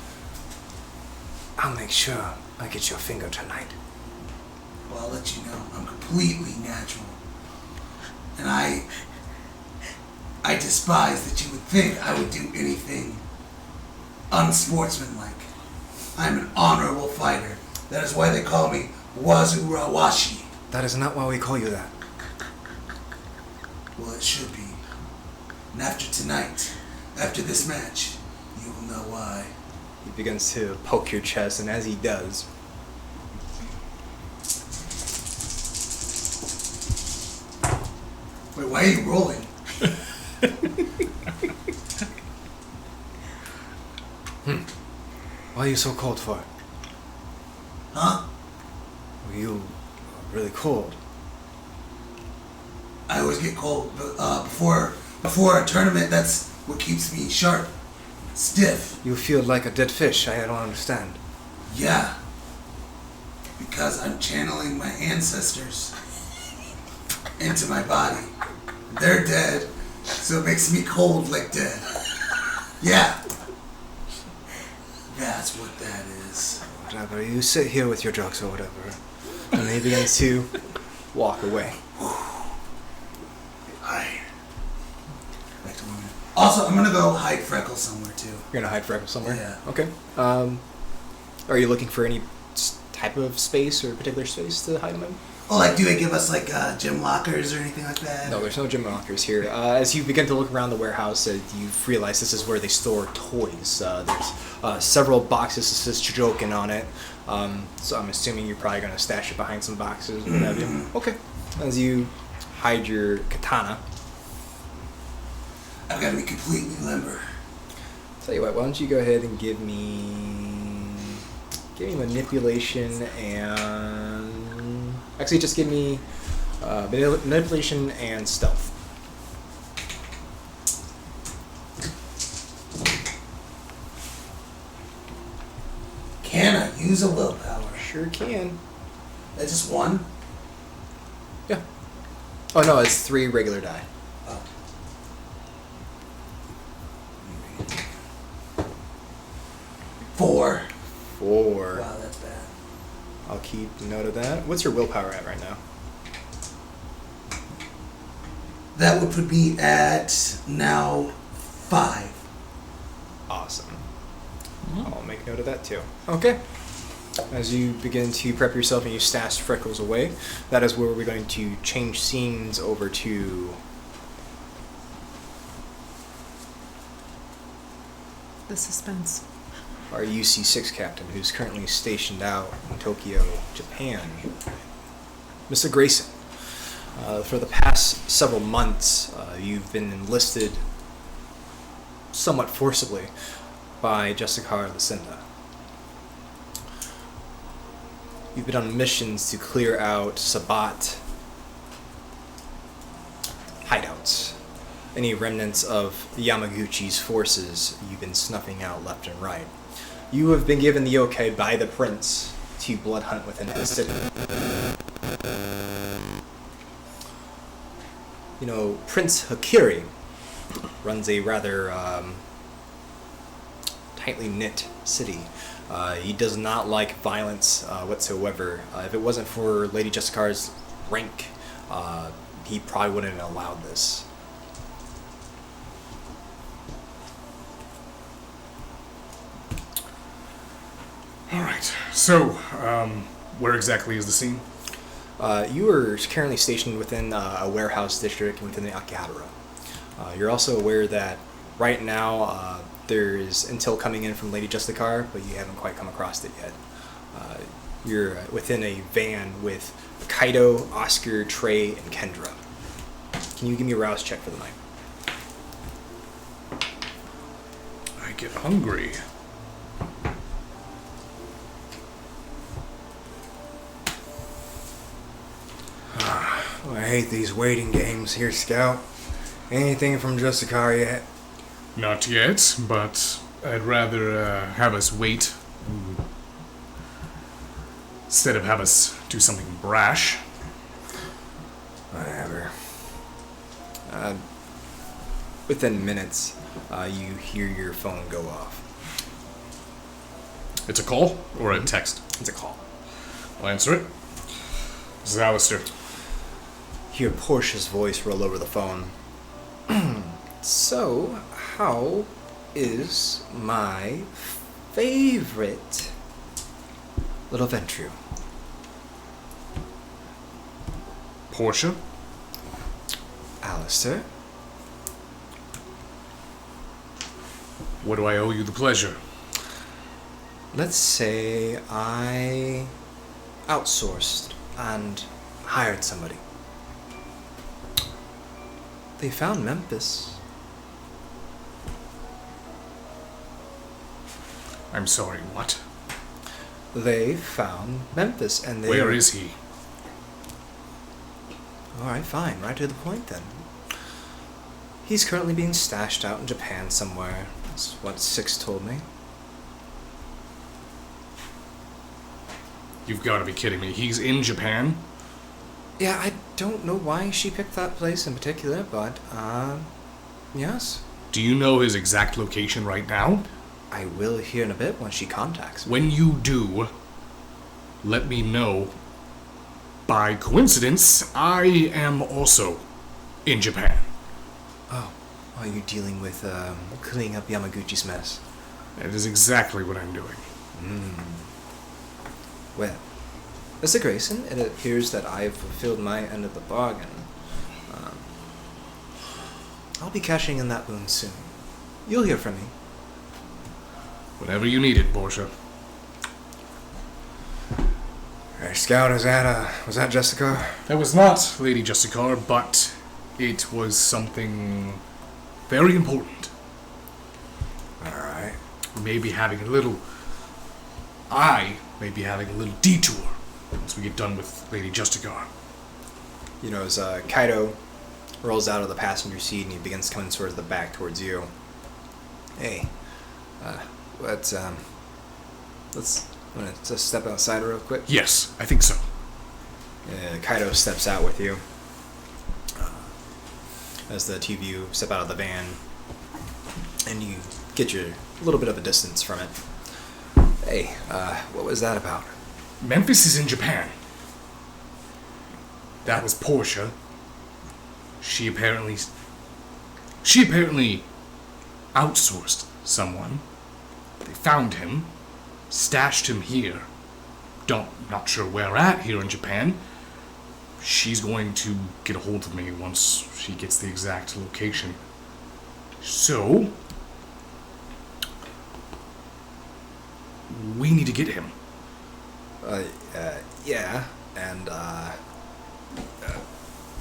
I'll make sure I get your finger tonight. Well, I'll let you know. I'm completely natural. And I despise that you would think I would do anything unsportsmanlike. I'm an honorable fighter. That is why they call me Wazurawashi. That is not why we call you that. Well, it should be. And after tonight, after this match, you will know why. He begins to poke your chest, and as he does, Wait, why are you rolling? why are you so cold for? Huh? You are really cold. I always get cold before a tournament. That's what keeps me sharp, stiff. You feel like a dead fish. I don't understand. Yeah, because I'm channeling my ancestors into my body. They're dead, so it makes me cold like dead. Yeah. That's what that is. Whatever. You sit here with your drugs or whatever. And he begins to walk away. Alright. Back to women. Also, I'm gonna go hide Freckles somewhere too. You're gonna hide Freckles somewhere? Yeah. Okay. Are you looking for any type of space or particular space to hide him in? Oh, like, do they give us like gym lockers or anything like that? No, there's no gym lockers here. As you begin to look around the warehouse, you realize this is where they store toys. There's several boxes that says Jokin on it. So I'm assuming you're probably going to stash it behind some boxes or what have you. Okay. As you hide your katana. I've got to be completely limber. Tell you what, why don't you go ahead and give me manipulation and... Actually, just give me manipulation and stealth. Can I use a willpower? Sure can. That's just one? Yeah. Oh no, it's 3 regular die. Oh. 4. 4. Wow, that's bad. I'll keep note of that. What's your willpower at right now? That would put me at now 5. Awesome. I'll make note of that too. Okay. As you begin to prep yourself and you stash Freckles away, that is where we're going to change scenes over to The suspense. our UC-6 captain, who's currently stationed out in Tokyo, Japan, Mr. Grayson. For the past several months, you've been enlisted somewhat forcibly by Justicar Lucinda. You've been on missions to clear out Sabat hideouts. Any remnants of Yamaguchi's forces you've been snuffing out left and right. You have been given the okay by the prince to blood hunt within the city. You know, Prince Hakiri runs a rather tightly knit city. He does not like violence whatsoever. If it wasn't for Lady Justicar's rank, he probably wouldn't have allowed this. Alright, so, where exactly is the scene? You are currently stationed within a warehouse district within the Akihabara. You're also aware that right now there is intel coming in from Lady Justicar, but you haven't quite come across it yet. You're within a van with Kaido, Oscar, Trey, and Kendra. Can you give me a rouse check for the night? I get hungry. Oh, I hate these waiting games here, Scout. Anything from Justicar yet? Not yet, but I'd rather have us wait instead of have us do something brash. Whatever. Within minutes, you hear your phone go off. It's a call or a text? It's a call. I'll answer it. This is Alistair. Hear Portia's voice roll over the phone. So, how is my favorite little Ventru? Portia? Alistair? What do I owe you the pleasure? Let's say I outsourced and hired somebody. They found Memphis. I'm sorry, what? They found Memphis and they... Where is he? Alright, fine. Right to the point then. He's currently being stashed out in Japan somewhere. That's what Six told me. You've got to be kidding me. He's in Japan? Yeah, I don't know why she picked that place in particular, but, yes. Do you know his exact location right now? I will hear in a bit when she contacts me. When you do, let me know. By coincidence, I am also in Japan. Oh, are you dealing with, cleaning up Yamaguchi's mess? That is exactly what I'm doing. Well, Mr. Grayson, it appears that I've fulfilled my end of the bargain. I'll be cashing in that boon soon. You'll hear from me. Whenever you need it, Portia. Hey, Scout, was that Jessica? That was not Lady Jessica, but it was something very important. Alright. I may be having a little detour once we get done with Lady Jessica. You know, as Kaido rolls out of the passenger seat and he begins coming towards the back towards you. Hey, let's just step outside real quick. Yes, I think so. Kaido steps out with you. As the two of you step out of the van, and you get a little bit of a distance from it. Hey, what was that about? Memphis is in Japan. That was Portia. She apparently outsourced someone. They found him, stashed him here. Not sure where at here in Japan. She's going to get a hold of me once she gets the exact location. So, we need to get him. Yeah, and,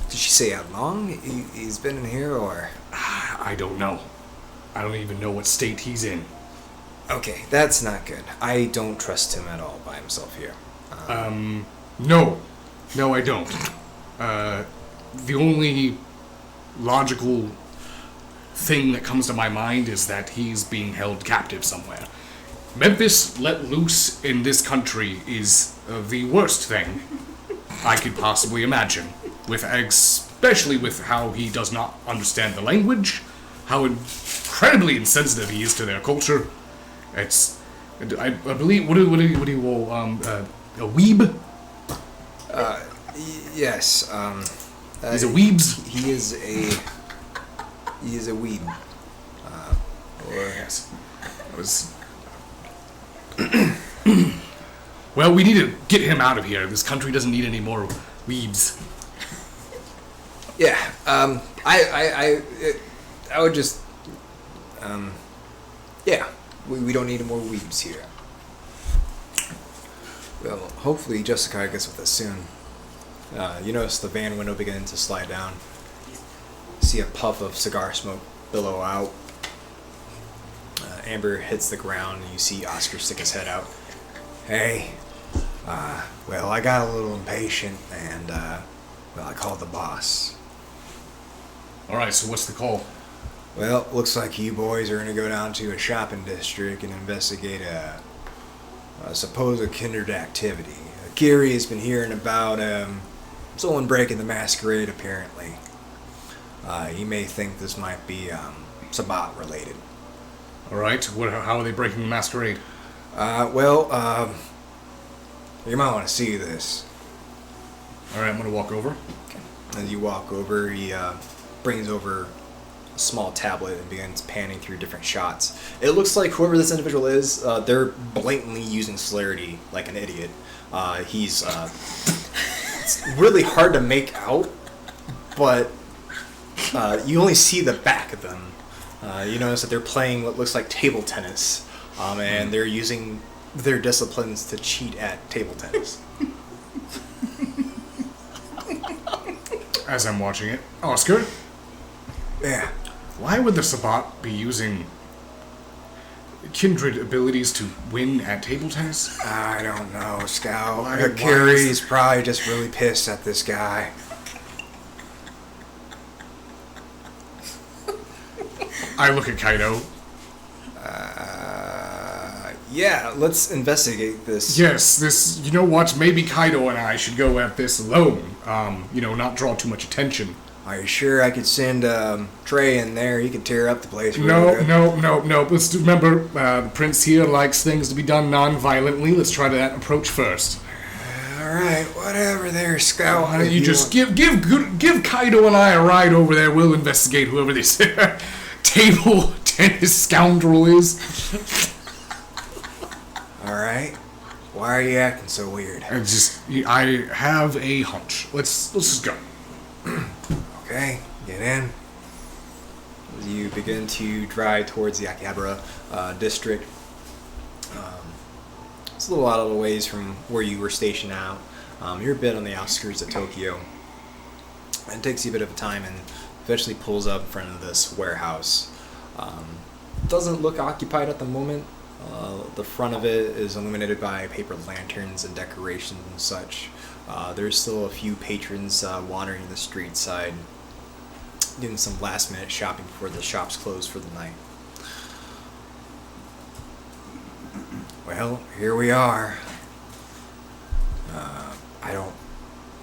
did she say how long he's been in here, or? I don't know. I don't even know what state he's in. Okay, that's not good. I don't trust him at all by himself here. No, I don't. The only logical thing that comes to my mind is that he's being held captive somewhere. Memphis let loose in this country is the worst thing I could possibly imagine, especially with how he does not understand the language, how incredibly insensitive he is to their culture. I believe, what do you call, a weeb? Yes, He's a weebs? He is a weeb. Yes. That was... Well, we need to get him out of here. This country doesn't need any more weebs. Yeah, I would just, yeah, we don't need more weebs here. Well, hopefully Jessica gets with us soon. You notice the van window beginning to slide down. See a puff of cigar smoke billow out. Amber hits the ground and you see Oscar stick his head out. Hey, well, I got a little impatient and, I called the boss. Alright, so what's the call? Well, looks like you boys are going to go down to a shopping district and investigate a supposed kindred activity. Gary has been hearing about someone breaking the Masquerade, apparently. You may think this might be Sabat related. Alright, how are they breaking the Masquerade? You might want to see this. Alright, I'm gonna walk over. Okay. As you walk over, he brings over a small tablet and begins panning through different shots. It looks like whoever this individual is, they're blatantly using celerity like an idiot. He's it's really hard to make out, but you only see the back of them. You notice that they're playing what looks like table tennis, and they're using their disciplines to cheat at table tennis. As I'm watching it, Oscar, Yeah. why would the Sabat be using kindred abilities to win at table tennis? I don't know, Scout. Why Carrie's probably just really pissed at this guy. I look at Kaido. Yeah, let's investigate this. Yes, this, you know what, maybe Kaido and I should go at this alone. Not draw too much attention. Are you sure I could send Trey in there? He could tear up the place. No. Good. Let's remember, the prince here likes things to be done non-violently. Let's try that approach first. All right, whatever there, Scout. Why don't you just give Kaido and I a ride over there? We'll investigate whoever this table tennis scoundrel is. All right. Why are you acting so weird? I have a hunch. Let's just go. Okay, get in. As you begin to drive towards the Akihabara district, it's a little out of the ways from where you were stationed out. You're a bit on the outskirts of Tokyo. And it takes you a bit of time and eventually pulls up in front of this warehouse. Doesn't look occupied at the moment. The front of it is illuminated by paper lanterns and decorations and such. There's still a few patrons wandering the street side, doing some last-minute shopping before the shops close for the night. Well, here we are. I don't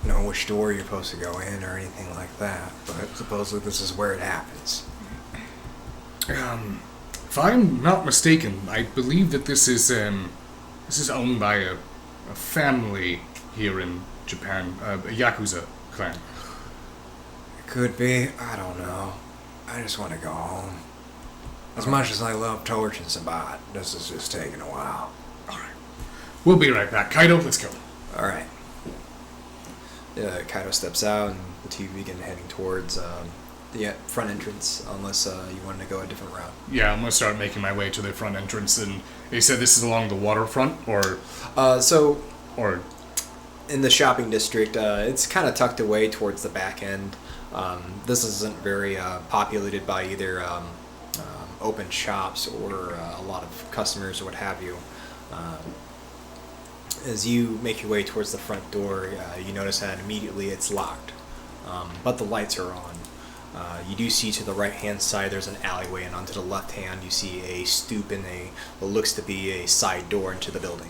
know which door you're supposed to go in or anything like that, but supposedly this is where it happens. If I'm not mistaken, I believe that this is owned by a family here in Japan, a Yakuza clan. It could be. I don't know. I just want to go home. As much as I love torch and Sabat, this is just taking a while. Alright. We'll be right back. Kaido, let's go. Alright. Kaido steps out and the two begin heading towards the front entrance, unless you wanted to go a different route. Yeah, I'm going to start making my way to the front entrance, and you said this is along the waterfront, or in the shopping district, it's kind of tucked away towards the back end. This isn't very populated by either open shops or a lot of customers or what have you. As you make your way towards the front door, you notice that immediately it's locked, but the lights are on. You do see to the right-hand side there's an alleyway, and onto the left hand you see a stoop and what looks to be a side door into the building.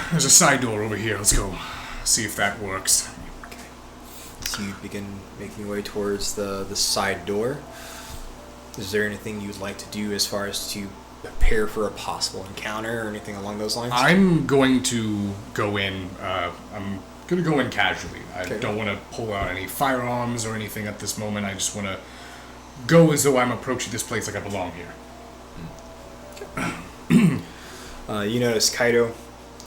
There's a side door over here. Let's go see if that works. Okay. So you begin making your way towards the side door. Is there anything you'd like to do as far as to prepare for a possible encounter or anything along those lines? I'm going to go in. I'm going to go in casually. I don't want to pull out any firearms or anything at this moment. I just want to go as though I'm approaching this place like I belong here. You notice Kaido,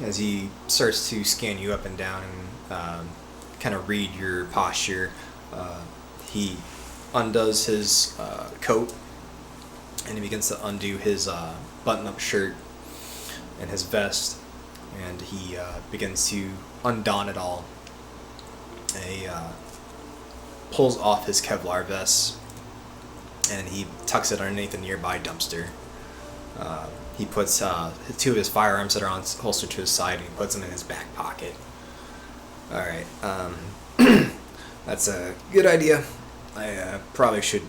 as he starts to scan you up and down and kind of read your posture, he undoes his coat and he begins to undo his button-up shirt and his vest, and he begins to undon it all. And he pulls off his Kevlar vest and he tucks it underneath a nearby dumpster. He puts two of his firearms that are on holstered to his side, and he puts them in his back pocket. Alright, that's a good idea. I probably should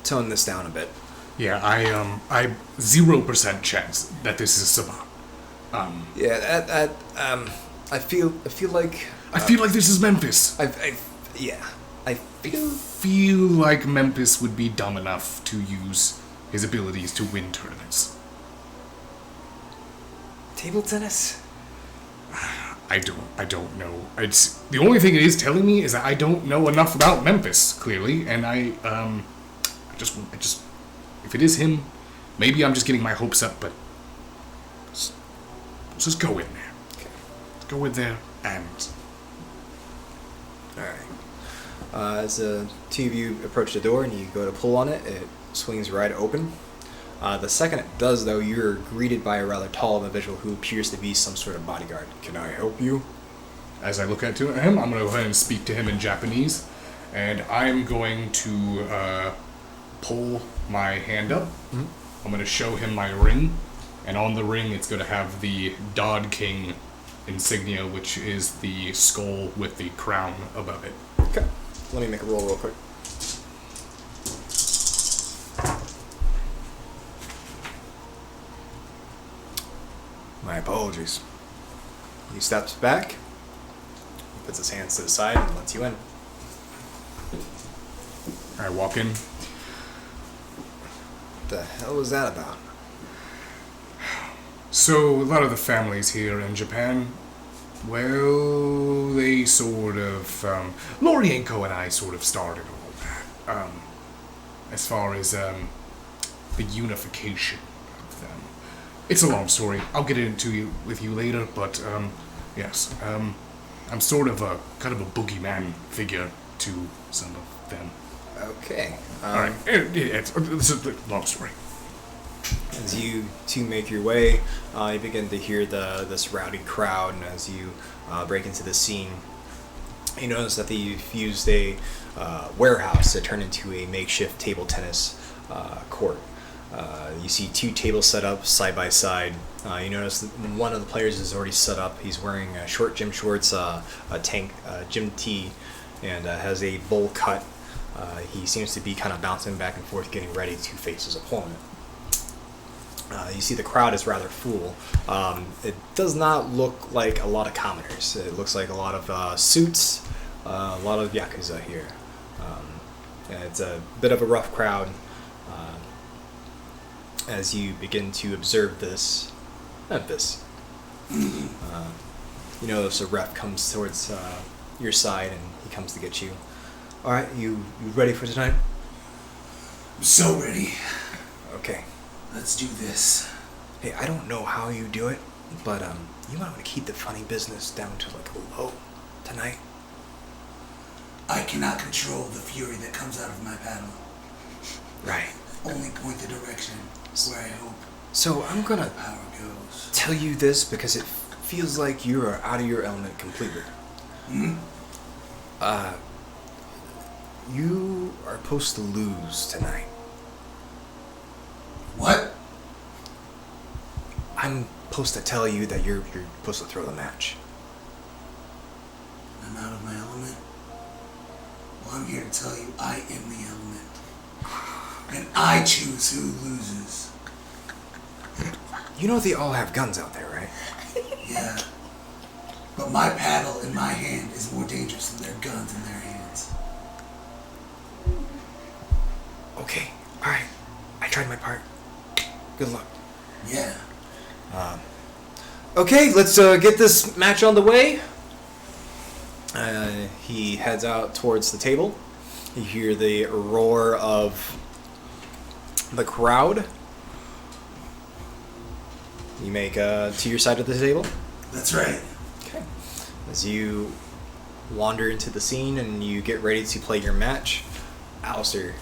tone this down a bit. Yeah, I 0% chance that this is Sabat. I feel like... I feel like this is Memphis. I feel like Memphis would be dumb enough to use his abilities to win tournaments. Table tennis? I don't know. It's the only thing it is telling me is that I don't know enough about Memphis, clearly, and I just if it is him, maybe I'm just getting my hopes up, but let's just go in there. Okay. Let's go in there and Alright. As the two of you approach the door and you go to pull on it, it swings right open. The second it does, though, you're greeted by a rather tall individual who appears to be some sort of bodyguard. Can I help you? as I look at him, I'm going to go ahead and speak to him in Japanese, and I'm going to pull my hand up. Mm-hmm. I'm going to show him my ring, and on the ring it's going to have the Dod King insignia, which is the skull with the crown above it. Okay. Let me make a roll real quick. My apologies. He steps back, puts his hands to the side, and lets you in. I walk in. What the hell was that about? So, a lot of the families here in Japan, well, they sort of, Lorienko and I sort of started all that. As far as, the unification of them. It's a long story. I'll get into you with you later, but, yes, I'm sort of kind of a boogeyman figure to some of them. Okay. Alright, it's a long story. As you two make your way, you begin to hear this rowdy crowd, and as you break into the scene, you notice that they've used a warehouse to turn into a makeshift table tennis court. You see two tables set up side by side. You notice that one of the players is already set up. He's wearing short gym shorts, a tank gym tee, and has a bowl cut. He seems to be kind of bouncing back and forth, getting ready to face his opponent. You see the crowd is rather full. It does not look like a lot of commoners. It looks like a lot of suits, a lot of Yakuza here. It's a bit of a rough crowd. As you begin to observe this, Memphis, you notice a ref comes towards your side and he comes to get you. All right, you ready for tonight? I'm so ready. Okay. Let's do this. Hey, I don't know how you do it, but you might want to keep the funny business down to like low tonight. I cannot control the fury that comes out of my paddle. Right. Only point the direction where I hope So I'm gonna power goes. tell you this because it feels like you are out of your element completely. Hmm? You are supposed to lose tonight. What? I'm supposed to tell you that you're supposed to throw the match. I'm out of my element? Well, I'm here to tell you I am the element. And I choose who loses. You know they all have guns out there, right? Yeah. But my paddle in my hand is more dangerous than their guns in their hands. Okay, alright. I tried my part. Good luck. Yeah. Okay, let's get this match on the way. He heads out towards the table. You hear the roar of the crowd. You make to your side of the table. That's right. Okay. As you wander into the scene and you get ready to play your match, Alistair,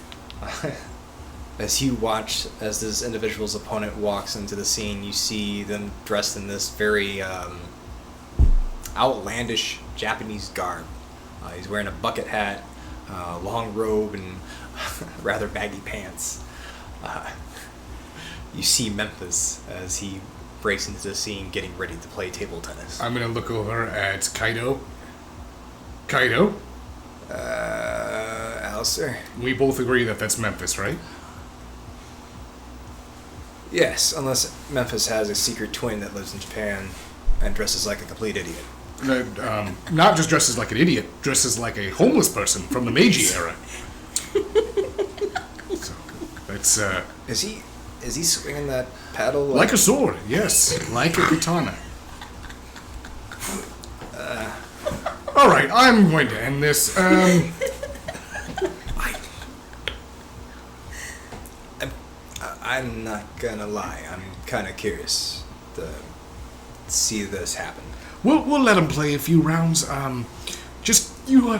as you watch as this individual's opponent walks into the scene, you see them dressed in this very outlandish Japanese garb. He's wearing a bucket hat, long robe, and rather baggy pants. You see Memphis as he breaks into the scene getting ready to play table tennis. I'm gonna look over at Kaido. Kaido? Alistair? We both agree that that's Memphis, right? Yes, unless Memphis has a secret twin that lives in Japan and dresses like a complete idiot. Not just dresses like an idiot, dresses like a homeless person from the Meiji era. So, that's, Is he swinging that paddle like a sword, yes. Like a katana. Alright, I'm going to end this. I'm not gonna lie. I'm kind of curious to see this happen. We'll let him play a few rounds. Just you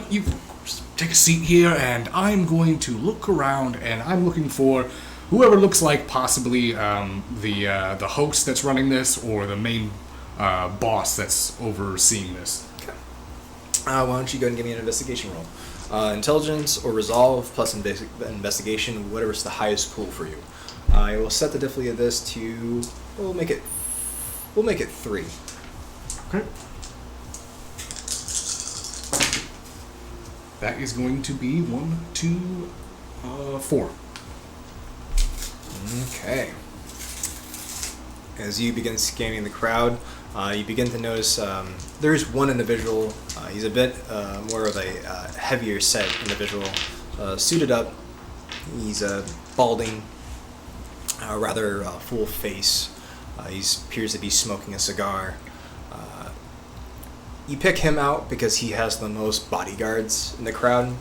take a seat here, and I'm going to look around, and I'm looking for whoever looks like possibly the host that's running this, or the main boss that's overseeing this. Okay. Why don't you go and give me an investigation roll? Intelligence or resolve plus investigation, whatever's the highest pool for you. I will set the difficulty of this to we'll make it 3. Okay. That is going to be 1, 2, 4. Okay. As you begin scanning the crowd, you begin to notice there's one individual. He's a bit more of a heavier set individual, suited up. He's balding, rather full face. He appears to be smoking a cigar. You pick him out because he has the most bodyguards in the crowd,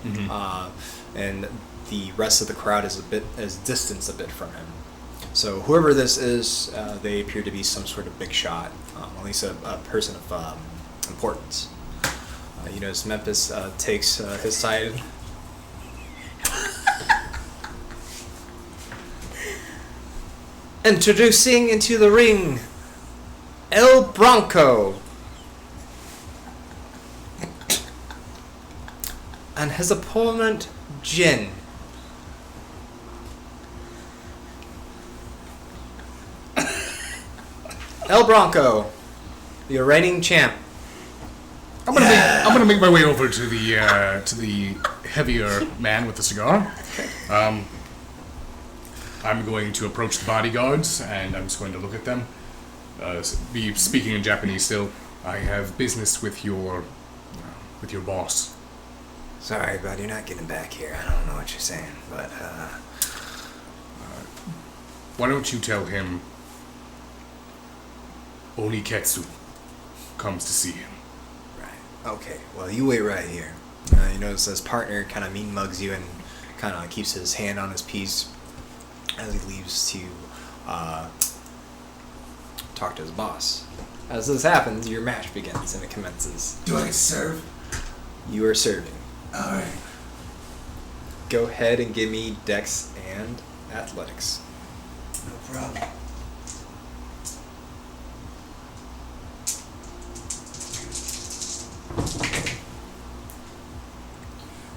and the rest of the crowd is distanced a bit from him. So whoever this is, they appear to be some sort of big shot, at least a person of importance. You notice Memphis takes his side. Introducing into the ring, El Bronco. And his opponent, Jin. El Bronco, the reigning champ. I'm gonna make my way over to the heavier man with the cigar. I'm going to approach the bodyguards and I'm just going to look at them. Be speaking in Japanese still. I have business with your boss. Sorry, bud, you're not getting back here. I don't know what you're saying, but why don't you tell him Oniketsu comes to see him? Right. Okay. Well, you wait right here. You notice his partner kind of mean mugs you and kind of keeps his hand on his piece as he leaves to talk to his boss. As this happens, your match begins and it commences. Do I serve? You are serving. Alright. Go ahead and give me Dex and Athletics. No problem.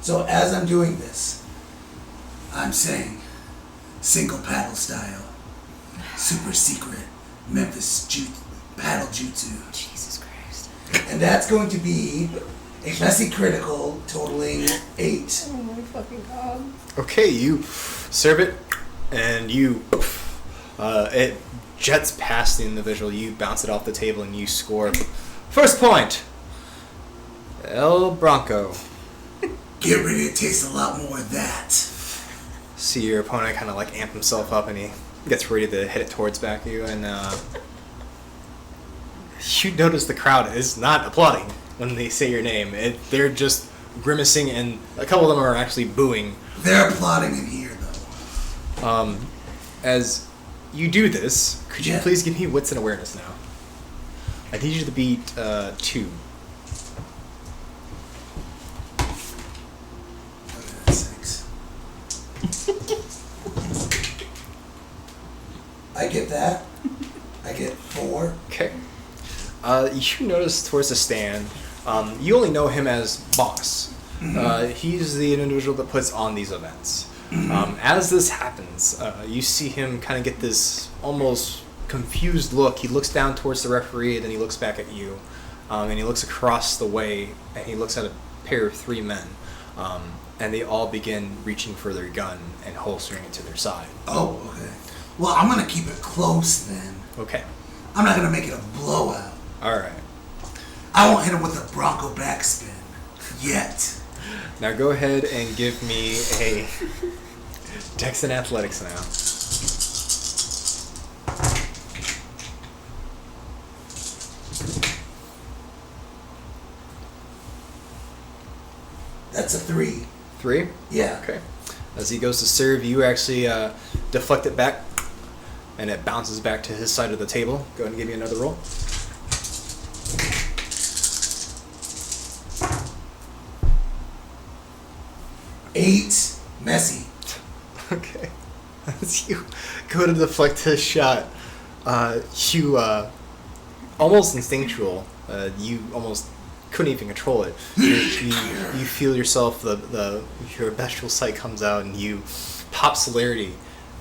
So as I'm doing this, I'm saying single paddle style, super secret Memphis paddle jutsu. Jesus Christ. And that's going to be a messy critical totaling 8. Oh my fucking god. Okay, you serve it, and it jets past the individual. You bounce it off the table, and you score. First point, El Bronco. Get ready to taste a lot more of that. See your opponent kind of like amp himself up, and he gets ready to hit it towards back of you, and you notice the crowd is not applauding when they say your name. They're just grimacing, and a couple of them are actually booing. They're applauding in here, though. As you do this, could you please give me wits and awareness now? I need you to beat 2. Okay, 6. I get that. I get 4. Okay. You notice towards the stand, you only know him as Boss. He's the individual that puts on these events. As this happens, you see him kind of get this almost confused look. He looks down towards the referee, then he looks back at you, and he looks across the way, and he looks at a pair of 3 men, and they all begin reaching for their gun and holstering it to their side. Oh, okay. Well, I'm going to keep it close then. Okay. I'm not going to make it a blowout. Alright. I won't hit him with a Bronco backspin. Yet. Now go ahead and give me a Dex and Athletics now. That's a 3. 3? Yeah. Okay. As he goes to serve, you actually deflect it back, and it bounces back to his side of the table. Go ahead and give me another roll. Eight. Messy. Okay. As you go to deflect his shot, you almost instinctual. You almost couldn't even control it. You feel yourself, your bestial sight comes out, and you pop celerity.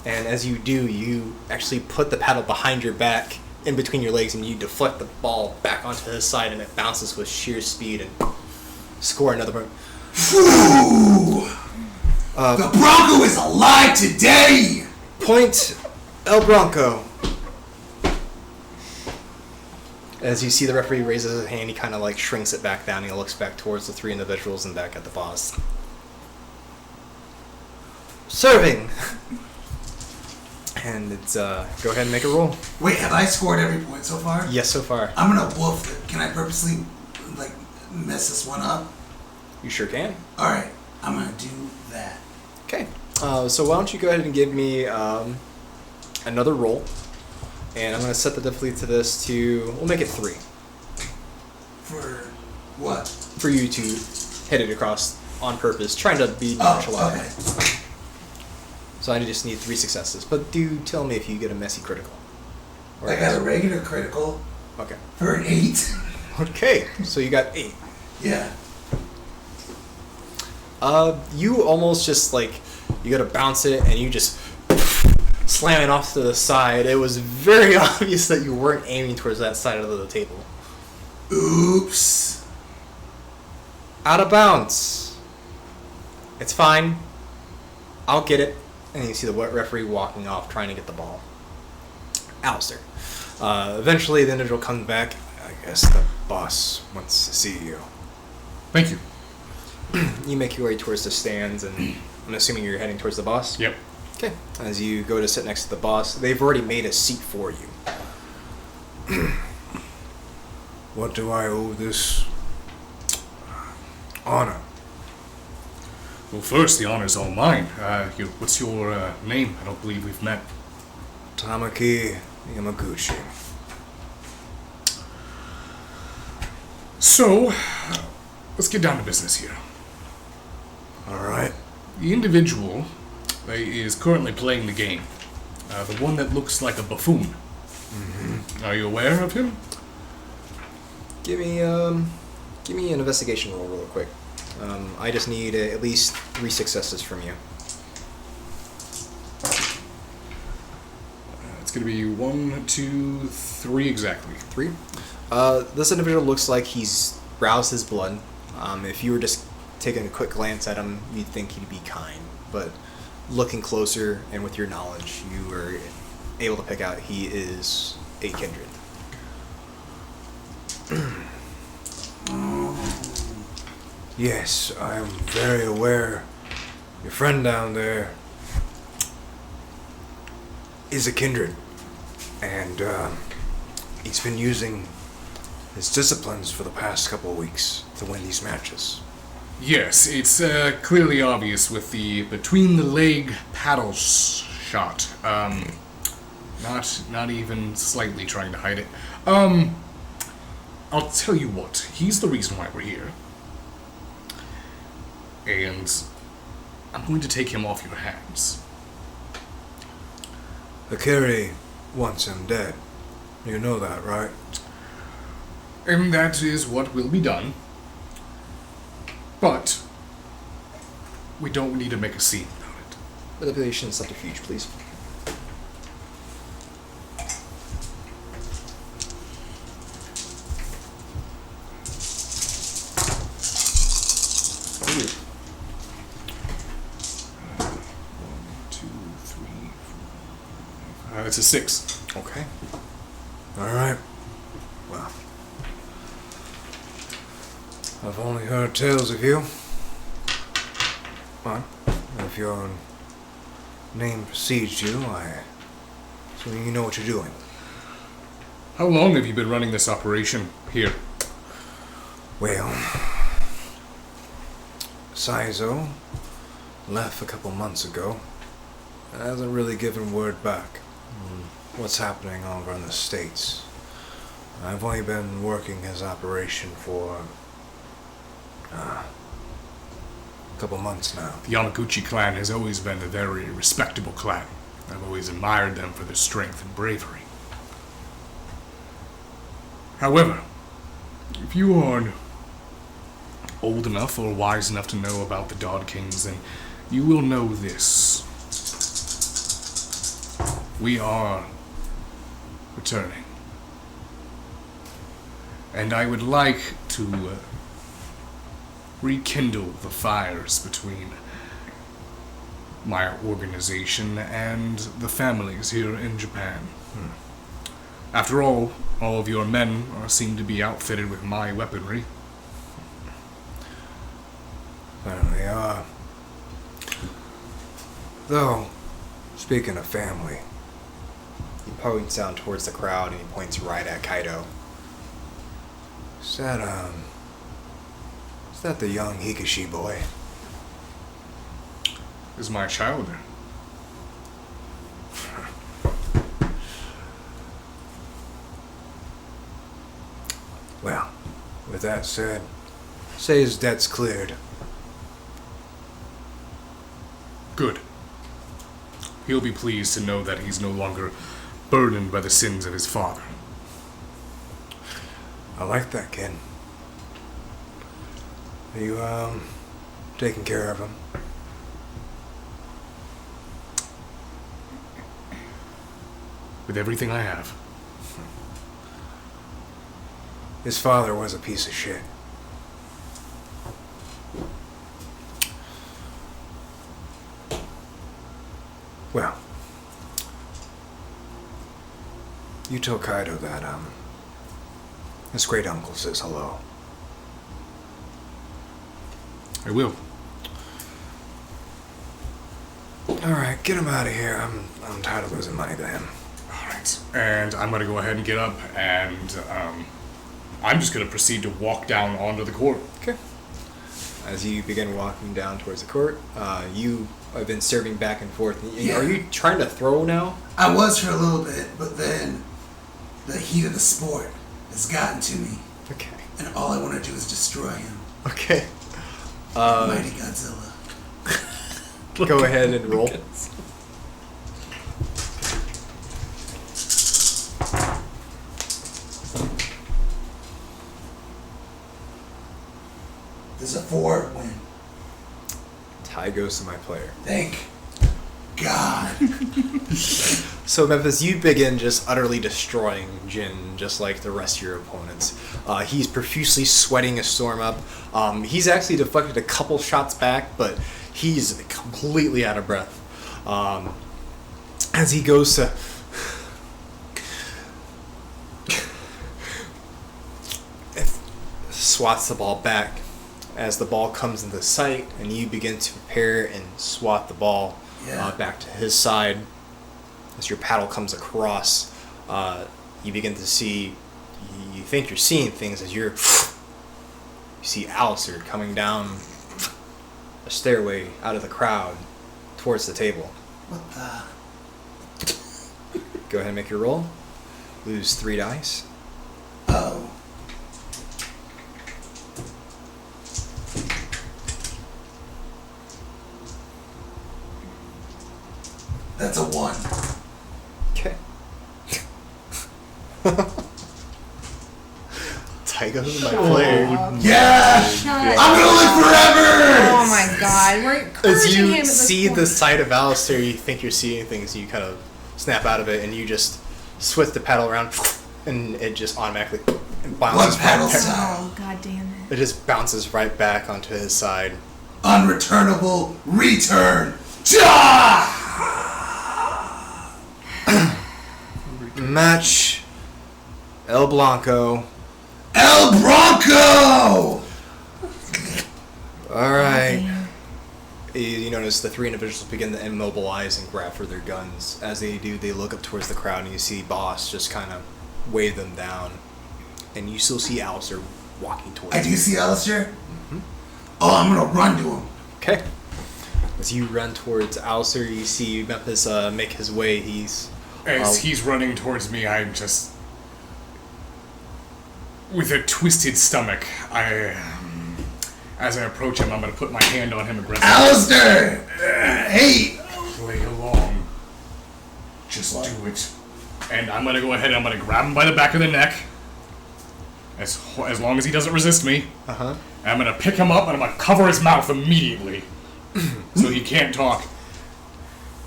And as you do, you actually put the paddle behind your back, in between your legs, and you deflect the ball back onto his side, and it bounces with sheer speed and score another point. The Bronco is alive today! Point El Bronco. As you see the referee raises his hand, he kind of like shrinks it back down and he looks back towards the three individuals and back at the boss. Serving! And it's, go ahead and make a roll. Wait, have I scored every point so far? Yes, so far. I'm gonna wolf it. Can I purposely, like, mess this one up? You sure can. Alright, I'm gonna do that. Okay. So why don't you go ahead and give me another roll. And I'm going to set the difficulty to this to, we'll make it 3. For what? For you to hit it across on purpose, trying to be nonchalant. Okay. So I just need 3 successes. But do tell me if you get a messy critical. I got a regular critical. Okay. For an 8. Okay, so you got 8. Yeah. You almost just like, you gotta bounce it and you just slam it off to the side. It was very obvious that you weren't aiming towards that side of the table. Oops. Out of bounds. It's fine. I'll get it. And you see the referee walking off trying to get the ball. Alistair. Eventually the individual comes back. I guess the boss wants to see you. Thank you. You make your way towards the stands, and I'm assuming you're heading towards the boss? Yep. Okay. As you go to sit next to the boss, they've already made a seat for you. What do I owe this honor? Well, first, the honor's all mine. What's your name? I don't believe we've met. Tamaki Yamaguchi. So, let's get down to business here. Alright. The individual is currently playing the game. The one that looks like a buffoon. Mm-hmm. Are you aware of him? Give me an investigation roll real quick. I just need at least 3 successes from you. It's going to be 1, 2, 3 exactly. 3? This individual looks like he's roused his blood. If you were just taking a quick glance at him, you'd think he'd be kind. But looking closer and with your knowledge, you were able to pick out he is a kindred. Yes, I am very aware. Your friend down there is a kindred. And he's been using his disciplines for the past couple of weeks to win these matches. Yes, it's clearly obvious with the between-the-leg paddle shot. Not even slightly trying to hide it. I'll tell you what, he's the reason why we're here. And I'm going to take him off your hands. Akiri wants him dead. You know that, right? And that is what will be done. But we don't need to make a scene about it. Manipulation and subterfuge, please. It's a 6. Okay. Alright. Well, I've only heard tales of you. But if your name precedes you, so you know what you're doing. How long have you been running this operation here? Well, Saizo left a couple months ago and hasn't really given word back on what's happening over in the States. I've only been working his operation for a couple months now. The Yamaguchi clan has always been a very respectable clan. I've always admired them for their strength and bravery. However, if you are old enough or wise enough to know about the Dod Kings, then you will know this. We are returning. And I would like to rekindle the fires between my organization and the families here in Japan. After all of your men seem to be outfitted with my weaponry. Well, they are. Though, speaking of family, He points down towards the crowd and he points right at Kaido. is that the young Hikashi boy? Is my child. Well, with that said, say his debt's cleared. Good. He'll be pleased to know that he's no longer burdened by the sins of his father. I like that, kid. Are you, taking care of him? With everything I have. His father was a piece of shit. Well, you tell Kaido that, his great uncle says hello. I will. Alright, get him out of here. I'm tired of losing money to him. Alright. And I'm gonna go ahead and get up and, I'm just gonna proceed to walk down onto the court. Okay. As you begin walking down towards the court, you have been serving back and forth. Yeah. Are you trying to throw now? I was for a little bit, but then the heat of the sport has gotten to me, Okay. and all I want to do is destroy him. Okay. Mighty Godzilla. Go ahead and roll. There's a 4 win. Tie goes to my player. Thank God. So Memphis, you begin just utterly destroying Jin, just like the rest of your opponents. He's profusely sweating a storm up. He's actually deflected a couple shots back, but he's completely out of breath. As he goes to swats the ball back. As the ball comes into sight, and you begin to prepare and swat the ball back to his side. As your paddle comes across, you begin to see, you think you're seeing things as you see Alistair coming down a stairway out of the crowd towards the table. What the? Go ahead and make your roll. Lose 3 dice. Oh. That's a 1. Okay. Tygo's my player. Yeah! I'm gonna live forever! Oh my god, we're encouraging As him you at this see point. the sight of Alistair, you think you're seeing things, you kind of snap out of it, and you just switch the paddle around, and it just automatically bounces One paddle right back. side. Oh god damn it. It just bounces right back onto his side. Unreturnable return. Ja! Match El Blanco. El Bronco! Alright. You notice the 3 individuals begin to immobilize and grab for their guns. As they do, they look up towards the crowd, and you see Boss just kind of wave them down. And you still see Alistair walking towards I do you. see Alistair? Oh, I'm gonna run to him. Okay. As you run towards Alistair, you see Memphis make his way. As he's running towards me, I'm just... With a twisted stomach, as I approach him, I'm going to put my hand on him aggressively. Alistair! Hey! Play along. Just do it. And I'm going to go ahead and I'm going to grab him by the back of the neck. As long as he doesn't resist me. Uh-huh. And I'm going to pick him up and I'm going to cover his mouth immediately. So he can't talk.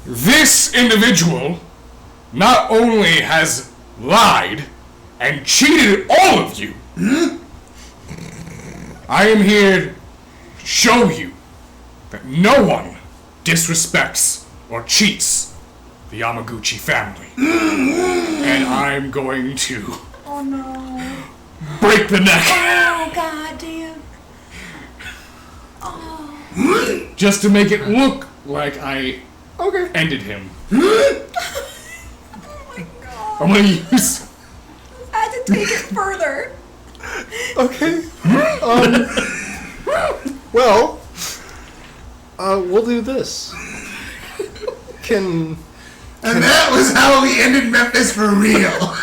This individual not only has lied and cheated all of you, I am here to show you that no one disrespects or cheats the Yamaguchi family. And I I'm going to Oh no. break the neck. Oh god damn. Oh. Just to make it look like I ended him. Oh my god. I'm gonna use. I had to take it further. Okay. Well, we'll do this. And that was how we ended Memphis for real.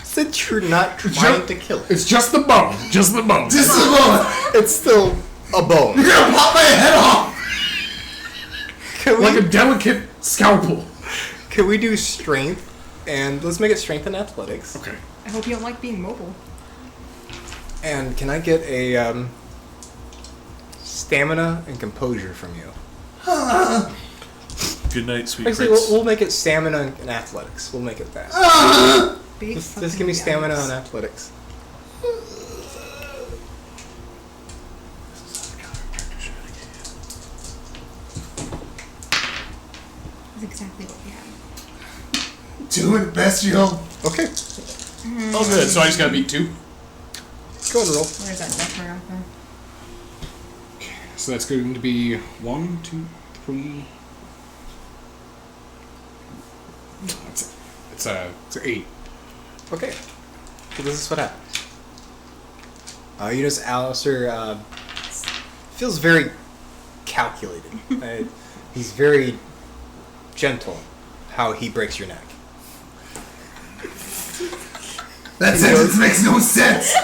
since you're not trying to kill it, It's just the bone. Just the bone. Just a moment. it's still a bone. You're gonna pop my head off. Can we, Like a delicate scalpel. can we do strength? And let's make it strength and athletics. Okay. I hope you don't like being mobile. And can I get a stamina and composure from you? Good night, sweet Actually, prince. we'll make it stamina and athletics. We'll make it that. Big Just give me stamina and athletics. That's exactly what we have. Doing bestial. Okay, Oh, good. So I just gotta beat 2. go and roll. Where's that death mark on? So that's going to be 1, 2, 3. It's a 8. Okay. So this is what happens. You notice Alistair feels very calculated. He's very gentle how he breaks your neck. That sentence makes no sense.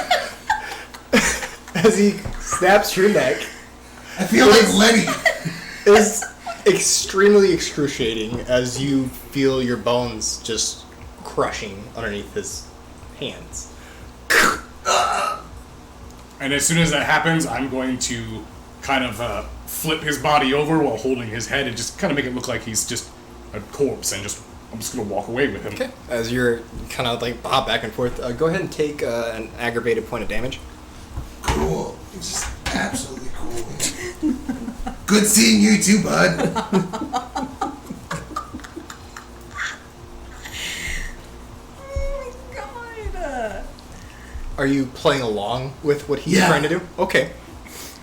As he snaps your neck, I feel like Lenny. is extremely excruciating as you feel your bones just crushing underneath his hands. And as soon as that happens, I'm going to kind of flip his body over while holding his head and just kind of make it look like he's just a corpse, and I'm just going to walk away with him. Okay. As you're kind of like bob back and forth, go ahead and take an aggravated point of damage. Cool. Just absolutely cool. Good seeing you too, bud. Oh my god. Are you playing along with what he's Yeah. trying to do? Okay.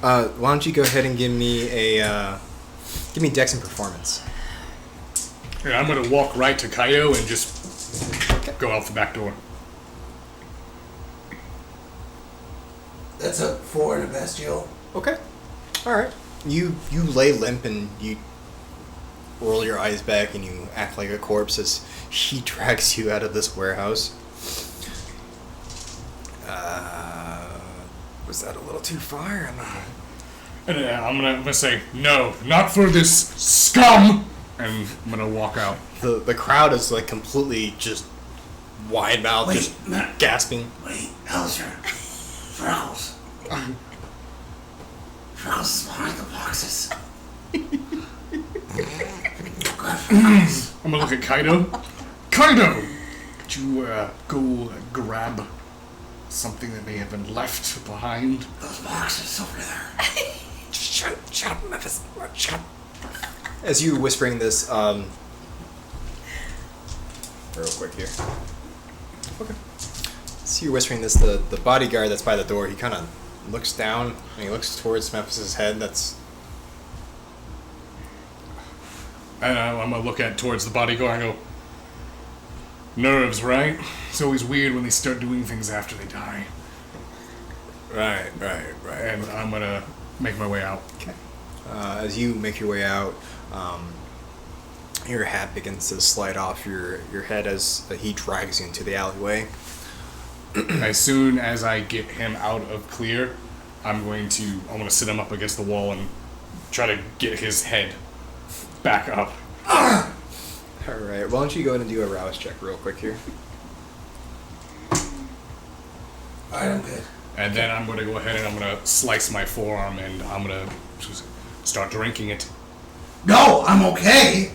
Why don't you go ahead and give me Dex and Performance. And I'm going to walk right to Kaido and just go out the back door. That's a 4 and a bestial. Okay. All right. You lay limp and you roll your eyes back and you act like a corpse as he drags you out of this warehouse. Was that a little too far? And I'm gonna say, no, not for this scum! And I'm gonna walk out. The crowd is like completely just wide mouthed, Wait, just Matt. gasping. Wait, Alistair. Freckles. Freckles is behind the boxes. I'm gonna look at Kaido. Kaido! Could you go grab something that may have been left behind? Those boxes over there. Shut up, Memphis. Shut up. As you whispering this, real quick here. Okay. So you're whispering this, the bodyguard that's by the door, he kind of looks down and he looks towards Memphis's head. And I'm gonna look towards the bodyguard and go, nerves, right? It's always weird when they start doing things after they die. Right. And I'm gonna make my way out. Okay. As you make your way out, your hat begins to slide off your head as he drags you into the alleyway. As soon as I get him out of clear, I'm gonna sit him up against the wall and try to get his head back up. Alright, why don't you go ahead and do a rouse check real quick here. Alright, I'm good. And then I'm gonna go ahead and I'm gonna slice my forearm and I'm gonna just start drinking it. No, I'm okay.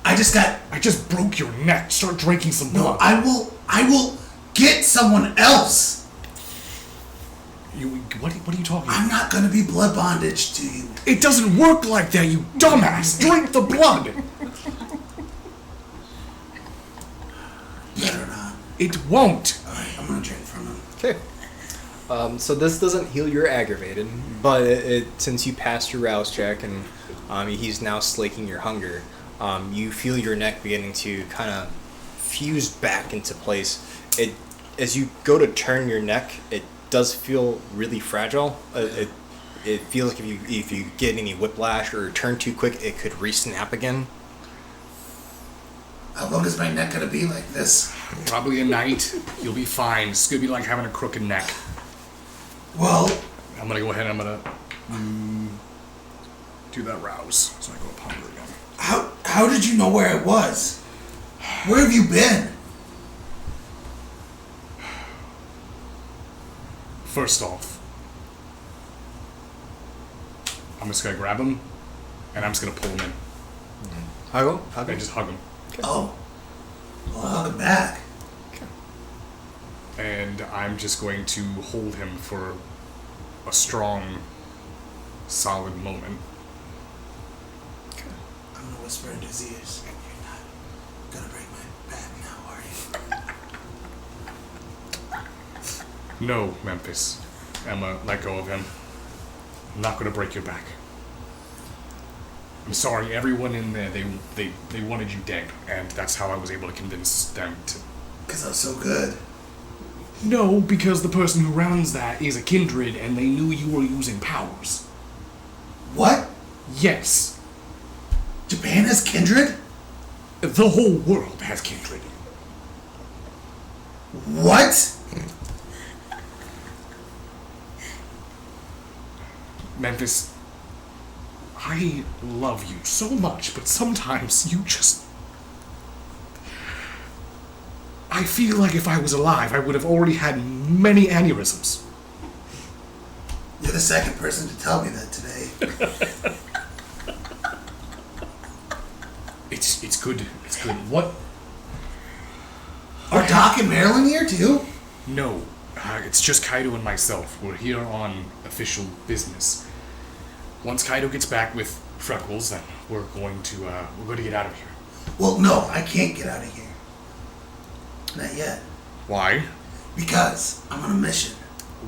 I just broke your neck. Start drinking some No, blood. I will get someone else. What are you talking about? I'm not gonna be blood bondage to you. It doesn't work like that, you dumbass! Drink the blood! It won't. Alright, I'm gonna drink from him. Okay. So this doesn't heal your aggravated, but since you passed your rouse check and he's now slaking your hunger, you feel your neck beginning to kind of fuse back into place. As you go to turn your neck, it does feel really fragile. It feels like if you get any whiplash or turn too quick, it could re-snap again. How long is my neck gonna be like this? Probably a night. You'll be fine. It's gonna be like having a crooked neck. Well, I'm gonna go ahead and I'm gonna do that rouse. So I go up hunger again. how did you know where I was? Where have you been? First off, I'm just gonna grab him and I'm just gonna pull him in. Huggle? And just hug him. Oh. Well, I'll hug him back. And I'm just going to hold him for a strong, solid moment. I'm gonna whisper into his ears. You're not gonna break my back now, are you? No, Memphis. Emma, let go of him. I'm not gonna break your back. I'm sorry, everyone in there, they wanted you dead, and that's how I was able to convince them to... Because I was so good. No, because the person who runs that is a kindred, and they knew you were using powers. What? Yes. Japan has kindred? The whole world has kindred. What? Memphis, I love you so much, but sometimes you just... I feel like if I was alive, I would have already had many aneurysms. You're the second person to tell me that today. It's good. It's good. What? Are Doc and Marilyn here too? No, it's just Kaido and myself. We're here on official business. Once Kaido gets back with Freckles, then we're going to get out of here. Well, no, I can't get out of here. Not yet. Why? Because I'm on a mission.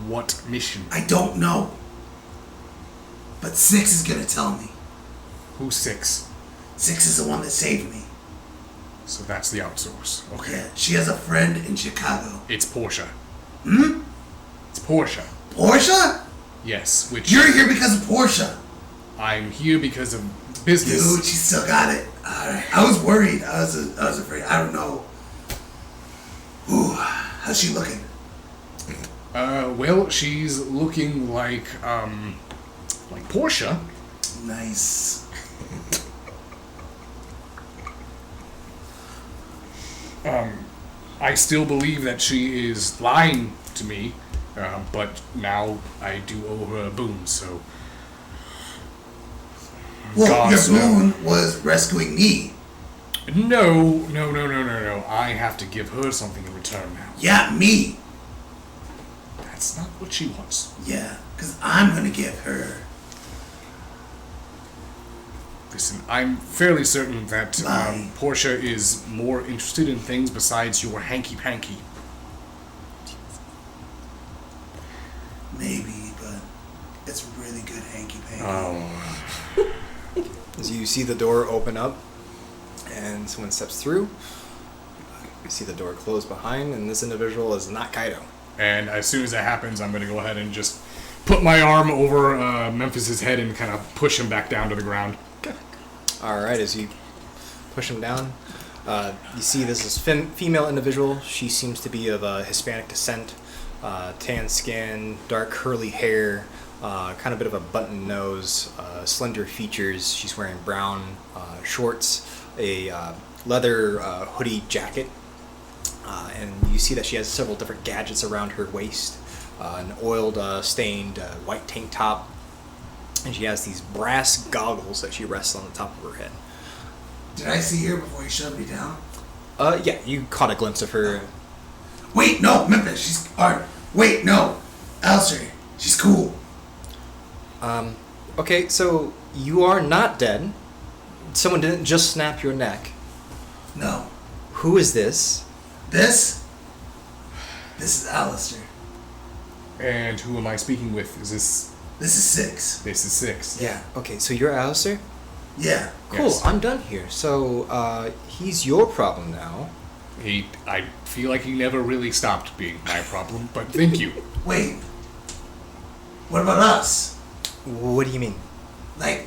What mission? I don't know. But Six is gonna tell me. Who's Six? Six is the one that saved me. So that's the outsource. Okay. Yeah, she has a friend in Chicago. It's Portia. Hmm? It's Portia. Portia? Yes, which... You're here because of Portia. I'm here because of business. Dude, she still got it. Alright. I was worried. I was afraid. I don't know. Ooh, how's she looking? Well, she's looking like Portia. Nice. I still believe that she is lying to me, but now I do owe her a boon, so... Well, God's your boon was rescuing me. No. I have to give her something in return now. Yeah, me. That's not what she wants. Yeah, because I'm going to give her... Listen, I'm fairly certain that Lie. Portia is more interested in things besides your hanky-panky. Maybe, but it's really good hanky-panky. Oh. As you see the door open up and someone steps through, you see the door close behind, and this individual is not Kaido. And as soon as that happens, I'm going to go ahead and just put my arm over Memphis's head and kind of push him back down to the ground. Alright, as you push him down, you see this is female individual. She seems to be of Hispanic descent, tan skin, dark curly hair, kind of bit of a button nose, slender features. She's wearing brown shorts, a leather hoodie jacket, and you see that she has several different gadgets around her waist, an oiled stained white tank top, and she has these brass goggles that she rests on the top of her head. Did I see her before you shoved me down? Yeah, you caught a glimpse of her. Wait, no, Memphis, she's... wait, no. Alistair, she's cool. Okay, so you are not dead. Someone didn't just snap your neck. No. Who is this? This? This is Alistair. And who am I speaking with? Is this... This is 6. This is 6. Yeah. Okay, so you're Alistair? Yeah. Cool, Yes. I'm done here. So, he's your problem now. I feel like he never really stopped being my problem, but thank you. Wait. What about us? What do you mean? Like,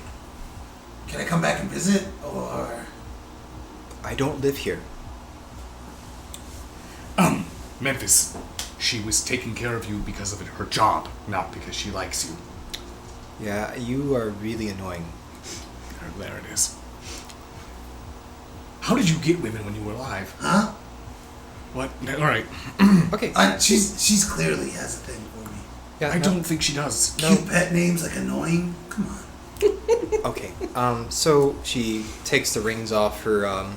can I come back and visit? Or... I don't live here. Memphis, she was taking care of you because of her job, not because she likes you. Yeah, you are really annoying. There it is. How did you get women when you were alive? Huh? What? Alright. Okay. She's clearly has a thing for me. Yeah, I don't think she does. Cute pet names like annoying? Come on. Okay. So she takes the rings off her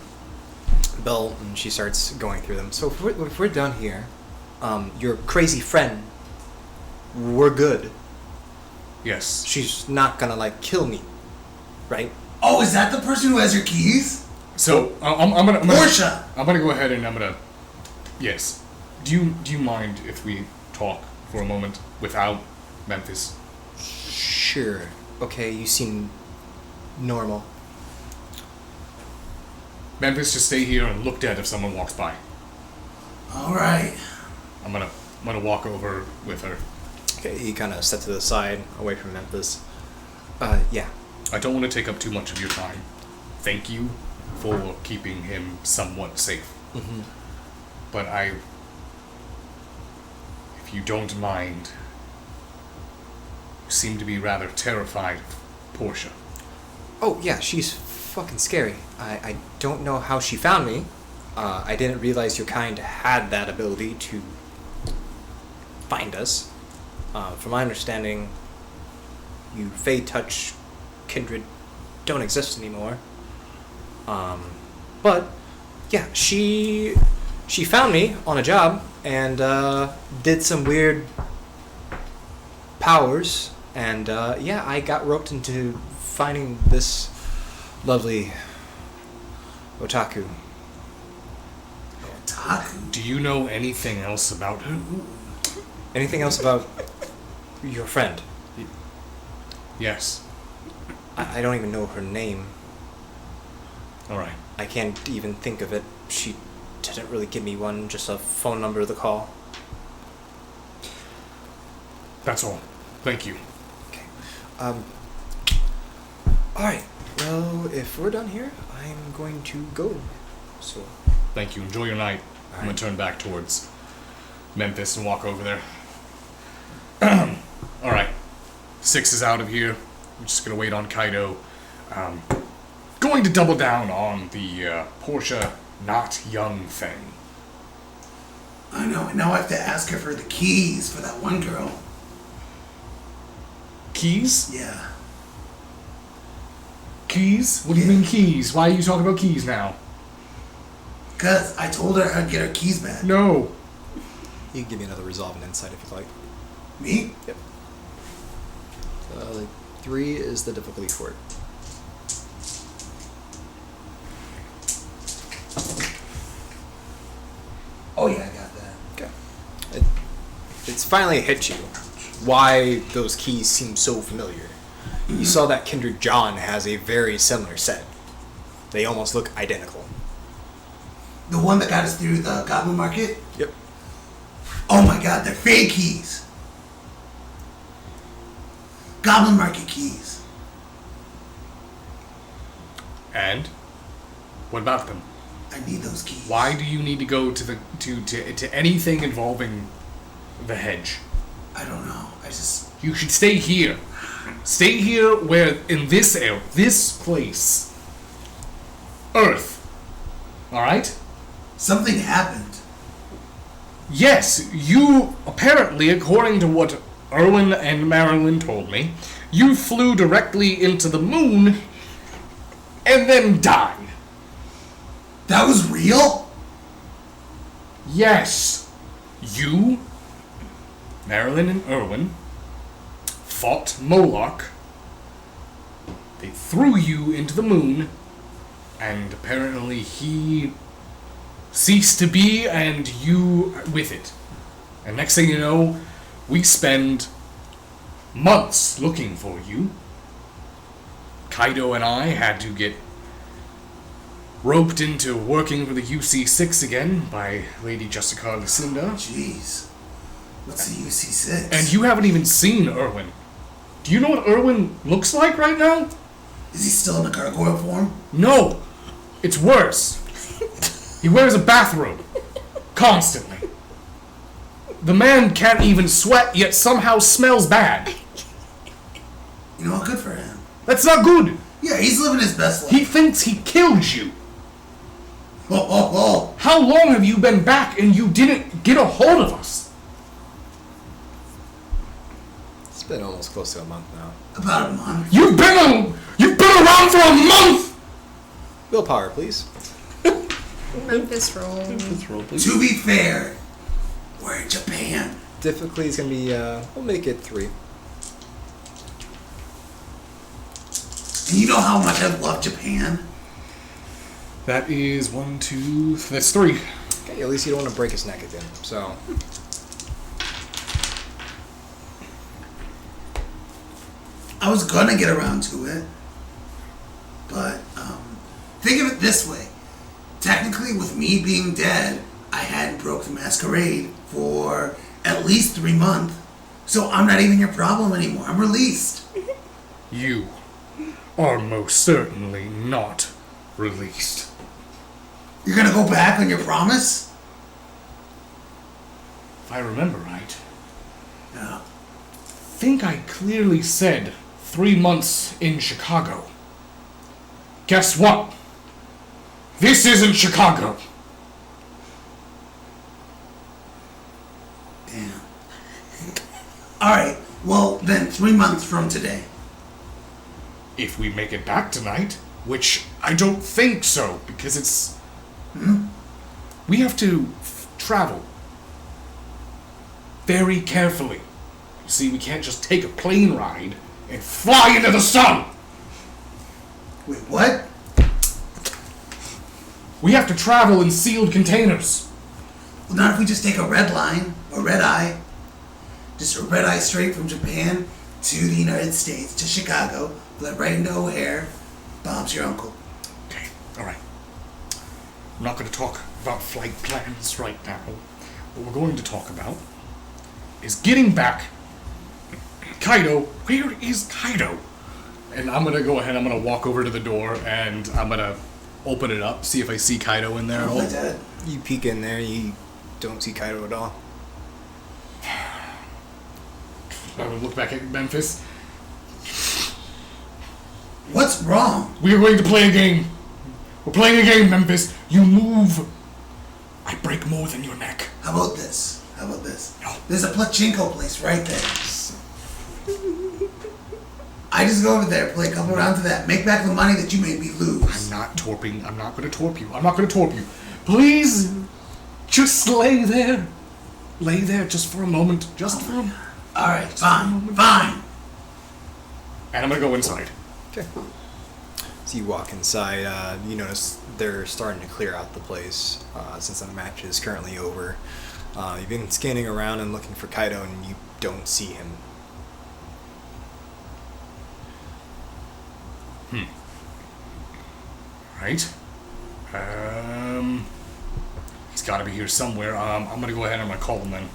belt and she starts going through them. So if we're done here, your crazy friend, we're good. Yes. She's not gonna like kill me, right? Oh, is that the person who has your keys? So I'm gonna Portia! I'm gonna go ahead and I'm gonna. Yes. Do you mind if we talk for a moment without Memphis? Sure. Okay, you seem normal. Memphis, just stay here and look dead if someone walks by. Alright. I'm gonna walk over with her. Okay, he kind of steps to the side, away from Memphis. Yeah. I don't want to take up too much of your time. Thank you for keeping him somewhat safe. Mm-hmm. But if you don't mind, you seem to be rather terrified of Portia. Oh, yeah, she's fucking scary. I don't know how she found me. I didn't realize your kind had that ability to find us. From my understanding, you Fey Touch kindred don't exist anymore. But, yeah, she found me on a job and did some weird powers. And, yeah, I got roped into finding this lovely otaku. Otaku? Do you know anything else about her? Anything else about your friend? Yes. I don't even know her name. Alright. I can't even think of it. She didn't really give me one, just a phone number to call. That's all. Thank you. Okay. Alright. Well, if we're done here, I'm going to go. So. Thank you. Enjoy your night. I'm gonna turn back towards Memphis and walk over there. Alright. 6 is out of here. I'm just gonna wait on Kaido. Going to double down on the Portia not young thing. I know, and now I have to ask her for the keys for that one girl. Keys? Yeah. Keys? What do you mean keys? Why are you talking about keys now? Because I told her I'd get her keys back. No. You can give me another resolve and insight if you'd like. Me? Yep. 3 is the difficulty for it. Oh yeah, I got that. Okay. It's finally hit you why those keys seem so familiar. You saw that Kindred John has a very similar set. They almost look identical. The one that got us through the Goblin Market? Yep. Oh my god, they're fake keys. Goblin Market keys. And? What about them? I need those keys. Why do you need to go to the to anything involving the hedge? I don't know. You should stay here. Stay here where in this area, this place. Earth. Alright? Something happened. Yes, you apparently, according to what Erwin and Marilyn told me, you flew directly into the moon and then died. That was real? Yes. You, Marilyn and Erwin, fought Moloch. They threw you into the moon, and apparently he ceased to be, and you with it. And next thing you know, we spend months looking for you. Kaido and I had to get roped into working for the UC6 again by Lady Jessica Lucinda. Jeez. What's the UC6? And you haven't even seen Erwin. Do you know what Erwin looks like right now? Is he still in the gargoyle form? No. It's worse. He wears a bathrobe. Constantly. The man can't even sweat, yet somehow smells bad. You know what? Good for him. That's not good. Yeah, he's living his best life. He thinks he killed you. Oh. How long have you been back and you didn't get a hold of us? It's been almost close to a month now. About a month. You've been around for a month! Willpower, please. Memphis roll. To be fair, we're in Japan. Difficulty is going to be, we'll make it 3. And you know how much I love Japan? That is 1, 2, that's 3. Okay, at least you don't want to break his neck again, so. I was gonna get around to it. But, think of it this way. Technically, with me being dead, I hadn't broke the Masquerade for at least 3 months. So I'm not even your problem anymore. I'm released. You are most certainly not released. You're gonna go back on your promise? If I remember right, No. think I clearly said 3 months in Chicago. Guess what? This isn't Chicago. Damn. Alright, well then 3 months from today. If we make it back tonight, which I don't think so, because it's... We have to travel very carefully. You see, we can't just take a plane ride and fly into the sun. Wait, what? We have to travel in sealed containers. Well, not if we just take a red line, a red eye. Just a red eye straight from Japan to the United States, to Chicago, fly right into O'Hare, Bob's your uncle. Okay, alright. I'm not going to talk about flight plans right now. What we're going to talk about is getting back. Kaido, where is Kaido? And I'm going to go ahead, I'm going to walk over to the door and I'm going to open it up, see if I see Kaido in there at all. Like that. You peek in there, you don't see Kaido at all. I would look back at Memphis. What's wrong? We are going to play a game. We're playing a game, Memphis. You move, I break more than your neck. How about this? How about this? No. There's a Plachinko place right there. I just go over there, play a couple rounds of that, make back the money that you made me lose. I'm not torping. I'm not going to torp you. I'm not going to torp you. Please, just lay there. Lay there just for a moment. Just for a moment. Alright, fine. And I'm going to go inside. Okay. So you walk inside, you notice they're starting to clear out the place since the match is currently over. You've been scanning around and looking for Kaido and you don't see him. Right. He's got to be here somewhere. I'm going to go ahead and I'm going to call him then.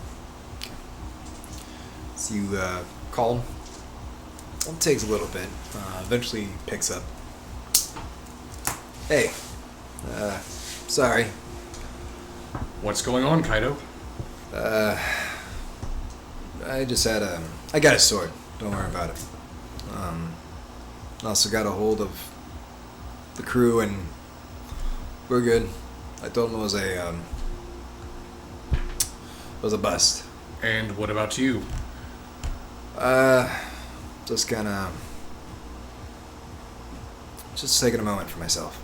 So you call him. It takes a little bit. Eventually he picks up. Hey. Sorry. What's going on, Kaido? I just had I got a sword. Don't worry about it. Also got a hold of the crew and we're good. I told them it was a bust. And what about you? Just taking a moment for myself.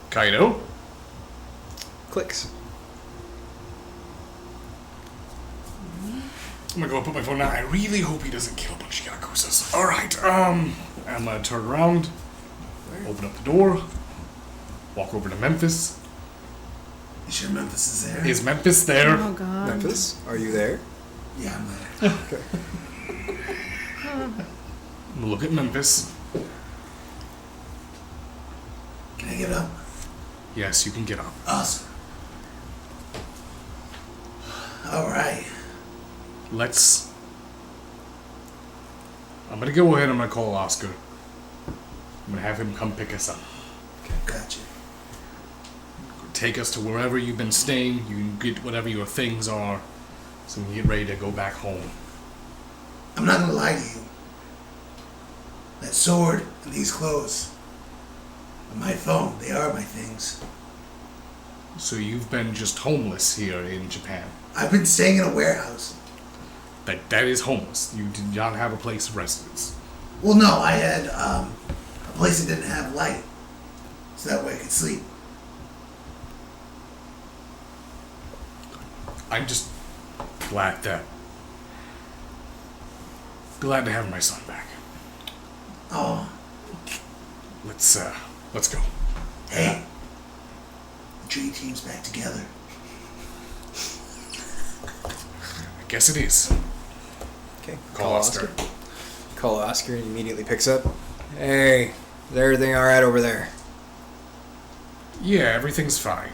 Kaido? Clicks. I'm gonna go put my phone down. I really hope he doesn't kill a bunch of Yakuzas. Alright, I'm gonna turn around, open up the door, walk over to Memphis, You sure Memphis is there? Is Memphis there? Oh God. Memphis, are you there? Yeah, I'm there. Okay. Look at Memphis. Can I get up? Yes, you can get up. Awesome. Alright. I'm gonna go ahead and I'm gonna call Oscar. I'm gonna have him come pick us up. Gotcha. Take us to wherever you've been staying. You can get whatever your things are, so we can get ready to go back home. I'm not gonna lie to you. That sword and these clothes and my phone, they are my things. So you've been just homeless here in Japan. I've been staying in a warehouse. That is homeless. You did not have a place of residence. Well, no, I had a place that didn't have light, so that way I could sleep. I'm just glad to have my son back. Oh, Let's go. hey, the dream team's back together. I guess it is. Okay. Call Oscar. Call Oscar and he immediately picks up. Hey, is everything all right over there? Yeah, everything's fine.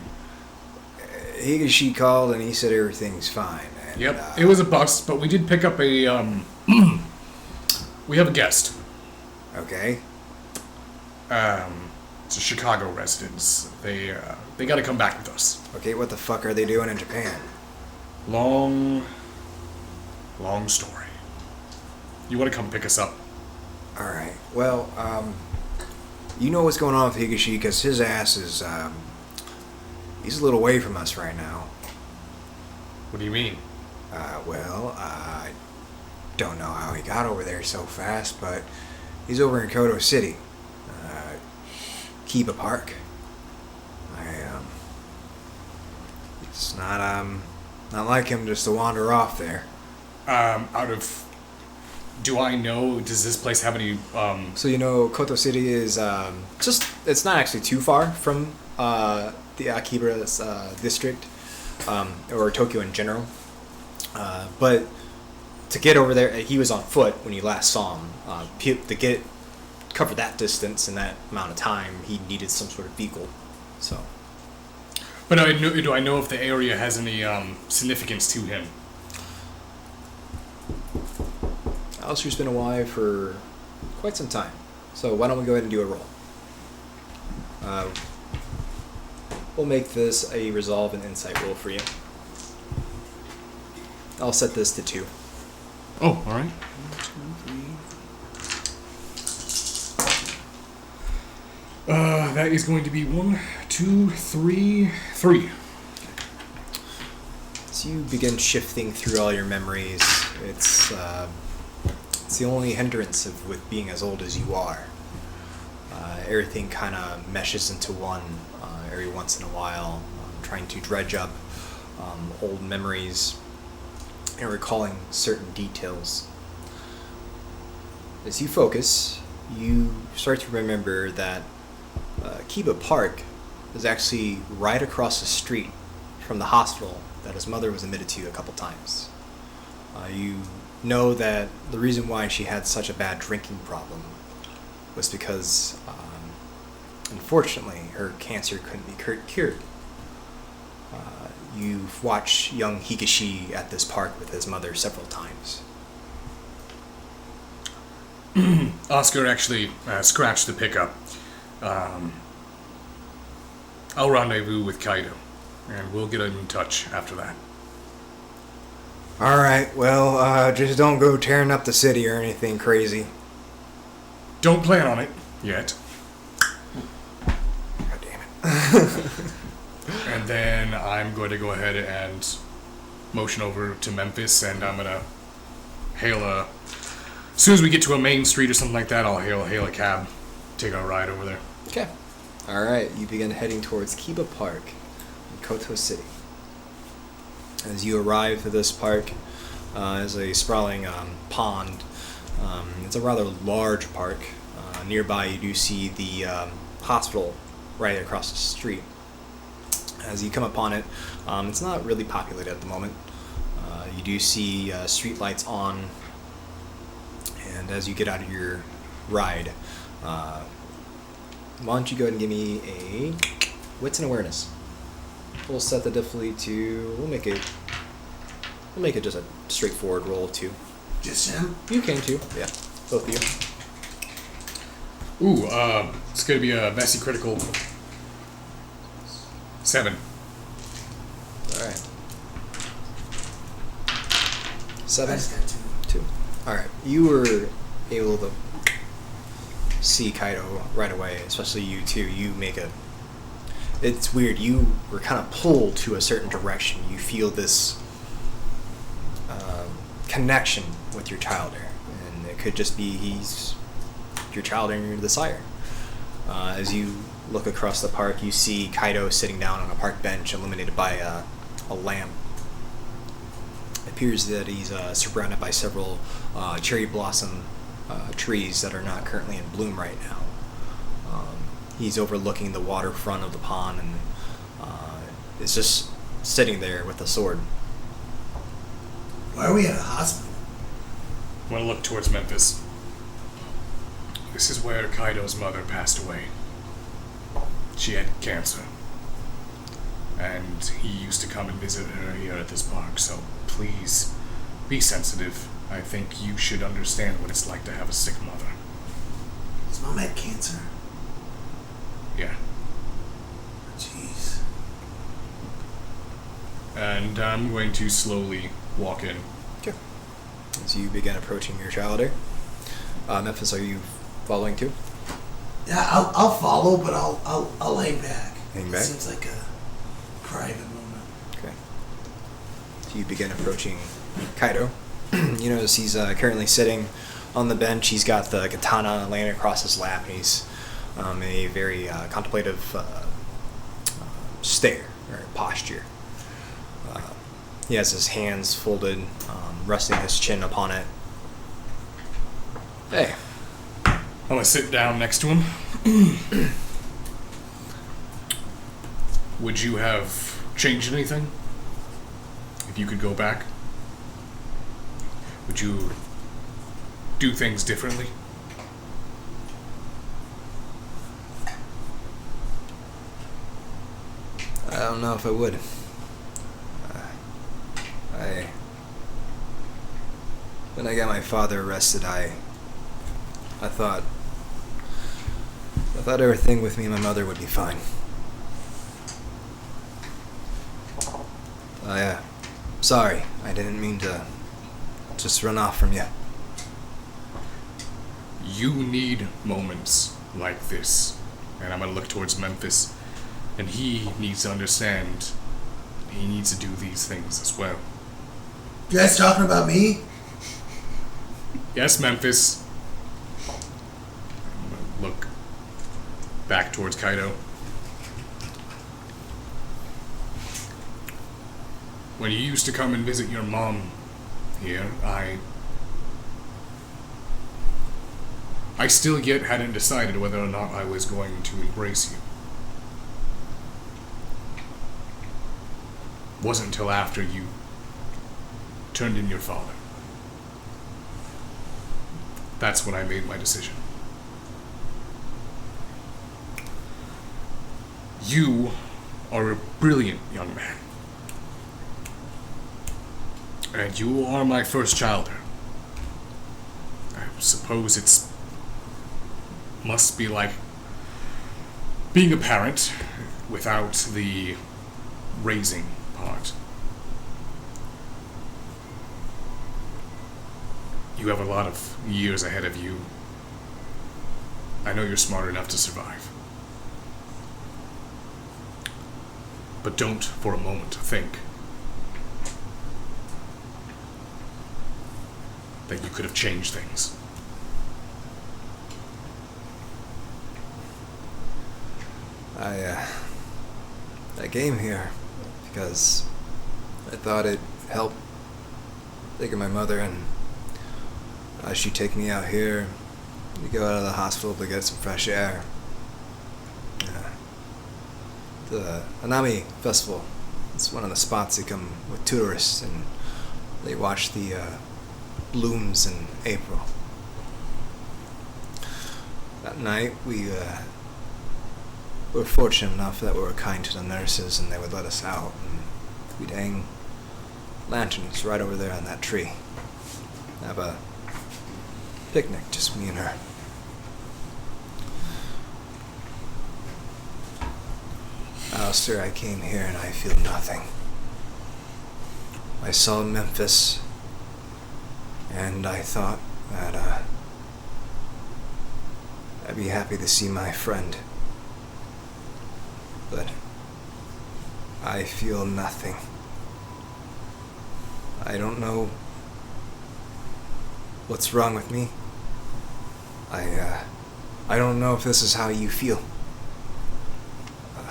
Higashi called and he said everything's fine. And, Yep, it was a bust, but we did pick up a we have a guest. Okay. It's a Chicago residence. They got to come back with us. Okay, what the fuck are they doing in Japan? Long story. You want to come pick us up? All right. Well, you know what's going on with Higashi because his ass is he's a little away from us right now. What do you mean? Well, I don't know how he got over there so fast, but he's over in Koto City, Kiba Park. It's not like him just to wander off there. Do I know? Does this place have any? So you know, Koto City is it's not actually too far from the Akibara's district, or Tokyo in general. But to get over there, he was on foot when you last saw him. To cover that distance in that amount of time, he needed some sort of vehicle. So. But do I know if the area has any significance to him? Alistair's been alive for quite some time. So why don't we go ahead and do a roll? We'll make this a resolve and insight roll for you. I'll set this to 2. Oh, all right. 1, 2, 3. That is going to be 1, 2, 3, 3. So you begin shifting through all your memories. It's the only hindrance with being as old as you are. Everything kind of meshes into one every once in a while, trying to dredge up old memories and recalling certain details. As you focus, you start to remember that Kiba Park is actually right across the street from the hospital that his mother was admitted to a couple times. You know that the reason why she had such a bad drinking problem was because, unfortunately, her cancer couldn't be cured. You've watched young Higashi at this park with his mother several times. Oscar actually scratched the pickup. I'll rendezvous with Kaido, and we'll get in touch after that. Alright, well, just don't go tearing up the city or anything crazy. Don't plan on it yet. God damn it. And then I'm going to go ahead and motion over to Memphis, and I'm going to hail a... As soon as we get to a main street or something like that, I'll hail a cab, take a ride over there. Okay. Alright, you begin heading towards Kiba Park in Koto City. As you arrive to this park, is a sprawling pond. It's a rather large park. Nearby you do see the hospital right across the street. As you come upon it, it's not really populated at the moment. You do see street lights on, and as you get out of your ride, why don't you go ahead and give me a wits and awareness. We'll set the difficulty to. We'll make it just a straightforward roll of 2. Just him? You can too. Yeah, both of you. Ooh, it's gonna be a messy critical 7. All right. 7. I just got 2. 2. All right. You were able to see Kaido right away, especially you too. You make a. It's weird. You were kind of pulled to a certain direction. You feel this connection with your child there, and it could just be he's your child and you're the sire. As you look across the park, you see Kaido sitting down on a park bench, illuminated by a lamp. It appears that he's surrounded by several cherry blossom trees that are not currently in bloom right now. He's overlooking the waterfront of the pond, and is just sitting there with a sword. Why are we at a hospital? I want to look towards Memphis. This is where Kaido's mother passed away. She had cancer. And he used to come and visit her here at this park, so please, be sensitive. I think you should understand what it's like to have a sick mother. His mom had cancer? Yeah. Jeez. And I'm going to slowly walk in. Okay. As you begin approaching your child there. Memphis, are you following too? Yeah, I'll follow, but I'll hang back. Hang back? It seems like a private moment. Okay. So you begin approaching Kaido. You notice he's currently sitting on the bench. He's got the katana laying across his lap, and he's in a very contemplative stare or posture. He has his hands folded, resting his chin upon it. Hey. I'm going to sit down next to him. Would you have changed anything? If you could go back? Would you do things differently? I don't know if I would. When I got my father arrested, I thought everything with me and my mother would be fine. Sorry, I didn't mean to just run off from you. You need moments like this. And I'm going to look towards Memphis. And he needs to understand he needs to do these things as well. You guys talking about me? Yes, Memphis. I'm going to look back towards Kaido. When you used to come and visit your mom here, I still yet hadn't decided whether or not I was going to embrace you. Wasn't until after you turned in your father. That's when I made my decision. You are a brilliant young man. And you are my first child. I suppose it's must be like being a parent without the raising part. You have a lot of years ahead of you. I know you're smart enough to survive. But don't for a moment think that you could have changed things. I came here because I thought it'd help think of my mother, and she'd take me out here to go out of the hospital to get some fresh air. the Anami Festival. It's one of the spots that come with tourists, and they watch the blooms in April. That night, we were fortunate enough that we were kind to the nurses, and they would let us out, and we'd hang lanterns right over there on that tree. Have a picnic, just me and her. Alistair, I came here and I feel nothing. I saw Memphis, and I thought that I'd be happy to see my friend. But I feel nothing. I don't know what's wrong with me. I don't know if this is how you feel.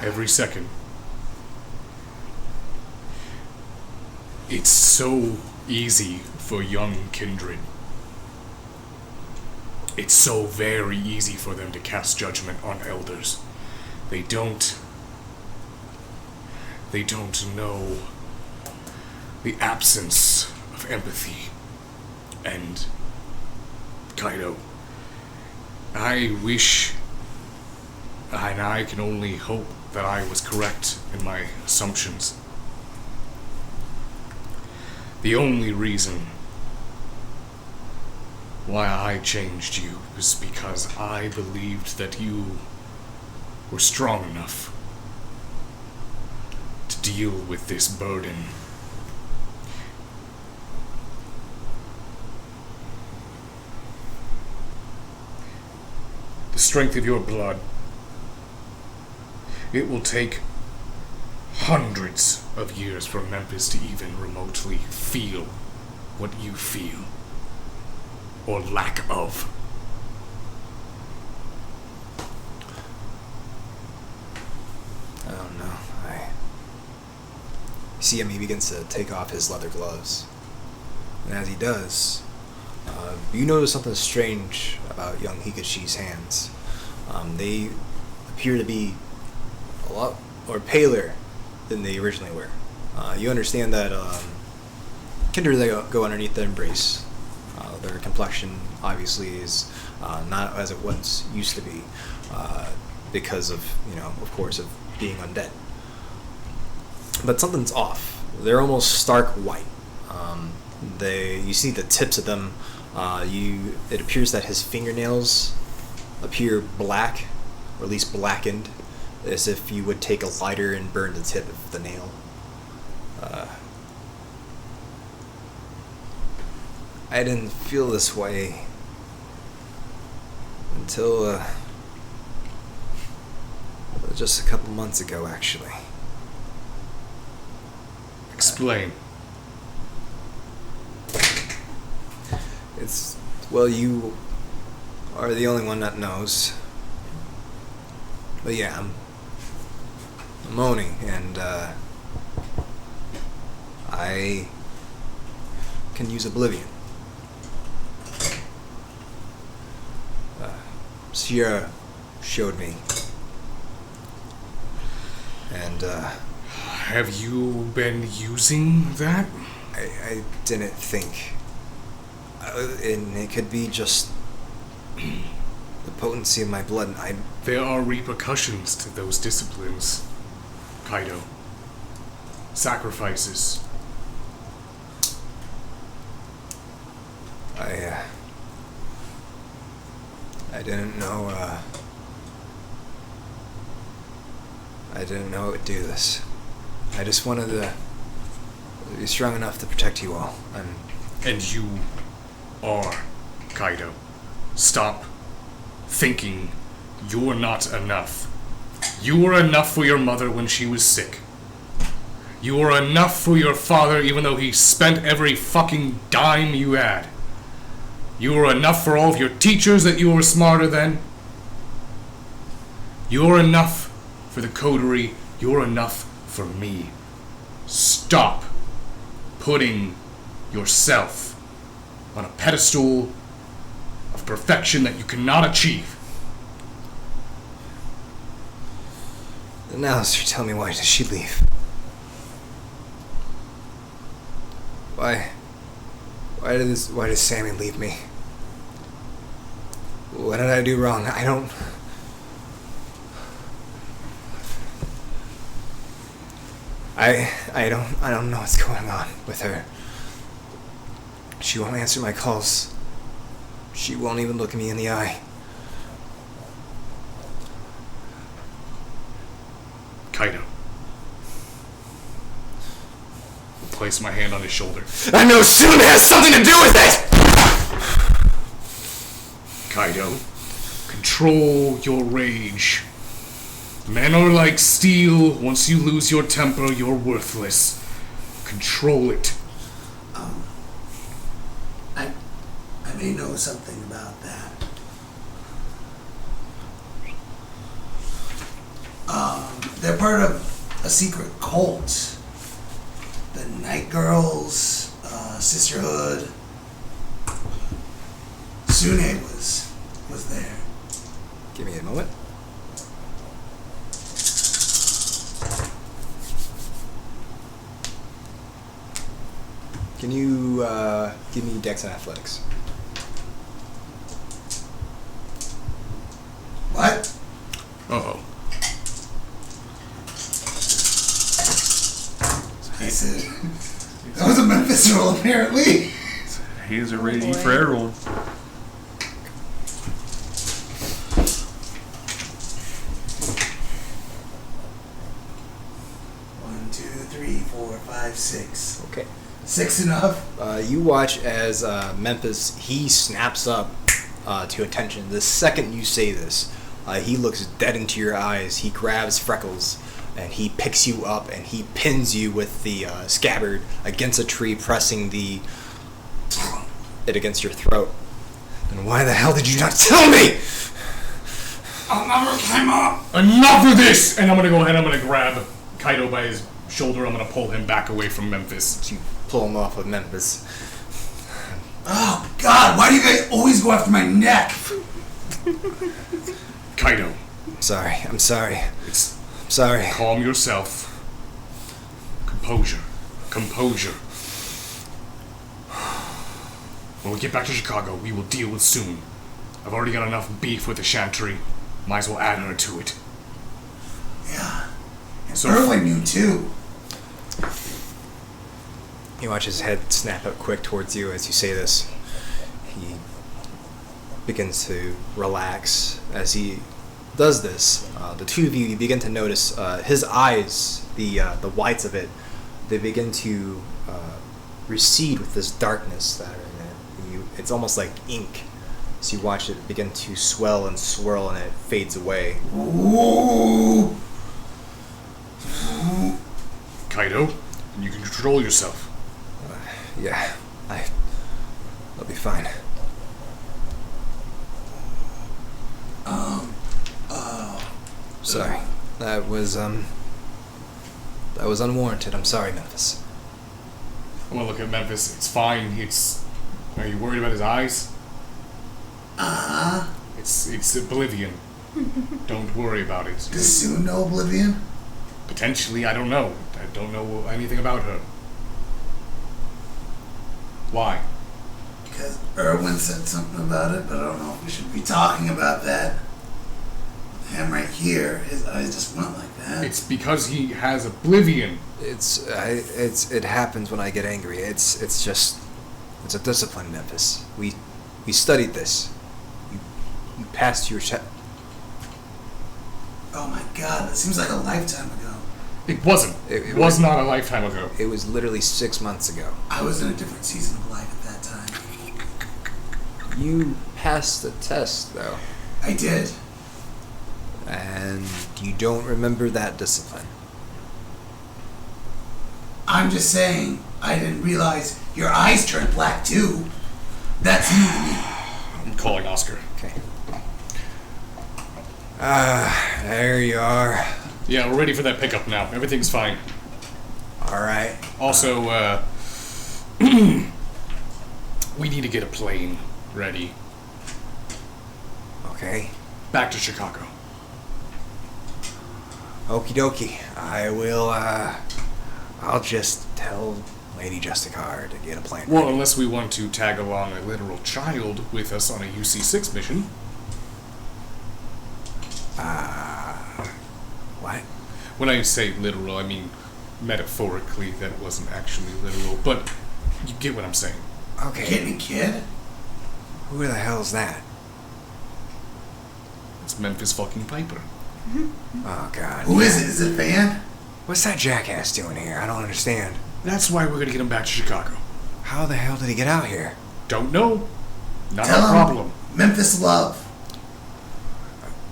Every second. It's so easy for young kindred. It's so very easy for them to cast judgment on elders. They don't know the absence of empathy. And Kaido, I wish, and I can only hope that I was correct in my assumptions. The only reason why I changed you was because I believed that you were strong enough to deal with this burden. The strength of your blood, it will take hundreds of years for Memphis to even remotely feel what you feel, or lack of. I don't know. See him, he begins to take off his leather gloves. And as he does, you notice something strange about young Hikashi's hands. They appear to be a lot or paler than they originally were. You understand that kindred they go underneath the embrace. Their complexion obviously is not as it once used to be because of, of course, of being undead. But something's off. They're almost stark white. You see the tips of them. It appears that his fingernails appear black, or at least blackened, as if you would take a lighter and burn the tip of the nail. I didn't feel this way until just a couple months ago, actually. Explain. Well, you are the only one that knows. But yeah, I'm Oni, and I can use Oblivion. Sierra showed me. And have you been using that? I didn't think. And it could be just the potency of my blood. There are repercussions to those disciplines, Kaido. Sacrifices. I didn't know, I didn't know it would do this. I just wanted to be strong enough to protect you all. And you are, Kaido. Stop thinking you're not enough. You were enough for your mother when she was sick. You were enough for your father even though he spent every fucking dime you had. You were enough for all of your teachers that you were smarter than. You're enough for the coterie. You're enough for me. Stop putting yourself on a pedestal of perfection that you cannot achieve. Now, sir, tell me, why did she leave? Why did Sammy leave me? What did I do wrong? I don't know what's going on with her. She won't answer my calls. She won't even look me in the eye. Kaido. I'll place my hand on his shoulder. I know soon has something to do with it! Kaido, control your rage. Men are like steel. Once you lose your temper, you're worthless. Control it. I may know something about that. They're part of a secret cult. The Night Girls, Sisterhood. Sune was there. Give me a moment. Can you give me Dex and Athletics? What? Uh-oh. I said, that was a Memphis roll, apparently. He's a ready boy. for everyone. 1, 2, 3, 4, 5, 6. Okay. 6 enough? You watch as Memphis, he snaps up to attention. The second you say this, he looks dead into your eyes. He grabs Freckles, and he picks you up, and he pins you with the scabbard against a tree, pressing it against your throat. And why the hell did you not tell me? I'll never climb up! Enough of this! And I'm gonna go ahead, I'm gonna grab Kaido by his shoulder, I'm gonna pull him back away from Memphis. You pull him off of Memphis. Oh, God, why do you guys always go after my neck? Kaido, I'm sorry. I'm sorry. it's I'm sorry. calm yourself. Composure. Composure. When we get back to Chicago, we will deal with soon. I've already got enough beef with the Chantry. Might as well add her to it. Yeah. And So- Erwin knew, too. You watch his head snap up quick towards you as you say this. He begins to relax as he does this. The two of you begin to notice his eyes, the whites of it, they begin to recede with this darkness that are in it. It's almost like ink. So you watch it begin to swell and swirl, and it fades away. Ooh. Kaido, you can control yourself. Yeah, I'll be fine. Sorry. That was unwarranted. I'm sorry, Memphis. I'm gonna look at Memphis. It's fine. Are you worried about his eyes? It's Oblivion. Don't worry about it. Does Sue know Oblivion? Potentially, I don't know. I don't know anything about her. Why? Because Erwin said something about it, but I don't know if we should be talking about that. Him right here, his eyes just went like that. It's because he has Oblivion. It happens when I get angry. It's a discipline, Memphis. We studied this. You passed your test. Oh my God, that seems like a lifetime ago. It wasn't. It was not a lifetime ago. It was literally 6 months ago. I was in a different season of life at that time. You passed the test, though, I did. and you don't remember that discipline. I'm just saying, I didn't realize your eyes turned black too. That's new to me. I'm calling Oscar. Okay. There you are. Yeah, we're ready for that pickup now. Everything's fine. All right. Also, we need to get a plane ready. Okay. Back to Chicago. Okie dokie. I will, I'll just tell Lady Justicar to get a plan. Well, ready. unless we want to tag along a literal child with us on a UC6 mission. What? When I say literal, I mean metaphorically, that wasn't actually literal, but you get what I'm saying. Okay. Get me, kid? Who the hell's that? It's Memphis fucking Piper. Oh, God. Who is it? Is it Van? What's that jackass doing here? I don't understand. That's why we're gonna get him back to Chicago. How the hell did he get out here? Don't know. Not Tell our him problem. Memphis love.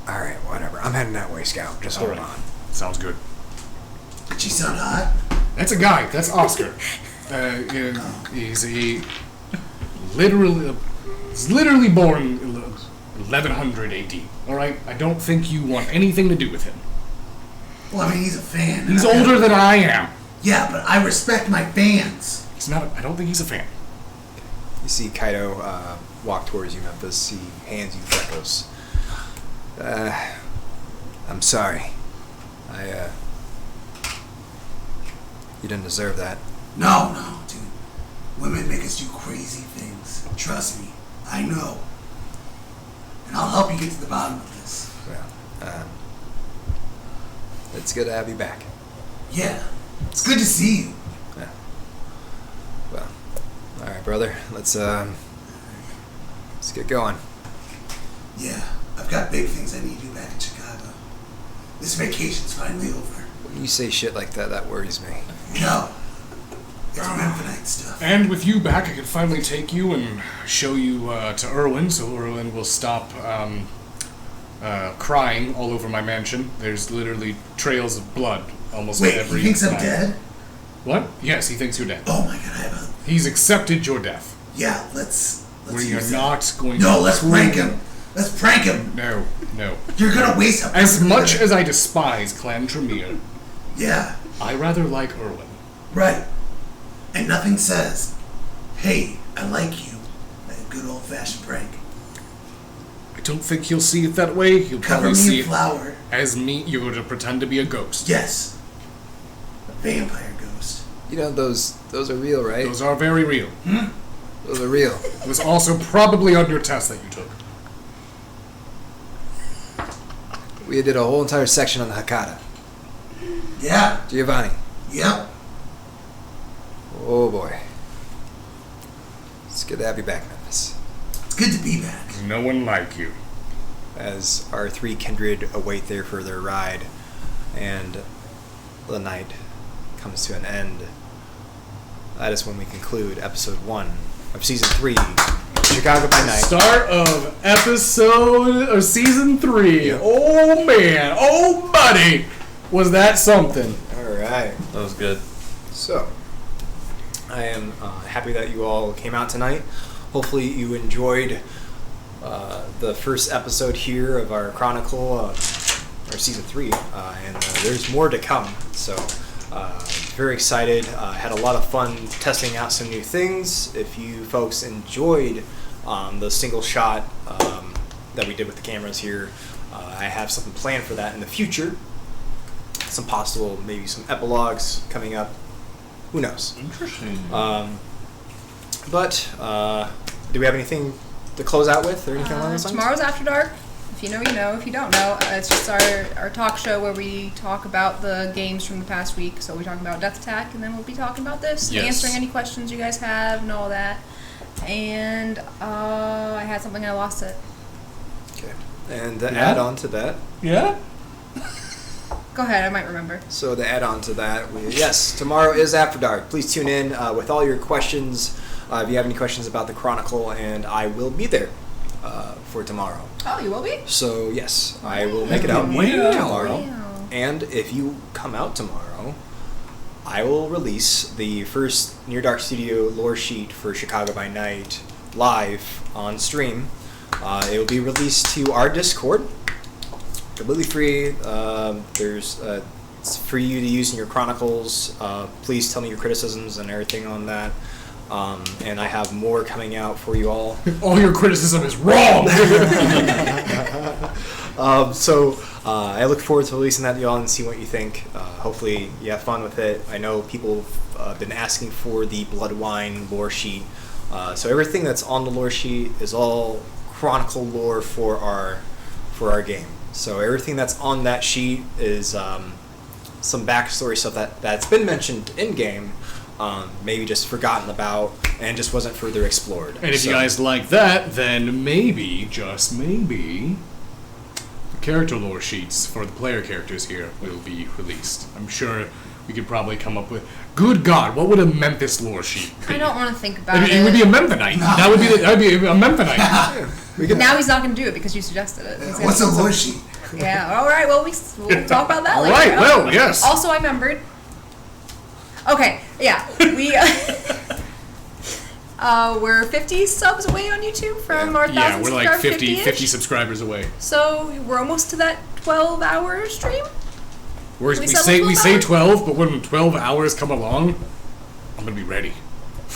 Alright, whatever. I'm heading that way, Scout. Just hold Alright. on. Sounds good. Did she sound hot? That's a guy. That's Oscar. He's literally born 1100 AD. All right. I don't think you want anything to do with him. Well, I mean, he's a fan. He's older than I am. Yeah, but I respect my fans. He's not. I don't think he's a fan. You see Kaido walk towards you, Memphis. He hands you Freckles. I'm sorry. You didn't deserve that. No, dude. Women make us do crazy things. Trust me. I know. And I'll help you get to the bottom of this. Well, it's good to have you back. Yeah. It's good to see you. Yeah. Well, alright, brother. Let's get going. Yeah. I've got big things I need to do back in Chicago. This vacation's finally over. When you say shit like that, that worries me. No. It's Memphonite stuff. And with you back, I can finally take you and show you to Erwin, so Erwin will stop crying all over my mansion. There's literally trails of blood almost Wait, every he thinks I'm night. dead? What? Yes, he thinks you're dead. Oh my god, I have a... He's accepted your death. Yeah, let's We use are that. not going No, to... let's prank him. Let's prank him. No. You're gonna waste a... As much as I despise Clan Tremere, Yeah, I rather like Erwin. right. And nothing says, hey, I like you, like a good old-fashioned prank. I don't think he'll see it that way. He'll Cover probably me see in it flour. as me. You're going to pretend to be a ghost. Yes. A vampire ghost. You know, those are real, right? Those are very real. Those are real. It was also probably on your test that you took. We did a whole entire section on the Hakata. Yeah. Giovanni. Yep. Oh boy. It's good to have you back, Memphis. It's good to be back. No one like you. As our three kindred await there for their ride, and the night comes to an end, that is when we conclude episode 1 of season 3, Chicago by Night. Start of episode of season 3. Yep. Oh man. Oh buddy. Was that something? Alright. That was good. So, I am happy that you all came out tonight. Hopefully you enjoyed the first episode here of our Chronicle, our season 3, and there's more to come. So, very excited. Had a lot of fun testing out some new things. If you folks enjoyed the single shot that we did with the cameras here, I have something planned for that in the future. Some possible, maybe some epilogues coming up. Who knows? Interesting. But do we have anything to close out with or anything along those lines? Tomorrow's After Dark. If you know, you know. If you don't know, it's just our talk show where we talk about the games from the past week. So we talk about Death Attack, and then we'll be talking about this, Yes. answering any questions you guys have and all that. And I had something, I lost it. Okay. And to Yeah? add on to that, Yeah? Go ahead, I might remember. so to add on to that, yes, tomorrow is After Dark. Please tune in with all your questions. If you have any questions about the Chronicle, and I will be there for tomorrow. Oh, you will be? So yes, I will make it out Wow. tomorrow. Wow. And if you come out tomorrow, I will release the first NearDark Studio lore sheet for Chicago by Night live on stream. It will be released to our Discord, completely free. It's for you to use in your chronicles. Please tell me your criticisms and everything on that. And I have more coming out for you all. All your criticism is wrong. I look forward to releasing that to y'all and see what you think. Hopefully you have fun with it. I know people have been asking for the Blood Wine lore sheet. So everything that's on the lore sheet is all Chronicle lore for our game. So everything that's on that sheet is some backstory stuff that's been mentioned in game, maybe just forgotten about and just wasn't further explored. And if you guys like that, then maybe, just maybe, the character lore sheets for the player characters here will be released. I'm sure we could probably come up with. Good God, what would a Memphis lore sheet be? I don't want to think about it. It would be a Memphanite. That would be a Memphanite. Now he's not going to do it because you suggested it. He's gonna What's a do lore something. sheet? Yeah. All right. Well, we'll talk about that All later. right, well, yes. Also, I remembered. Okay. Yeah. We. We're 50 subs away on YouTube from our 1,000 Yeah, we're like subscribers, 50 subscribers away. So we're almost to that 12-hour stream. We We say said 12, but when 12 hours come along, I'm gonna be ready.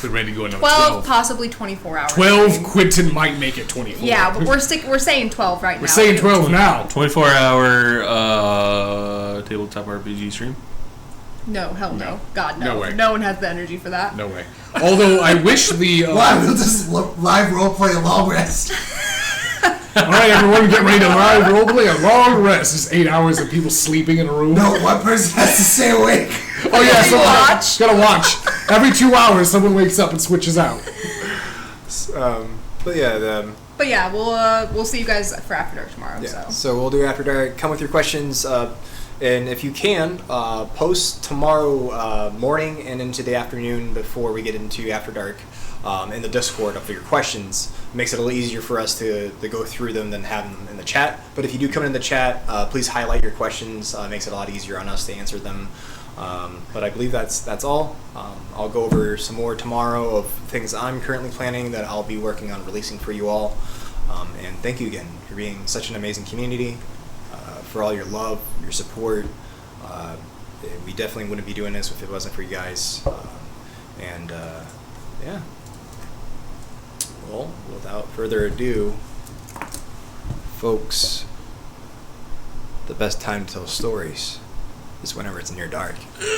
We're ready to go another 12, possibly 24 hours. 12, stream. Quentin might make it 24. Yeah, but we're saying 12 right now. We're saying 12 now. 24-hour tabletop RPG stream. No, hell no. God, no. No way. No one has the energy for that. No way. Although I wish the. Why? We'll just live roleplay a long rest. Alright, everyone, get ready to live roleplay a long rest. Just 8 hours of people sleeping in a room. No, one person has to stay awake. Oh, yeah, so Watch. gotta watch. Every 2 hours, someone wakes up and switches out. But yeah, But yeah, we'll see you guys for After Dark tomorrow. yeah. So. So we'll do After Dark. Come with your questions, and if you can, post tomorrow morning and into the afternoon before we get into After Dark in the Discord of your questions. Makes it a little easier for us to go through them than having them in the chat. But if you do come in the chat, please highlight your questions. Makes it a lot easier on us to answer them. But I believe that's all. I'll go over some more tomorrow of things I'm currently planning that I'll be working on releasing for you all. And thank you again for being such an amazing community, for all your love, your support. We definitely wouldn't be doing this if it wasn't for you guys. Yeah. Well, without further ado, folks, the best time to tell stories is whenever it's near dark.